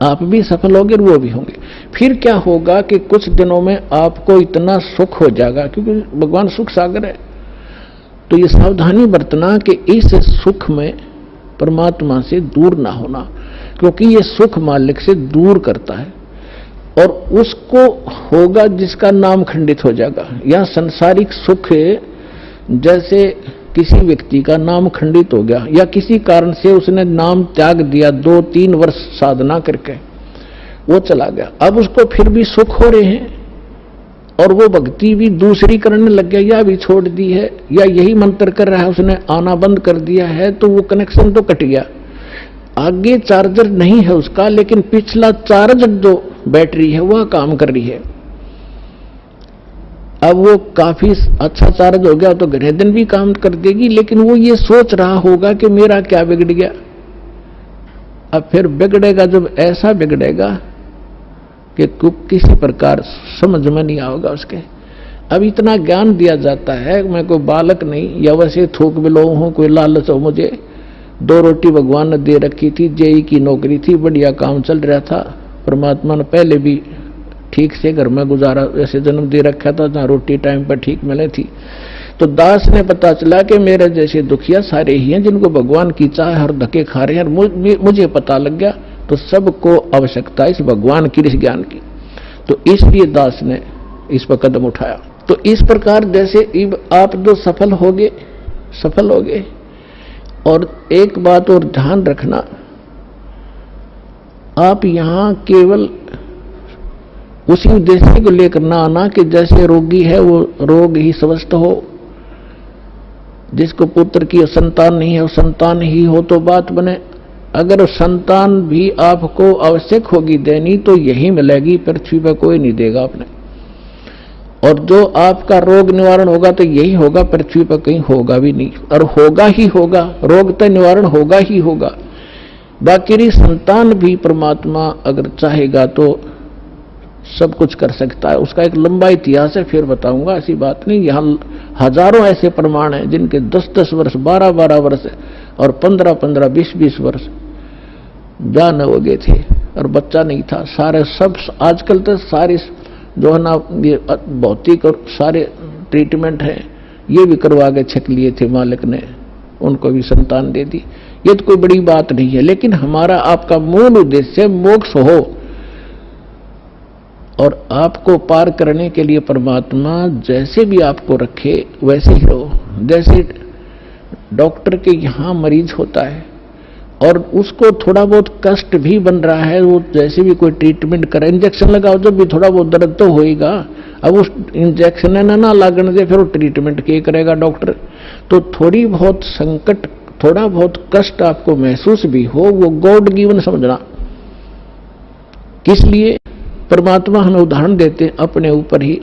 आप भी सफल होंगे और वो भी होंगे। फिर क्या होगा कि कुछ दिनों में आपको इतना सुख हो जाएगा, क्योंकि भगवान सुख सागर है। तो ये सावधानी बरतना कि इस सुख में परमात्मा से दूर ना होना, क्योंकि ये सुख मालिक से दूर करता है, और उसको होगा जिसका नाम खंडित हो जाएगा। या सांसारिक सुख जैसे किसी व्यक्ति का नाम खंडित हो गया या किसी कारण से उसने नाम त्याग दिया, 2-3 वर्ष साधना करके वो चला गया, अब उसको फिर भी सुख हो रहे हैं और वो भक्ति भी दूसरी करने लग गया, या भी छोड़ दी है या यही मंत्र कर रहा है, उसने आना बंद कर दिया है, तो वो कनेक्शन तो कट गया। आगे चार्जर नहीं है उसका, लेकिन पिछला चार्ज जो बैटरी है वह काम कर रही है। अब वो काफी अच्छा चार्ज हो गया तो घने दिन भी काम कर देगी, लेकिन वो ये सोच रहा होगा कि मेरा क्या बिगड़ गया। अब फिर बिगड़ेगा, जब ऐसा बिगड़ेगा कि किसी प्रकार समझ में नहीं आएगा उसके। अब इतना ज्ञान दिया जाता है, मैं कोई बालक नहीं या वैसे थोक बिलो हूं, कोई लालच हो मुझे। 2 रोटी भगवान ने दे रखी थी, जेई की नौकरी थी, बढ़िया काम चल रहा था, परमात्मा ने पहले भी ठीक से घर में गुजारा ऐसे जन्म दे रखा था जहाँ रोटी टाइम पर ठीक मिले थी। तो दास ने पता चला कि मेरे जैसे दुखिया सारे ही हैं जिनको भगवान की चाह हर धक्के खा रहे हैं। मुझे पता लग गया, तो सबको आवश्यकता इस भगवान की, इस ज्ञान की। तो इसलिए दास ने इस पर कदम उठाया। तो इस प्रकार जैसे आप जो सफल होगे। और एक बात और ध्यान रखना, आप यहां केवल उसी उद्देश्य को लेकर ना आना कि जैसे रोगी है वो रोग ही स्वस्थ हो, जिसको पुत्र की संतान नहीं है वो संतान ही हो तो बात बने। अगर संतान भी आपको आवश्यक होगी देनी तो यही मिलेगी, पृथ्वी पर कोई नहीं देगा आपने। और जो आपका रोग निवारण होगा तो यही होगा, पृथ्वी पर कहीं होगा भी नहीं, और होगा ही होगा, रोग तो निवारण होगा ही होगा। बाकी संतान भी परमात्मा अगर चाहेगा तो सब कुछ कर सकता है। उसका एक लंबा इतिहास है, फिर बताऊंगा, ऐसी बात नहीं। यहाँ हजारों ऐसे प्रमाण हैं जिनके 10-10 वर्ष, 12-12 वर्ष और 15-15, 20-20 वर्ष जान हो गए थे और बच्चा नहीं था। सारे सब आजकल तो सारे जो है ना ये भौतिक और सारे ट्रीटमेंट हैं, ये भी करवा के छक लिए थे मालिक ने, उनको भी संतान दे दी। ये तो कोई बड़ी बात नहीं है, लेकिन हमारा आपका मूल उद्देश्य मोक्ष हो और आपको पार करने के लिए परमात्मा जैसे भी आपको रखे वैसे ही रहो। जैसे डॉक्टर के यहाँ मरीज होता है और उसको थोड़ा बहुत कष्ट भी बन रहा है, वो जैसे भी कोई ट्रीटमेंट करे, इंजेक्शन लगाओ जब भी थोड़ा बहुत दर्द तो होएगा। अब उस इंजेक्शन ना लागने दे, फिर वो ट्रीटमेंट क्या करेगा डॉक्टर। तो थोड़ी बहुत संकट, थोड़ा बहुत कष्ट आपको महसूस भी हो, वो गॉड गिवन समझना। किस लिए? परमात्मा हमें उदाहरण देते हैं अपने ऊपर ही।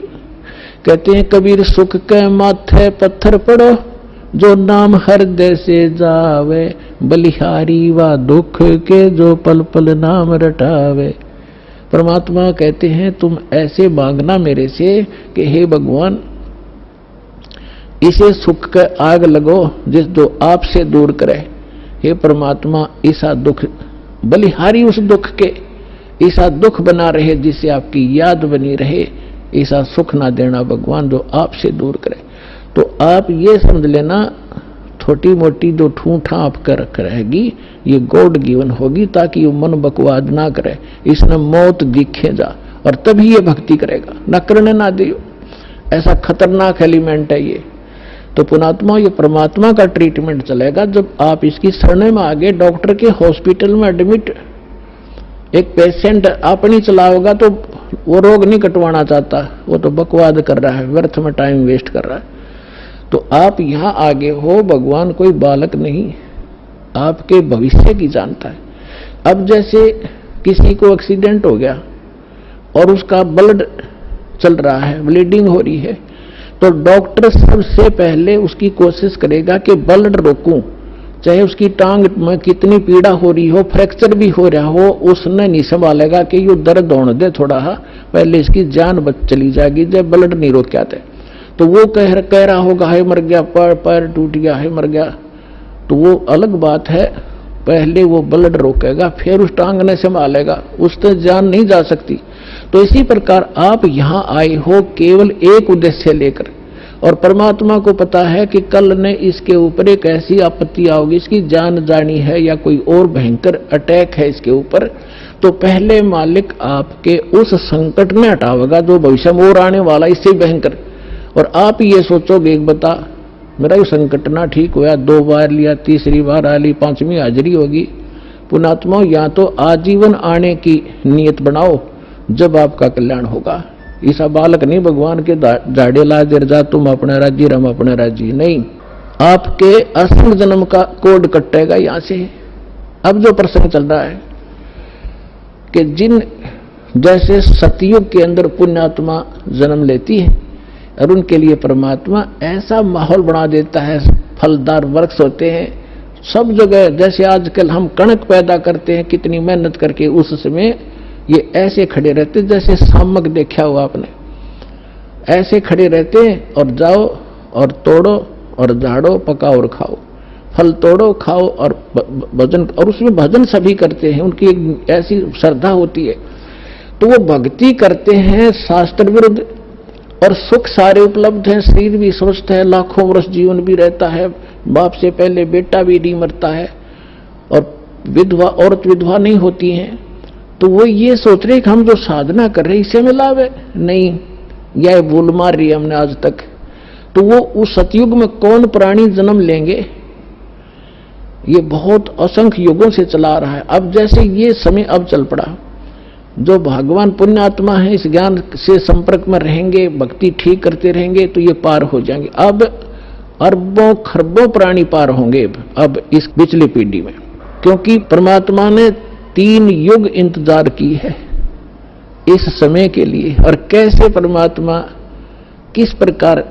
कहते हैं कबीर सुख के माथे पत्थर पड़ो, जो नाम हृदय से जावे, बलिहारी व दुख के जो पल पल नाम रटावे। परमात्मा कहते हैं तुम ऐसे मांगना मेरे से कि हे भगवान, इसे सुख का आग लगो जिस जो आपसे दूर करे। हे परमात्मा, ऐसा दुख बलिहारी उस दुख के, ऐसा दुख बना रहे जिससे आपकी याद बनी रहे, ऐसा सुख ना देना भगवान जो आपसे दूर करे। तो आप ये समझ लेना, छोटी मोटी जो ठूठा आपका रख रहेगी ये गॉड गिवन होगी, ताकि वो मन बकवाद ना करे, इसने मौत दिखे जा, और तभी ये भक्ति करेगा, न करने ना दियो। ऐसा खतरनाक एलिमेंट है ये। तो पुणात्मा, ये परमात्मा का ट्रीटमेंट चलेगा जब आप इसकी शरण में आगे। डॉक्टर के हॉस्पिटल में एडमिट एक पेशेंट अपनी चलाओगा तो वो रोग नहीं कटवाना चाहता, वो तो बकवाद कर रहा है, व्यर्थ में टाइम वेस्ट कर रहा है। तो आप यहां आगे हो, भगवान कोई बालक नहीं, आपके भविष्य की जानता है। अब जैसे किसी को एक्सीडेंट हो गया और उसका ब्लड चल रहा है, ब्लीडिंग हो रही है, तो डॉक्टर सबसे पहले उसकी कोशिश करेगा कि ब्लड रोकूं, चाहे उसकी टांग में कितनी पीड़ा हो रही हो, फ्रैक्चर भी हो रहा हो, उसने नहीं संभालेगा कि ये दर्द होने दे थोड़ा, पहले इसकी जान बच चली जाएगी जब ब्लड नहीं रोक आते। तो वो कह रहा होगा है मर गया, पैर टूट गया है मर गया, तो वो अलग बात है, पहले वो ब्लड रोकेगा फिर उस टांग ने संभालेगा, उससे जान नहीं जा सकती। तो इसी प्रकार आप यहाँ आए हो केवल एक उद्देश्य लेकर, और परमात्मा को पता है कि कल ने इसके ऊपर एक ऐसी आपत्ति आओगी, इसकी जान जानी है या कोई और भयंकर अटैक है इसके ऊपर, तो पहले मालिक आपके उस संकट में हटावेगा जो भविष्य में और आने वाला इससे भयंकर। और आप ये सोचोगे एक बता मेरा ये संकट ना ठीक हुआ, 2 बार लिया, तीसरी बार आ ली, 5वीं हाजिरी होगी। पुणात्मा, या तो आजीवन आने की नियत बनाओ जब आपका कल्याण होगा। ऐसा बालक नहीं भगवान के झाड़े ला देर जा तुम अपना राज्य रम अपना राज्य, नहीं, आपके असंग जन्म का कोड कटेगा यहां से। अब जो प्रसंग चल रहा है कि जिन जैसे सतयुग के अंदर पुण्यात्मा जन्म लेती है और उनके लिए परमात्मा ऐसा माहौल बना देता है, फलदार वृक्ष होते हैं सब जगह। जैसे आजकल हम कणक पैदा करते हैं कितनी मेहनत करके, उस समय ये ऐसे खड़े रहते जैसे सामक देखा हुआ आपने, ऐसे खड़े रहते हैं और जाओ और तोड़ो और झाड़ो, पकाओ और खाओ, फल तोड़ो खाओ और भजन, और उसमें भजन सभी करते हैं, उनकी एक ऐसी श्रद्धा होती है। तो वो भक्ति करते हैं शास्त्र विरुद्ध, और सुख सारे उपलब्ध हैं, शरीर भी स्वस्थ है, लाखों वर्ष जीवन भी रहता है, बाप से पहले बेटा भी नहीं मरता है, और विधवा औरत विधवा नहीं होती हैं। तो वो ये सोच रहे कि हम जो साधना कर रहे हैं इससे में लाभ है, नहीं, यह भूल मार रही है हमने आज तक। तो वो उस सतयुग में कौन प्राणी जन्म लेंगे, ये बहुत असंख्य युगों से चला रहा है। अब जैसे ये समय अब चल पड़ा, जो भगवान पुण्य आत्मा है इस ज्ञान से संपर्क में रहेंगे, भक्ति ठीक करते रहेंगे तो ये पार हो जाएंगे। अब अरबों खरबों प्राणी पार होंगे अब इस पिछली पीढ़ी में, क्योंकि परमात्मा ने 3 युग इंतजार की है इस समय के लिए। और कैसे परमात्मा किस प्रकार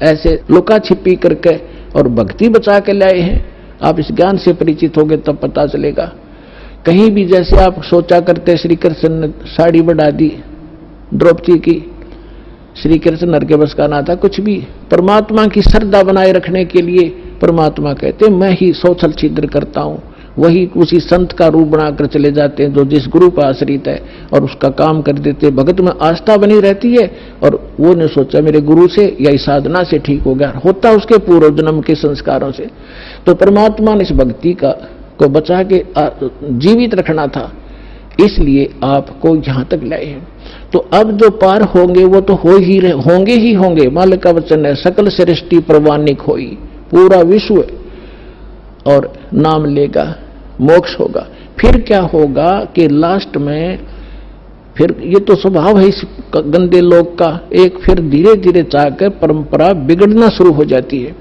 ऐसे लुका छिपी करके और भक्ति बचा के लाए हैं, आप इस ज्ञान से परिचित होंगे तब पता चलेगा। कहीं भी जैसे आप सोचा करते श्री कृष्ण ने साड़ी बढ़ा दी द्रौपदी की, श्री कृष्ण नर के बस का ना था कुछ भी। परमात्मा की श्रद्धा बनाए रखने के लिए परमात्मा कहते मैं ही सौछल छिद्र करता हूं, वही उसी संत का रूप बनाकर चले जाते हैं जो जिस गुरु पर आश्रित है और उसका काम कर देते। भगत में आस्था बनी रहती है और वो ने सोचा मेरे गुरु से या इस साधना से ठीक हो गया, होता उसके पूर्व जन्म के संस्कारों से। तो परमात्मा ने इस भक्ति को बचा के जीवित रखना था, इसलिए आपको यहां तक लाए हैं। तो अब जो पार होंगे वो तो होंगे ही होंगे। मालिक का वचन है, सकल सृष्टि प्रवानिक होई, पूरा विश्व और नाम लेगा, मोक्ष होगा। फिर क्या होगा कि लास्ट में फिर ये तो स्वभाव है इस गंदे लोग का, एक फिर धीरे धीरे चाहकर परंपरा बिगड़ना शुरू हो जाती है।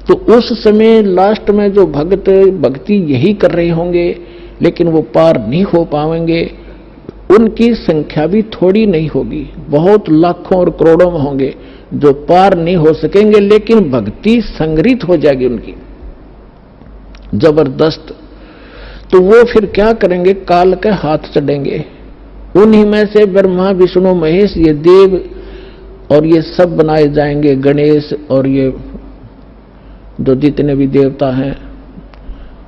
तो उस समय लास्ट में जो भक्त भक्ति यही कर रहे होंगे लेकिन वो पार नहीं हो पाएंगे, उनकी संख्या भी थोड़ी नहीं होगी, बहुत लाखों और करोड़ों में होंगे जो पार नहीं हो सकेंगे, लेकिन भक्ति संग्रहित हो जाएगी उनकी जबरदस्त। तो वो फिर क्या करेंगे, काल के हाथ चढ़ेंगे। उन्हीं में से ब्रह्मा विष्णु महेश ये देव और ये सब बनाए जाएंगे, गणेश और ये जो जितने भी देवता हैं,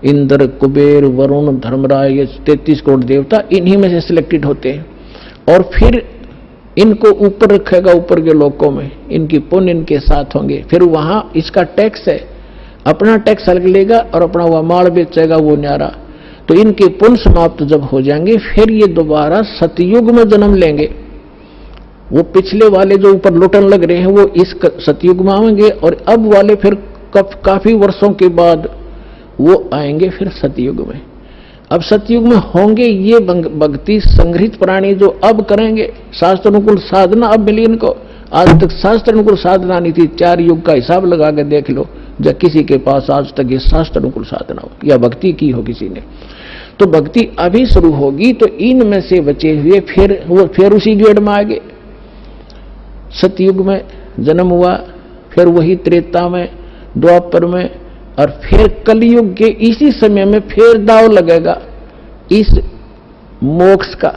इंद्र कुबेर वरुण धर्मराज, ये 33 करोड़ देवता इन्हीं में से सिलेक्टेड होते हैं। और फिर इनको ऊपर रखेगा, ऊपर के लोकों में इनकी पुण्य इनके साथ होंगे। फिर वहां इसका टैक्स है, अपना टैक्स अलग लेगा और अपना वह माल बेचेगा वो न्यारा। तो इनके पुण्य समाप्त जब हो जाएंगे फिर ये दोबारा सतयुग में जन्म लेंगे। वो पिछले वाले जो ऊपर लुटन लग रहे हैं वो इस सतयुग में आएंगे, और अब वाले फिर काफी वर्षों के बाद वो आएंगे फिर सतयुग में। अब सतयुग में होंगे ये भक्ति संग्रहित प्राणी जो अब करेंगे शास्त्र अनुकूल साधना। अब मिली इनको, आज तक शास्त्र अनुकूल साधना नहीं थी। 4 युग का हिसाब लगा के देख लो, जब किसी के पास आज तक ये शास्त्र अनुकूल साधना हो या भक्ति की हो किसी ने, तो भक्ति अभी शुरू होगी। तो इनमें से बचे हुए फिर उसी गेड़ में आगे सतयुग में जन्म हुआ, फिर वही त्रेता में, द्वापर में, और फिर कलयुग के इसी समय में फिर दाव लगेगा इस मोक्ष का।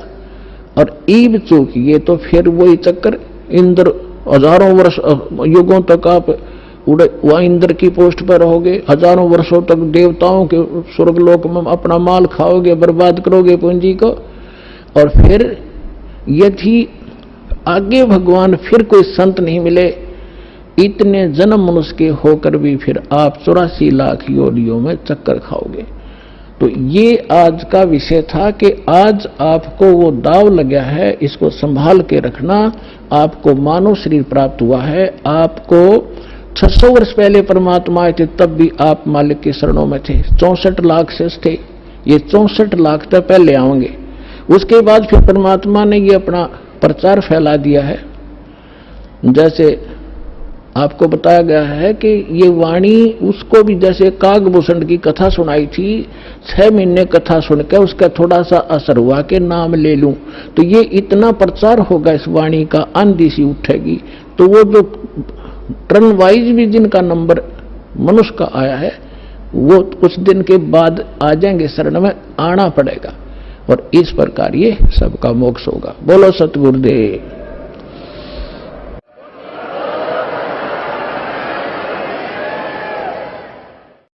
और ईब चूकिए तो फिर वही चक्कर, इंद्र हजारों वर्ष युगों तक आप वह इंद्र की पोस्ट पर रहोगे, हजारों वर्षों तक देवताओं के स्वर्गलोक में अपना माल खाओगे, बर्बाद करोगे पूंजी को। और फिर यदि आगे भगवान फिर कोई संत नहीं मिले, इतने जन्म मनुष्य के होकर भी फिर आप 84 लाख योनियों में चक्कर खाओगे। तो ये आज का विषय था कि आज आपको वो दाव लगा है, इसको संभाल के रखना। आपको मानव शरीर प्राप्त हुआ है, आपको 600 वर्ष पहले परमात्मा आए थे तब भी आप मालिक के शरणों में थे। 64 लाख शेष थे, ये 64 लाख तक पहले आएंगे। उसके बाद फिर परमात्मा ने ये अपना प्रचार फैला दिया है। जैसे आपको बताया गया है कि ये वाणी उसको भी, जैसे कागभूषण की कथा सुनाई थी, 6 महीने कथा सुनकर उसका थोड़ा सा असर हुआ कि नाम ले लूं, तो ये इतना प्रचार होगा इस वाणी का, आंधी सी उठेगी। तो वो जो टर्न वाइज भी जिनका नंबर मनुष्य का आया है वो कुछ दिन के बाद आ जाएंगे, शरण में आना पड़ेगा, और इस प्रकार ये सबका मोक्ष होगा। बोलो सतगुरुदेव।